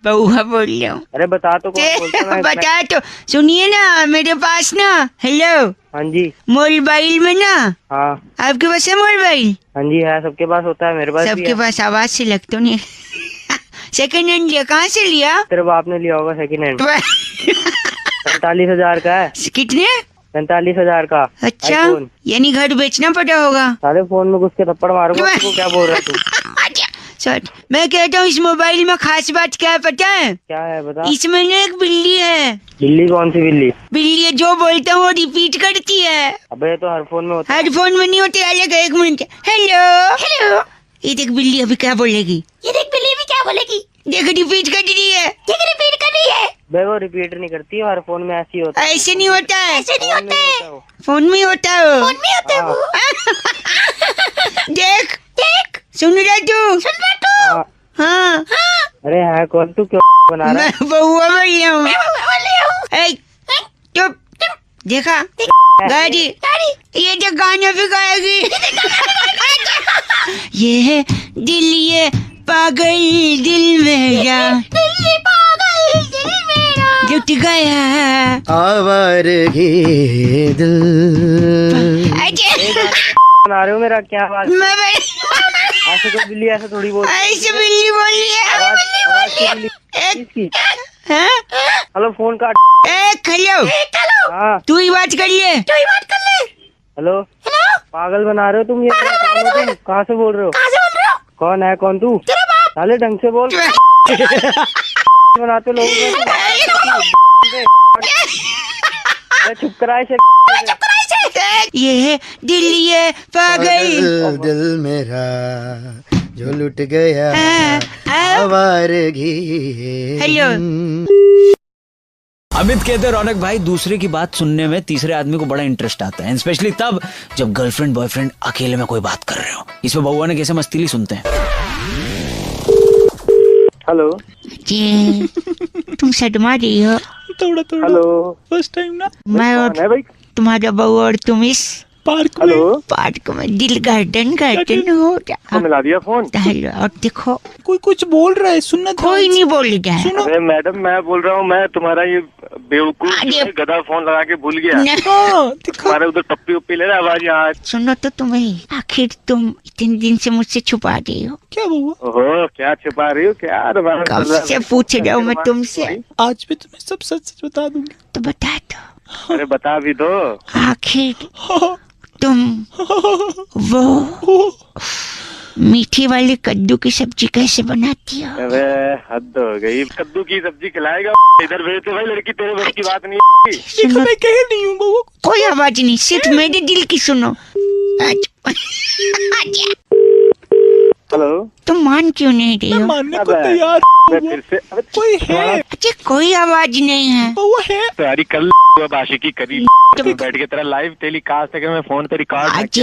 Speaker 3: बउआ बोल रहा हूँ।
Speaker 7: अरे बता तो कौन बोलता है?
Speaker 3: बता तो, सुनिए ना, मेरे पास ना, हेलो,
Speaker 7: हाँ जी,
Speaker 3: मोबाइल में ना,
Speaker 7: हाँ
Speaker 3: आपके पास है मोबाइल?
Speaker 7: हाँ जी है, सबके पास होता है, मेरे पास भी
Speaker 3: सबके
Speaker 7: है।
Speaker 3: पास आवाज से लग तो नहीं। सेकंड हैंड लिया? कहाँ से लिया?
Speaker 7: तेरे बाप ने लिया होगा सेकंड हैंड। 45,000 का है।
Speaker 3: कितने?
Speaker 7: 45,000 का।
Speaker 3: अच्छा,
Speaker 7: iPhone।
Speaker 3: यानी घर बेचना पड़ा होगा।
Speaker 7: सारे फोन में घुस के थप्पड़ मारूंगा। तू क्या बोल रहा है तू?
Speaker 3: सर, मैं कहता हूँ इस मोबाइल में खास बात क्या है पता है?
Speaker 7: क्या है बता।
Speaker 3: इसमें ना एक बिल्ली है।
Speaker 7: बिल्ली? कौन सी बिल्ली?
Speaker 3: बिल्ली है, जो बोलता हूँ वो रिपीट करती है।
Speaker 7: अबे तो हर फोन में होता है।
Speaker 3: हर फोन में नहीं होते, अलग। एक मिनट। हेलो हेलो, ये देख बिल्ली अभी क्या बोलेगी। ये देख बिल्ली भी क्या बोलेगी। देख रिपीट कर रही है। देख रिपीट कर रही है।
Speaker 7: बे वो रिपीट नहीं करती, हर फोन में ऐसे ही होता है।
Speaker 3: ऐसे नहीं होता है। ऐसे नहीं होता है। फोन में होता है। फोन में होता है वो। देख देख, सुन रहा तू? सुन रहा तू? हाँ।
Speaker 7: अरे हाँ, कौन तू क्यों बना रहा है?
Speaker 3: मैं बउआ बोल रहा हूँ। चुप। देखा गाड़ी, ये जो गाना भी गाएगी। ये है दिल, ये पागल दिल मेरा, जुट गया
Speaker 4: आवारगी दिल।
Speaker 7: बना रहे हो मेरा क्या बात? ऐसे तो बिल्ली ऐसे थोड़ी बोल।
Speaker 3: ऐसे बिल्ली बोली है।
Speaker 7: हेलो, फोन काट।
Speaker 3: हेलो, तू ही बात करिए।
Speaker 7: हेलो, पागल बना रहे हो तुम। ये तुम कहाँ से बोल रहे हो? कौन है? कौन तू? साले ढंग से बोल। बनाते लोग। चुप कराए से।
Speaker 3: ये है दिल, ये पागल
Speaker 4: दिल मेरा जो लुट गया आवारगी।
Speaker 3: हेलो,
Speaker 1: अमित कहते हैं रौनक भाई, दूसरे की बात सुनने में तीसरे आदमी को बड़ा इंटरेस्ट आता है, स्पेशली तब जब गर्लफ्रेंड बॉयफ्रेंड अकेले में कोई बात कर रहे हो। इसमें बउआ ने कैसे मस्तीली सुनते हैं।
Speaker 7: हेलो
Speaker 3: जी, तुम शर्मा रही हो
Speaker 6: थोड़ा।
Speaker 7: हेलो,
Speaker 6: फर्स्ट टाइम ना।
Speaker 3: मैं और
Speaker 7: है भाई?
Speaker 3: तुम्हारा बउआ और तुम इस
Speaker 6: पार्क में।
Speaker 7: हेलो,
Speaker 3: पार्क में दिल गार्डन हो
Speaker 7: तो मिला दिया फोन।
Speaker 3: हेलो, और देखो
Speaker 6: कोई कुछ बोल रहा है, सुनना।
Speaker 3: कोई नहीं बोलेगा।
Speaker 8: अरे मैडम, मैं बोल रहा हूँ, मैं तुम्हारा ये बेवकूफ गधा फोन लगा के भूल गया। तुम्हारे उधर टप्पी उप्पी ले रहा आवाज यहाँ।
Speaker 3: सुनो तो तुम्हें, आखिर तुम इतने दिन से मुझसे छुपा रही हो।
Speaker 6: क्या हुआ?
Speaker 8: ओहो, क्या छिपा रही हो? क्या
Speaker 3: कब से पूछ रहा हूँ मैं तुमसे।
Speaker 6: आज भी तुम्हें सब सच सच बता दूंगी।
Speaker 3: तो बता दो।
Speaker 8: अरे बता भी दो।
Speaker 3: आखिर तुम वो मीठी वाली कद्दू की सब्जी कैसे बनाती हो?
Speaker 8: अबे हद हो गई, कद्दू की सब्जी खिलाएगा? इधर भेज दो भाई, लड़की तेरे बस की बात नहीं है।
Speaker 3: सुनो,
Speaker 6: मैं कह नहीं हूँ बउआ।
Speaker 3: कोई आवाज नहीं, सिर्फ मेरे दिल की सुनो।
Speaker 8: हेलो,
Speaker 3: तुम मान क्यों नहीं रही हो?
Speaker 6: मानने को तैयार।
Speaker 8: फिर से
Speaker 6: कोई है?
Speaker 3: अच्छा, कोई आवाज नहीं है।
Speaker 6: बउआ है।
Speaker 8: तैयारी कर आशिकी करी। बैठ के तेरा लाइव टेलीकास्ट है, मैं फोन पे रिकॉर्ड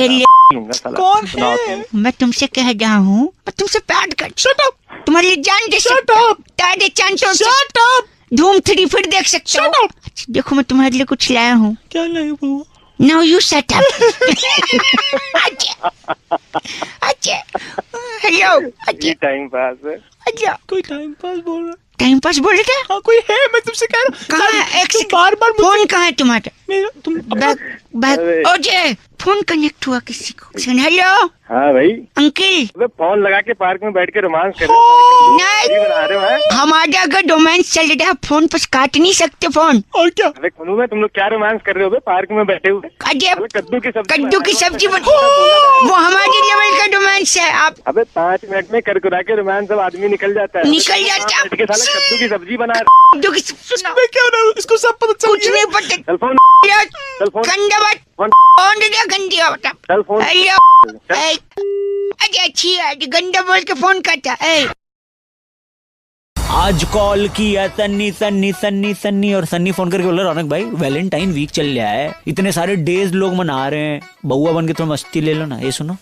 Speaker 8: लूंगा साला।
Speaker 6: कौन है?
Speaker 3: मैं तुमसे कह रहा हूँ, मैं तुमसे प्यार कर।
Speaker 6: Shut up.
Speaker 3: तुम्हारी जान दे सकता हूँ। तारे चांद शट अप। धूम 3 फिर देख सकते हो। अच्छा, देखो मैं तुम्हारे लिए कुछ लाया हूँ।
Speaker 6: क्या लाया बउआ?
Speaker 3: Now you shut up. अच्छा, हेलो,
Speaker 8: ये टाइम पास है।
Speaker 3: अच्छा
Speaker 6: कोई टाइम पास बोल रहा।
Speaker 3: टाइम पास बोल रहे थे?
Speaker 6: हाँ कोई है, मैं तुमसे कह रहा हूँ।
Speaker 3: कहाँ है? एक सेकंड,
Speaker 6: बार
Speaker 3: फोन कहाँ है तुम्हारा?
Speaker 6: मेरा तुम
Speaker 3: बैग ओजे फोन कनेक्ट हुआ किसी को। सुन, हेलो।
Speaker 8: हाँ भाई
Speaker 3: अंकल।
Speaker 8: अबे फोन लगा के पार्क में बैठ के रोमांस कर रहे हो, नहीं बना रहे हो हैं?
Speaker 3: हमारे अगर रोमांस चल रहा है, फोन पर काट नहीं सकते फोन।
Speaker 6: और क्या?
Speaker 8: अबे खुनू में तुम लोग क्या रोमांस कर रहे हो बे पार्क में बैठे हुए?
Speaker 3: अजय
Speaker 8: कद्दू की सब्जी
Speaker 3: वो हमारे लेवल का रोमांस है। आप
Speaker 8: अबे 5 मिनट में करकुरा के रोमांस सब आदमी निकल जाता है।
Speaker 3: निकल जाता है।
Speaker 8: कद्दू की सब्जी बना
Speaker 3: कद्दू की सुनो
Speaker 6: क्या हो रहा है? इसको सब पता चल
Speaker 3: कुछ
Speaker 6: गया।
Speaker 3: नहीं पता।
Speaker 8: चल फोन
Speaker 3: गंदा बात फोन दे, गंदी बात।
Speaker 8: चल फोन।
Speaker 3: हेलो अजय अच्छी है, गंदा बोल के फोन करता है।
Speaker 1: आज कॉल किया सन्नी सन्नी सन्नी सन्नी और सन्नी फोन करके बोला रौनक भाई वैलेंटाइन वीक चल रहा है, इतने सारे डेज लोग मना रहे हैं, बउआ बन के थोड़ा मस्ती ले लो ना। ये सुनो।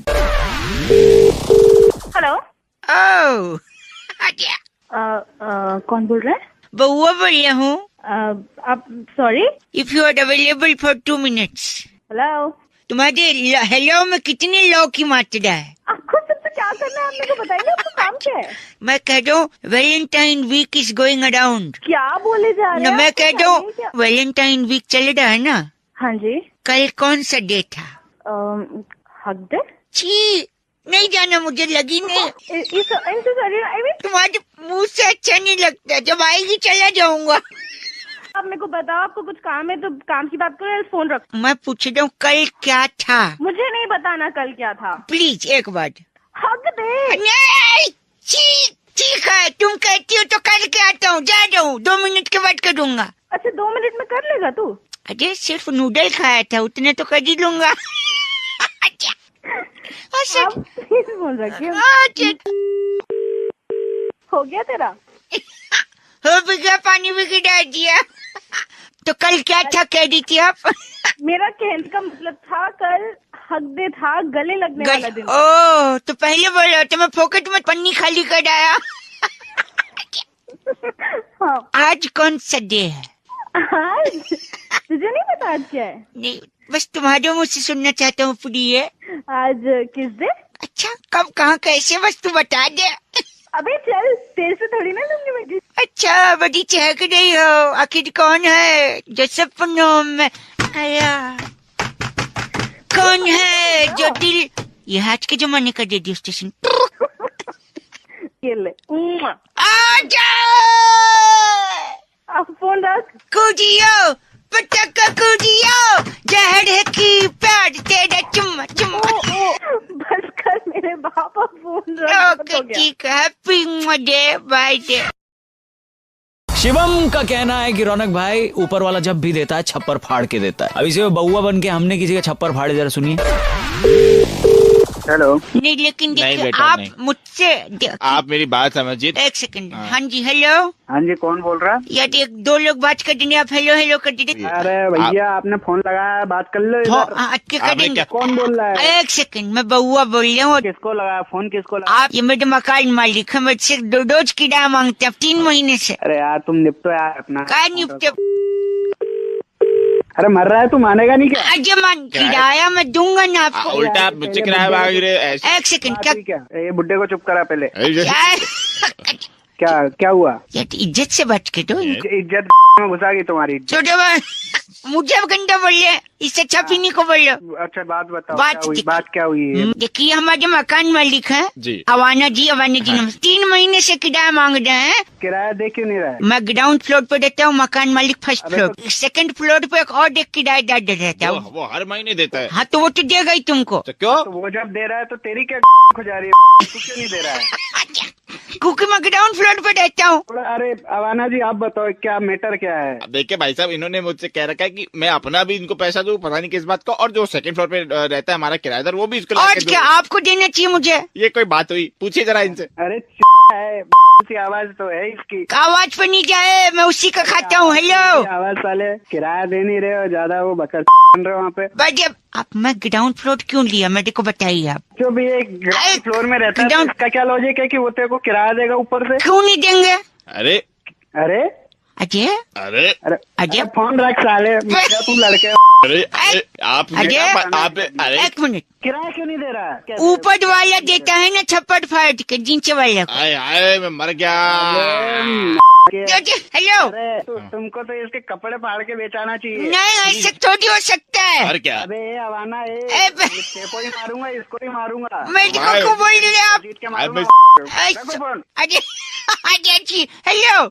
Speaker 5: हेलो।
Speaker 3: ओह
Speaker 5: कौन बोल रहा है?
Speaker 3: बउआ बोल रहा हूँ।
Speaker 5: आप sorry.
Speaker 3: If you are available for 2 minutes।
Speaker 5: Hello.
Speaker 3: तुम्हारे हेलो में कितने लौ की मात्रा है?
Speaker 5: आपको सबसे क्या करना है, आप मेरे को बताइए, आपको काम क्या है?
Speaker 3: मैं कह रहा हूँ Valentine week is going around.
Speaker 5: क्या बोले जा रहे हैं?
Speaker 3: मैं
Speaker 5: आपको
Speaker 3: कह रहा हूँ
Speaker 5: क्या?
Speaker 3: वैलेंटाइन वीक चल रहा है ना।
Speaker 5: हाँ जी।
Speaker 3: कल कौन सा डे था?
Speaker 5: हक डे।
Speaker 3: छी नहीं जाना, मुझे लगी नहीं। तुम्हारे मुंह से अच्छा नहीं लगता, जब आएगी चला जाऊंगा।
Speaker 5: आप मेरे को बताओ, आपको कुछ काम है तो काम की बात करो, फोन रखो।
Speaker 3: मैं पूछ रहा हूँ कल क्या था?
Speaker 5: मुझे नहीं बताना कल क्या था।
Speaker 3: प्लीज एक बार।
Speaker 5: हक डे।
Speaker 3: नहीं ठीक है, तुम कहती हो तो करके आता हूँ, जा रहा हूँ, 2 मिनट के बाद करूँगा।
Speaker 5: अच्छा 2 मिनट में कर लेगा तू?
Speaker 3: अरे सिर्फ नूडल खाया था, उतने तो कर ही लूंगा।
Speaker 5: बोल रखिए। हो गया तेरा?
Speaker 3: हो भी गया, पानी भी गिरा दिया। तो कल क्या था कह रही थी आप?
Speaker 5: मेरा कहने का मतलब था कल हक डे था, गले लगने वाला दिन।
Speaker 3: ओह तो पहले बोलो तो मैं पॉकेट में पन्नी खाली कर आया।
Speaker 5: हाँ।
Speaker 3: आज कौन सा डे है?
Speaker 5: आज तुझे नहीं पता आज क्या है?
Speaker 3: नहीं, बस तुम्हारे मुझ से सुनना चाहता हूँ पूरी है।
Speaker 5: आज किस डे?
Speaker 3: अच्छा कब कहाँ कैसे, बस तू बता दे।
Speaker 5: अबे चल, तेरे से थोड़ी ना लूंगी मैं।
Speaker 3: अच्छा बड़ी चहक रही हो, आखिर कौन है जो सपनों में आया? कौन है जो दिल, ये आज के जमाने का रेडियो स्टेशन।
Speaker 5: ये ले।
Speaker 3: आजा
Speaker 5: आप फोन रख।
Speaker 3: कूदियो पटका कूदियो, जहर है की प्यार तेरा चुम्मा चुम्मा।
Speaker 5: बस कर मेरे बापा, फोन रख।
Speaker 3: ओके ठीक है, happy day, by day.
Speaker 1: Shivam का कहना है कि रौनक भाई ऊपर वाला जब भी देता है छप्पर फाड़ के देता है। अब इसे बउआ बन के हमने किसी का छप्पर फाड़े, जरा सुनिए।
Speaker 8: हेलो।
Speaker 3: नहीं लेकिन देखिए आप मुझसे
Speaker 12: आप मेरी बात समझिए।
Speaker 3: एक सेकंड। हाँ जी हेलो।
Speaker 7: हाँ जी कौन बोल रहा है?
Speaker 3: यार 1-2 लोग बात कर देंगे, आप हेलो हेलो कर दीजिए।
Speaker 7: अरे भैया आपने फोन लगाया, बात कर लो इधर।
Speaker 3: करेंगे।
Speaker 7: कौन बोल रहा है?
Speaker 3: एक सेकंड, मैं बउआ बोल रहा हूँ।
Speaker 7: किसको लगाया फोन, किसको लगाया?
Speaker 3: आप ये मेरे मकान मालिक है, मुझसे रोज किराया मांगते हैं 3 महीने से।
Speaker 7: अरे यार तुम निपटो यार अपना।
Speaker 3: क्या निपटे?
Speaker 7: अरे मर रहा है तू, मानेगा नहीं क्या?
Speaker 3: अजय मान किराया मैं दूंगा ना आपको।
Speaker 12: उल्टा आप मुझसे किराया मांग रहे हो।
Speaker 3: एक सेकंड,
Speaker 7: क्या ये बुड्ढे को चुप करा पहले।
Speaker 3: क्या
Speaker 7: क्या हुआ?
Speaker 3: इज्जत से बात कर दो।
Speaker 7: इज्जत में घुसा गई तुम्हारी।
Speaker 3: छोटे मुझे अब गंदा बोलिए, इससे अच्छा पीने को बोलो।
Speaker 7: अच्छा बात बताओ,
Speaker 3: बात
Speaker 7: क्या हुई है?
Speaker 3: देखिए हमारे मकान मालिक है
Speaker 12: जी,
Speaker 3: अवाना जी नमस्ते। 3 महीने से किराया मांग रहे हैं।
Speaker 7: किराया दे क्यों नहीं रहा है?
Speaker 3: मैं ग्राउंड फ्लोर पे रहता हूँ, मकान मालिक फर्स्ट फ्लोर। 2nd फ्लोर पे एक और किराएदार रहता हूँ।
Speaker 12: वो हर महीने देता है।
Speaker 3: हाँ तो वो तो देगा ही तुमको।
Speaker 12: तो क्यों?
Speaker 7: तो वो जब दे रहा है तो तेरी क्या हो जा रही है? तू क्यों नहीं दे रहा है?
Speaker 3: क्योंकि मैं ग्राउंड फ्लोर पे रहता हूँ।
Speaker 7: अरे अवाना जी आप बताओ क्या मैटर क्या है?
Speaker 12: अब देखिए भाई साहब, इन्होंने मुझसे कह रखा है कि मैं अपना भी इनको पैसा दूं, पता नहीं किस बात का, और जो 2nd फ्लोर पे रहता है हमारा किराएदार वो भी इसको
Speaker 3: और क्या आपको देना चाहिए मुझे?
Speaker 12: ये कोई बात हुई? पूछिए जरा इनसे।
Speaker 7: अरे है आवाज तो है इसकी।
Speaker 3: आवाज पे नहीं जाए, मैं उसी का खाता हूँ। हेलो
Speaker 7: आवाज साले किराया दे नहीं रहे हो, ज्यादा वो बकर बन रहे हो वहाँ पे।
Speaker 3: भाई आप मैं ग्राउंड फ्लोर क्यों लिया मेरे को बताइए आप।
Speaker 7: जो भी एक ग्राउंड फ्लोर में रहता है, इसका क्या लॉजिक है कि वो तेरे को किराया देगा ऊपर से?
Speaker 3: क्यों नहीं देंगे?
Speaker 12: अरे
Speaker 7: अरे
Speaker 3: अजय
Speaker 12: अरे
Speaker 3: अजय
Speaker 7: फोन रख साले, तू लड़के
Speaker 12: अरे आप अरे
Speaker 3: एक मिनट,
Speaker 7: किराया क्यों नहीं दे रहा है?
Speaker 3: ऊपर वाला देता है ना छप्पड़ फाड़ के नीचे वाला को।
Speaker 12: आए मैं मर गया।
Speaker 3: हेलो,
Speaker 7: तुमको तो इसके कपड़े फाड़ के बेचाना चाहिए।
Speaker 3: नहीं ऐसे थोड़ी हो सकता है।
Speaker 12: और क्या?
Speaker 7: अबे अवाना इसको ही मारूंगा, इसको ही मारूंगा।
Speaker 3: मेरे को बोल रहे आप?
Speaker 7: जीत के मारूंगा।
Speaker 3: अरे हेलो,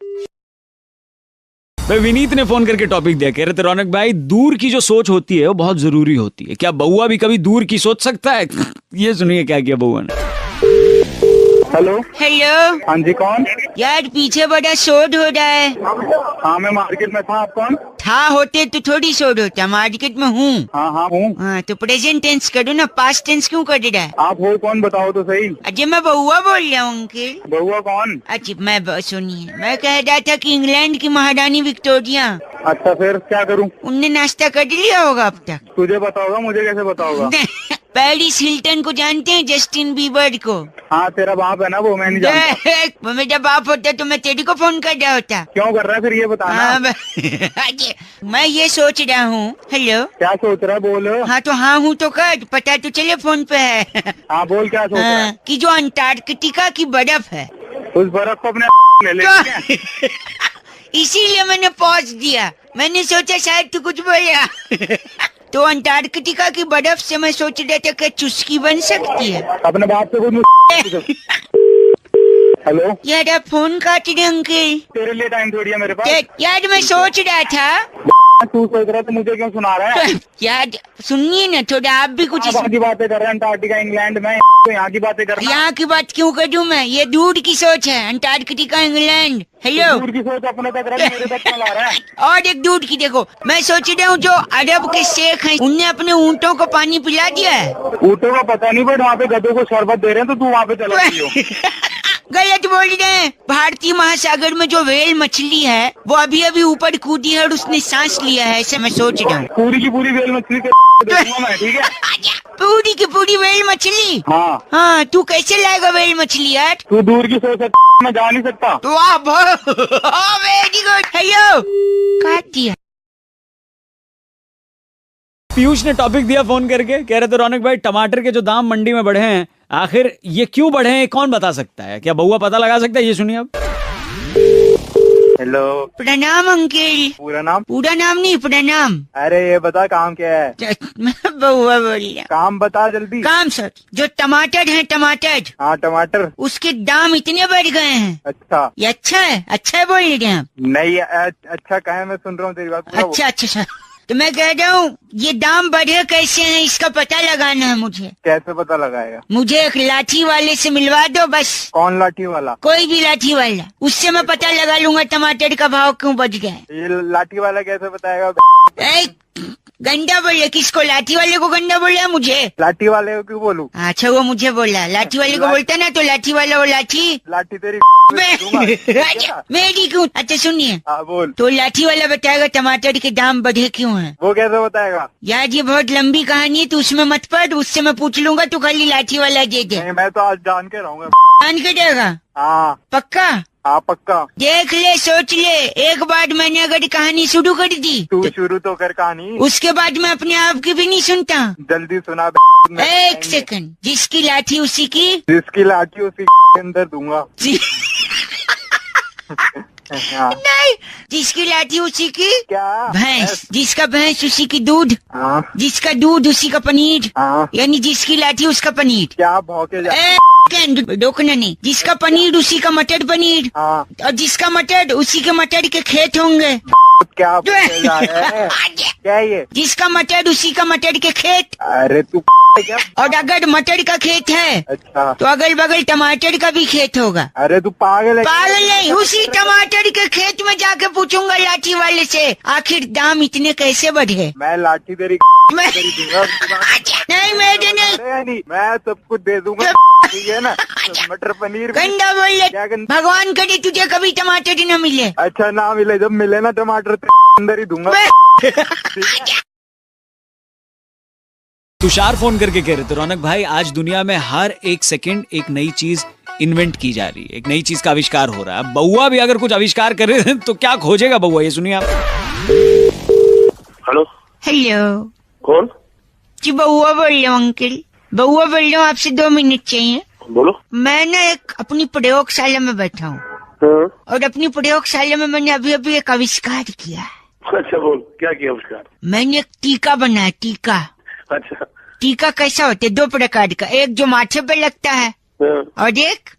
Speaker 1: भाई विनीत ने फोन करके टॉपिक दिया, कह रहे थे रौनक भाई दूर की जो सोच होती है वो बहुत जरूरी होती है, क्या बउआ भी कभी दूर की सोच सकता है? ये सुनिए क्या किया बउआ ने।
Speaker 7: हेलो
Speaker 3: हेलो,
Speaker 7: हाँ जी, कौन?
Speaker 3: यार पीछे बड़ा शोर हो रहा है।
Speaker 7: हाँ मैं मार्केट में था। आप कौन?
Speaker 3: था होते तो थोड़ी शोर होता, मार्केट में हूँ।
Speaker 7: हाँ हाँ हूँ।
Speaker 3: हाँ तो प्रेजेंट टेंस करो ना, पास्ट टेंस क्यों कर रहा है?
Speaker 7: आप हो कौन, बताओ तो सही।
Speaker 3: अजय मैं बउआ बोल रहा हूँ अंकल।
Speaker 7: बउआ कौन?
Speaker 3: अच्छा मैं सुनिए, मैं कह रहा था कि इंग्लैंड की महारानी विक्टोरिया।
Speaker 7: अच्छा फिर क्या करूँ?
Speaker 3: उनने नाश्ता कर लिया होगा अब तक?
Speaker 7: तुझे बताओगा, मुझे कैसे बताओगा?
Speaker 3: पेरिस हिल्टन को जानते हैं, जस्टिन बीबर को?
Speaker 7: हाँ तेरा बाप है ना वो, मैं नहीं जानता।
Speaker 3: वो मेरा बाप होता तो मैं तेरी को फोन कर रहा होता।
Speaker 7: क्यों कर रहा है फिर ये बताना।
Speaker 3: मैं ये सोच रहा हूँ। हेलो,
Speaker 7: क्या सोच रहा है? बोल।
Speaker 3: हाँ तो हाँ हूँ तो कर, पता तो चले फोन पे है।
Speaker 7: हाँ बोल, क्या सोच रहा है?
Speaker 3: कि जो अंटार्कटिका की बर्फ है,
Speaker 7: उस बर्फ को अपने ले ले।
Speaker 3: इसीलिए मैंने पॉज दिया, मैंने सोचा शायद तू कुछ बोलेगा। तो अंटार्कटिका की बर्फ से मैं सोच रहा था कि चुस्की बन सकती है।
Speaker 7: अपने बाप से कुछ। हेलो
Speaker 3: यार आप फोन काट रहे अंकल।
Speaker 7: तेरे लिए टाइम थोड़ी है मेरे पास।
Speaker 3: यार मैं सोच रहा था।
Speaker 7: तू सोच रहा है तो मुझे क्यों सुना रहा है?
Speaker 3: यार सुनिए ना थोड़ा, आप भी कुछ
Speaker 7: वहाँ की बातें कर रहे हैं, अंटार्कटिका इंग्लैंड में, तो यहाँ की बातें कर रहा है।
Speaker 3: यहाँ की बात क्यों करूँ मैं? ये दूर की सोच है, अंटार्कटिका इंग्लैंड। हेलो,
Speaker 7: दूर की सोच अपने तक रख, मेरे तक क्यों ला रहा है?
Speaker 3: और एक दूर की देखो, मैं सोच रहा हूँ जो अरब के शेख हैं उनने अपने ऊँटों को पानी पिला दिया है।
Speaker 7: ऊँटों का पता नहीं, बट वहाँ पे गधों को शरबत दे रहे हैं, तो तू वहाँ पे चला गई हो।
Speaker 3: गलत बोल रहे हैं। भारतीय महासागर में जो व्हेल मछली है वो अभी अभी ऊपर कूदी है और उसने सांस लिया है, ऐसे मैं सोच रहा हूँ।
Speaker 7: पूरी की पूरी व्हेल मछली देखूंगा मैं, ठीक है?
Speaker 3: पूरी की पूरी व्हेल मछली?
Speaker 7: हाँ
Speaker 3: हाँ, तू कैसे लाएगा व्हेल मछली यार?
Speaker 7: तू दूर की सोच, मैं जा नहीं सकता।
Speaker 3: वाह वेरी गुड। हेलो, काट दिया।
Speaker 1: पीयूष ने टॉपिक दिया फोन करके, कह रहे थे रौनक भाई टमाटर के जो दाम मंडी में बढ़े हैं, आखिर ये क्यों बढ़े हैं, कौन बता सकता है? क्या बउआ पता लगा सकता है? ये सुनिए आप।
Speaker 7: हेलो
Speaker 3: प्रणाम अंकल।
Speaker 7: पूरा नाम?
Speaker 3: पूरा नाम नहीं, प्रणाम।
Speaker 7: अरे ये बता काम क्या है?
Speaker 3: मैं बउआ बोल रहा।
Speaker 7: काम बता जल्दी।
Speaker 3: काम सर, जो टमाटर है टमाटर।
Speaker 7: हाँ टमाटर।
Speaker 3: उसके दाम इतने बढ़ गए हैं।
Speaker 7: अच्छा,
Speaker 3: ये अच्छा है? अच्छा है बोल रहे हैं आप?
Speaker 7: नहीं अच्छा कहे, मैं सुन रहा हूँ तेरी बात।
Speaker 3: अच्छा अच्छा सर, तो मैं कह रहा हूँ ये दाम बढ़े कैसे हैं इसका पता लगाना है मुझे।
Speaker 7: कैसे पता लगाएगा?
Speaker 3: मुझे एक लाठी वाले से मिलवा दो बस।
Speaker 7: कौन लाठी वाला?
Speaker 3: कोई भी लाठी वाला, उससे मैं पता लगा लूंगा टमाटर का भाव क्यों बढ़ गया है।
Speaker 7: ये लाठी वाला कैसे बताएगा?
Speaker 3: गंदा बोले? किसको? लाठी वाले को गंदा बोला? मुझे
Speaker 7: लाठी वाले को क्यों बोलूं?
Speaker 3: अच्छा वो मुझे बोला, लाठी वाले को बोलता ना तो लाठी वाला वो लाठी
Speaker 7: तेरी
Speaker 3: मेरी क्यों? अच्छा सुनिए।
Speaker 7: हाँ बोल।
Speaker 3: तो लाठी वाला बताएगा टमाटर के दाम बढ़े क्यों हैं।
Speaker 7: वो कैसे बताएगा?
Speaker 3: यार ये बहुत लंबी कहानी है, तो उसमें मत पढ़, उससे मैं पूछ लूंगा, तू खाली लाठी वाला दे दे।
Speaker 7: नहीं, मैं तो आज जान के रहूंगा।
Speaker 3: जान के देगा?
Speaker 7: हाँ
Speaker 3: पक्का?
Speaker 7: हाँ पक्का।
Speaker 3: देख ले, सोच ले, एक बार मैंने अगर कहानी शुरू कर दी
Speaker 7: तू शुरू तो कर कहानी,
Speaker 3: उसके बाद मैं अपने आप की भी नहीं सुनता।
Speaker 7: जल्दी सुना।
Speaker 3: एक सेकंड। जिसकी लाठी उसी की,
Speaker 7: जिसकी लाठी उसी के अंदर दूंगा। हाँ।
Speaker 3: नहीं, जिसकी लाठी उसी की
Speaker 7: क्या?
Speaker 3: भैंस, जिसका भैंस उसी की दूध,
Speaker 7: हाँ।
Speaker 3: जिसका दूध उसी का पनीर,
Speaker 7: हाँ।
Speaker 3: यानी जिसकी लाठी उसका पनीर।
Speaker 7: क्या भौके
Speaker 3: रोकना नहीं, जिसका पनीर उसी का मटर पनीर।
Speaker 7: हाँ।
Speaker 3: और जिसका मटर उसी के मटर के खेत होंगे।
Speaker 7: क्या क्या ये?
Speaker 3: जिसका मटर उसी का मटर के खेत।
Speaker 7: अरे तू क्या?
Speaker 3: और अगर मटर का खेत है
Speaker 7: अच्छा
Speaker 3: तो अगल बगल टमाटर का भी खेत होगा।
Speaker 7: अरे तू पागल है?
Speaker 3: पागल नहीं, उसी टमाटर के खेत में जाके पूछूंगा लाठी वाले से, आखिर दाम इतने कैसे बढ़े।
Speaker 7: मैं लाठी तेरी दूंगा।
Speaker 3: नहीं मेरे नहीं,
Speaker 7: मैं सब कुछ दे दूंगा, ठीक है ना? मटर पनीर
Speaker 3: गंदा बोल रहे। भगवान करे तुझे कभी टमाटर न मिले।
Speaker 7: अच्छा ना मिले, जब मिले ना टमाटर अंदर ही दूंगा।
Speaker 1: तुषार फोन करके कह रहे थे रौनक भाई आज दुनिया में हर एक सेकंड एक नई चीज इन्वेंट की जा रही है, एक नई चीज का आविष्कार हो रहा है। बउआ भी अगर कुछ आविष्कार करे तो क्या खोजेगा बउआ? ये सुनिए आप।
Speaker 8: हेलो
Speaker 3: हेलो,
Speaker 8: कौन?
Speaker 3: जी बउआ बोल रहा हूँ अंकल, बउआ बोल रहा हूँ, आपसे 2 मिनट चाहिए।
Speaker 8: बोलो।
Speaker 3: मैं ना एक अपनी प्रयोगशाला में बैठा हूँ और अपनी प्रयोगशाला में मैंने अभी अभी एक आविष्कार किया।
Speaker 8: अच्छा बोल, क्या किया आविष्कार?
Speaker 3: मैंने एक टीका बनाया, टीका।
Speaker 8: अच्छा,
Speaker 3: टीका कैसा होता है? 2 प्रकार का, एक जो माथे पे लगता है और एक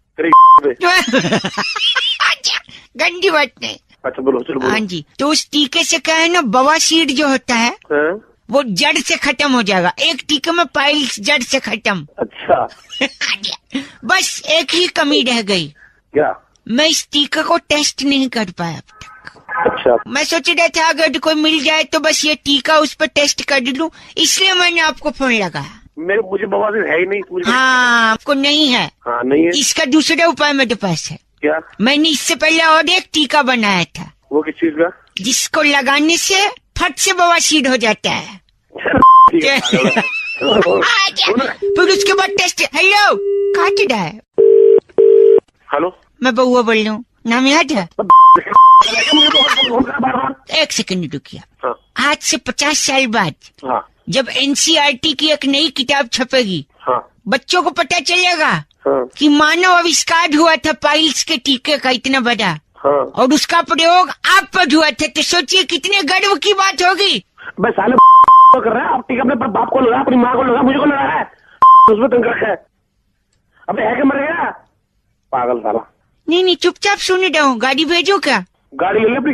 Speaker 3: गंदी बात नहीं।
Speaker 8: अच्छा बोलो, चलो बोलो।
Speaker 3: हाँ जी, तो उस टीके से क्या है ना, बवासीर जो होता है वो जड़ से खत्म हो जाएगा। एक टीके में पाइल्स जड़ से खत्म।
Speaker 8: अच्छा।
Speaker 3: बस एक ही कमी रह गई।
Speaker 8: क्या?
Speaker 3: मैं इस टीके को टेस्ट नहीं कर पाया अब तक।
Speaker 8: अच्छा।
Speaker 3: मैं सोच रहा था अगर कोई मिल जाए तो बस ये टीका उस पर टेस्ट कर लूं, इसलिए मैंने आपको फोन लगाया।
Speaker 8: मुझे बवासीर है ही नहीं।
Speaker 3: हाँ, आपको नहीं है?
Speaker 8: हाँ नहीं है।
Speaker 3: इसका दूसरा उपाय मेरे पास है।
Speaker 8: क्या? मैंने
Speaker 3: इससे पहले और एक टीका बनाया था।
Speaker 8: वो किस चीज का?
Speaker 3: जिसको लगाने से फट से बवासीर हो जाता है। फिर उसके बाद टेस्ट। हेलो, काट रहा है।
Speaker 8: हेलो,
Speaker 3: मैं बउआ बोल रहा हूँ, नाम याद है? 1 सेकंड रुकिए। आज से 50 साल बाद जब NCERT की एक नई किताब छपेगी, बच्चों को पता चलेगा कि मानव आविष्कार हुआ था पाइल्स के टीके का इतना बड़ा, और उसका प्रयोग आप पर हुआ था, तो सोचिए कितने गर्व की बात होगी।
Speaker 8: बस साले कर रहा है, अब टीका अपने बाप को लगा, अपनी माँ को लगा, मुझे को लगा है, उसमें तंग रखा है। अबे है क्या, मर गया पागल साला।
Speaker 3: नहीं, चुपचाप सुन रहा हूँ। गाड़ी भेजो क्या?
Speaker 8: गाड़ी ले अपनी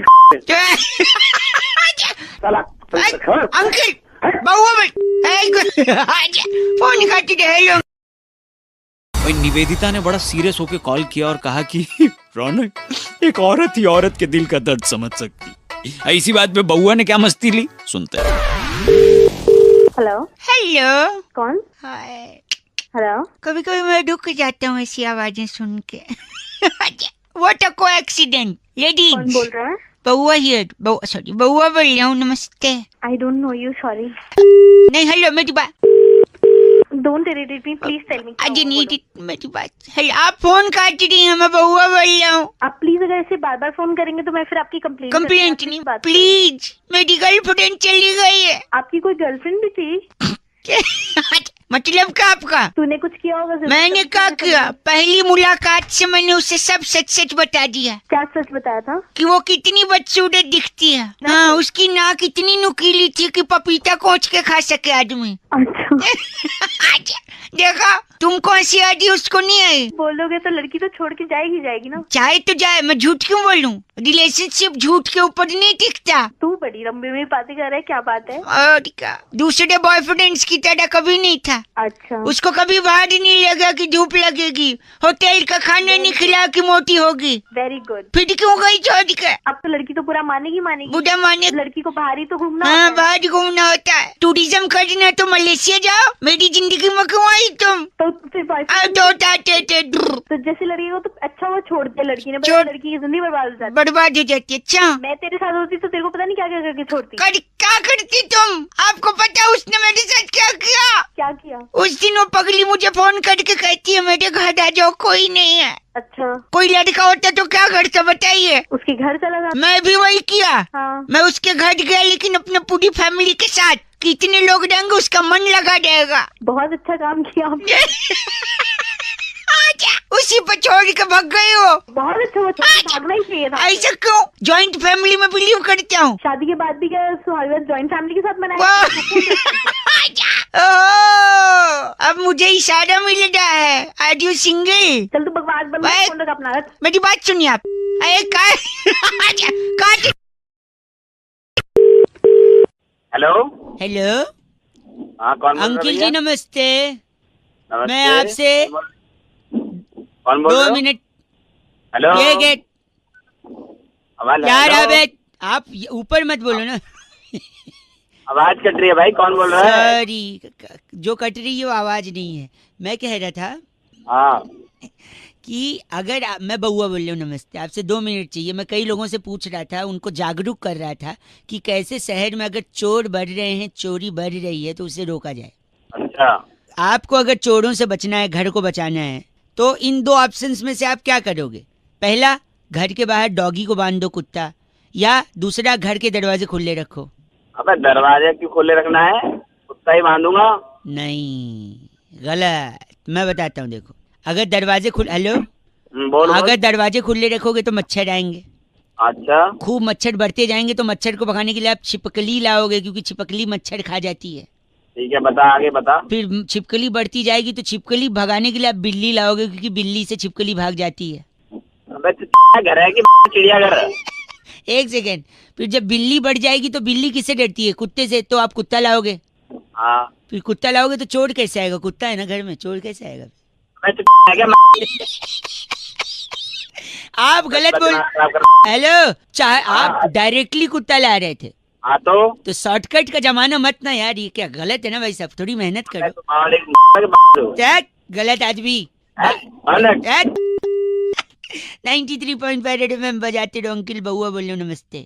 Speaker 8: साला।
Speaker 3: अंकल, बउआ फोन काट दे।
Speaker 1: भाई निवेदिता ने बड़ा सीरियस होके कॉल किया और कहा कि रौनक, एक औरत ही औरत के दिल का दर्द समझ सकती। इसी बात पे बउआ ने क्या मस्ती ली, सुनते हैं।
Speaker 5: हेलो।
Speaker 3: हेलो,
Speaker 5: कौन?
Speaker 3: हाय।
Speaker 5: हेलो।
Speaker 3: कभी कभी मैं रुक जाता हूँ ऐसी आवाजें सुन के। What a coincidence. लेडीज।
Speaker 5: कौन बोल रहा है?
Speaker 3: बउआ हियर। सॉरी, बउआ बोल रहा हूँ, नमस्ते।
Speaker 5: I don't know you, sorry.
Speaker 3: नहीं, हेलो, मेरी बात।
Speaker 5: Don't irritate me, please tell me.
Speaker 3: अजी नहीं, मेरी बात। हेलो, आप फोन काट रही हैं, मैं बउआ बोल रहा हूँ।
Speaker 5: आप प्लीज अगर ऐसे बार बार फोन करेंगे तो मैं फिर आपकी
Speaker 3: कंप्लेंट नहीं, प्लीज। मेरी गर्लफ्रेंड चली गई है।
Speaker 5: आपकी कोई गर्लफ्रेंड भी थी?
Speaker 3: मतलब क्या आपका?
Speaker 5: तूने कुछ किया होगा।
Speaker 3: मैंने क्या किया? पहली मुलाकात से मैंने उसे सब सच सच बता दिया।
Speaker 5: क्या सच बताया था?
Speaker 3: कि वो कितनी बदसूरत दिखती है। हाँ, उसकी नाक इतनी नुकीली थी कि पपीता कोच के खा सके आदमी। अच्छा। देखा, तुमको हंसी आ रही, उसको नहीं आई।
Speaker 5: बोलोगे तो लड़की तो छोड़ के जाएगी ना।
Speaker 3: चाहे तो जाए, मैं झूठ क्यों बोलूं? रिलेशनशिप झूठ के ऊपर नहीं टिकता।
Speaker 5: तू बड़ी लंबी में बातें कर रहा है, क्या बात है?
Speaker 3: और क्या, दूसरे बॉयफ्रेंड्स की तरह कभी नहीं था।
Speaker 5: अच्छा।
Speaker 3: उसको कभी बाहर नहीं लगा कि धूप लगेगी, होटल का खाना नहीं खिला कि मोटी होगी।
Speaker 5: Very good.
Speaker 3: फिर क्यों गई छोड़ के?
Speaker 5: अब तो लड़की तो पूरा मानेगी।
Speaker 3: बुढ़ा माने।
Speaker 5: लड़की को बाहर ही तो घूमना।
Speaker 3: हाँ, बाहर घूमना होता है। टूरिज्म करना तो मलेशिया जाओ। मेरी जिंदगी में क्यों आई तुम?
Speaker 5: तो फिर तो जैसे लड़की को तो अच्छा वो छोड़ दिया लड़की ने, लड़की की जिंदगी
Speaker 3: बर्बाद हो जाती है। अच्छा,
Speaker 5: मैं तेरे साथ होती तो तेरे को पता नहीं क्या क्या करके छोड़ती।
Speaker 3: क्या करती तुम? आपको पता उसने मेरे साथ क्या किया?
Speaker 5: क्या किया?
Speaker 3: उस दिन वो पगली मुझे फोन करके कहती है मेरे घर आ जाओ, कोई नहीं है।
Speaker 5: अच्छा।
Speaker 3: कोई लड़का होता तो क्या करता बताइए?
Speaker 5: उसके घर चला जाता।
Speaker 3: मैं भी वही किया।
Speaker 5: हाँ।
Speaker 3: मैं उसके घर गया, लेकिन अपने पूरी फैमिली के साथ। कितने लोग रहेंगे उसका मन लगा जाएगा।
Speaker 5: बहुत अच्छा काम किया आपने।
Speaker 3: उसी पर छोड़ के भाग गए हो।
Speaker 5: बहुत अच्छा, भागना ही चाहिए था।
Speaker 3: ऐसा क्यों? जॉइंट फैमिली में बिलीव करता हूँ।
Speaker 5: शादी के बाद भी क्या जॉइंट फैमिली के साथ मनाया?
Speaker 3: अब मुझे इशारा मिल रहा है। Are you single?
Speaker 5: चल तू बकवास बंद कर, फोन रख अपना।
Speaker 3: मेरी बात सुनिए आप।
Speaker 10: हेलो।
Speaker 3: हेलो।
Speaker 10: हाँ, कौन?
Speaker 3: अंकिल जी नमस्ते। मैं आपसे
Speaker 10: कौन बोल
Speaker 3: 2 मिनट।
Speaker 10: हेलो।
Speaker 3: ये गेट यार, आप ऊपर मत बोलो ना।
Speaker 10: आवाज कट रही है भाई, कौन बोल रहा है?
Speaker 3: सॉरी, जो कट रही है वो आवाज नहीं है। मैं कह रहा था
Speaker 10: हाँ
Speaker 3: कि अगर मैं बउआ बोल रहा हूँ, नमस्ते। आपसे 2 मिनट चाहिए। मैं कई लोगों से पूछ रहा था, उनको जागरूक कर रहा था कि कैसे शहर में अगर चोर बढ़ रहे हैं, चोरी बढ़ रही है, तो उसे रोका जाए।
Speaker 10: अच्छा।
Speaker 3: आपको अगर चोरों से बचना है, घर को बचाना है, तो इन 2 ऑप्शंस में से आप क्या करोगे? पहला, घर के बाहर डॉगी को बांध दो, कुत्ता, या दूसरा, घर के दरवाजे खुले रखो।
Speaker 10: अबे दरवाजे क्यों खोले रखना है, कुत्ता ही बांधूंगा।
Speaker 3: नहीं गलत, मैं बताता हूँ देखो, अगर दरवाजे हेलो
Speaker 10: बोल।
Speaker 3: अगर दरवाजे खुले रखोगे तो मच्छर आएंगे।
Speaker 10: अच्छा।
Speaker 3: खूब मच्छर बढ़ते जाएंगे तो मच्छर को भगाने के लिए आप छिपकली लाओगे, क्योंकि छिपकली मच्छर खा जाती है।
Speaker 10: ठीक है बता, आगे बता।
Speaker 3: फिर छिपकली बढ़ती जाएगी तो छिपकली भगाने के लिए आप बिल्ली लाओगे, क्योंकि बिल्ली से छिपकली भाग जाती है।
Speaker 10: अबे घर है कि चिड़ियाघर?
Speaker 3: एक सेकेंड, फिर जब बिल्ली बढ़ जाएगी तो बिल्ली किससे डरती है? कुत्ते से, तो आप कुत्ता लाओगे।
Speaker 10: हाँ।
Speaker 3: फिर कुत्ता लाओगे तो चोर कैसे आएगा? कुत्ता है ना घर में, चोर कैसे आएगा? आप गलत बोल। हेलो, चाहे आप डायरेक्टली कुत्ता ला रहे थे।
Speaker 10: हाँ तो
Speaker 3: शॉर्टकट का जमाना मत ना यार, ये क्या गलत है ना भाई साहब, थोड़ी मेहनत करो। गलत आदमी। 93.5 रेड एफएम बजाते रहो। अंकिल बउआ बोलो नमस्ते।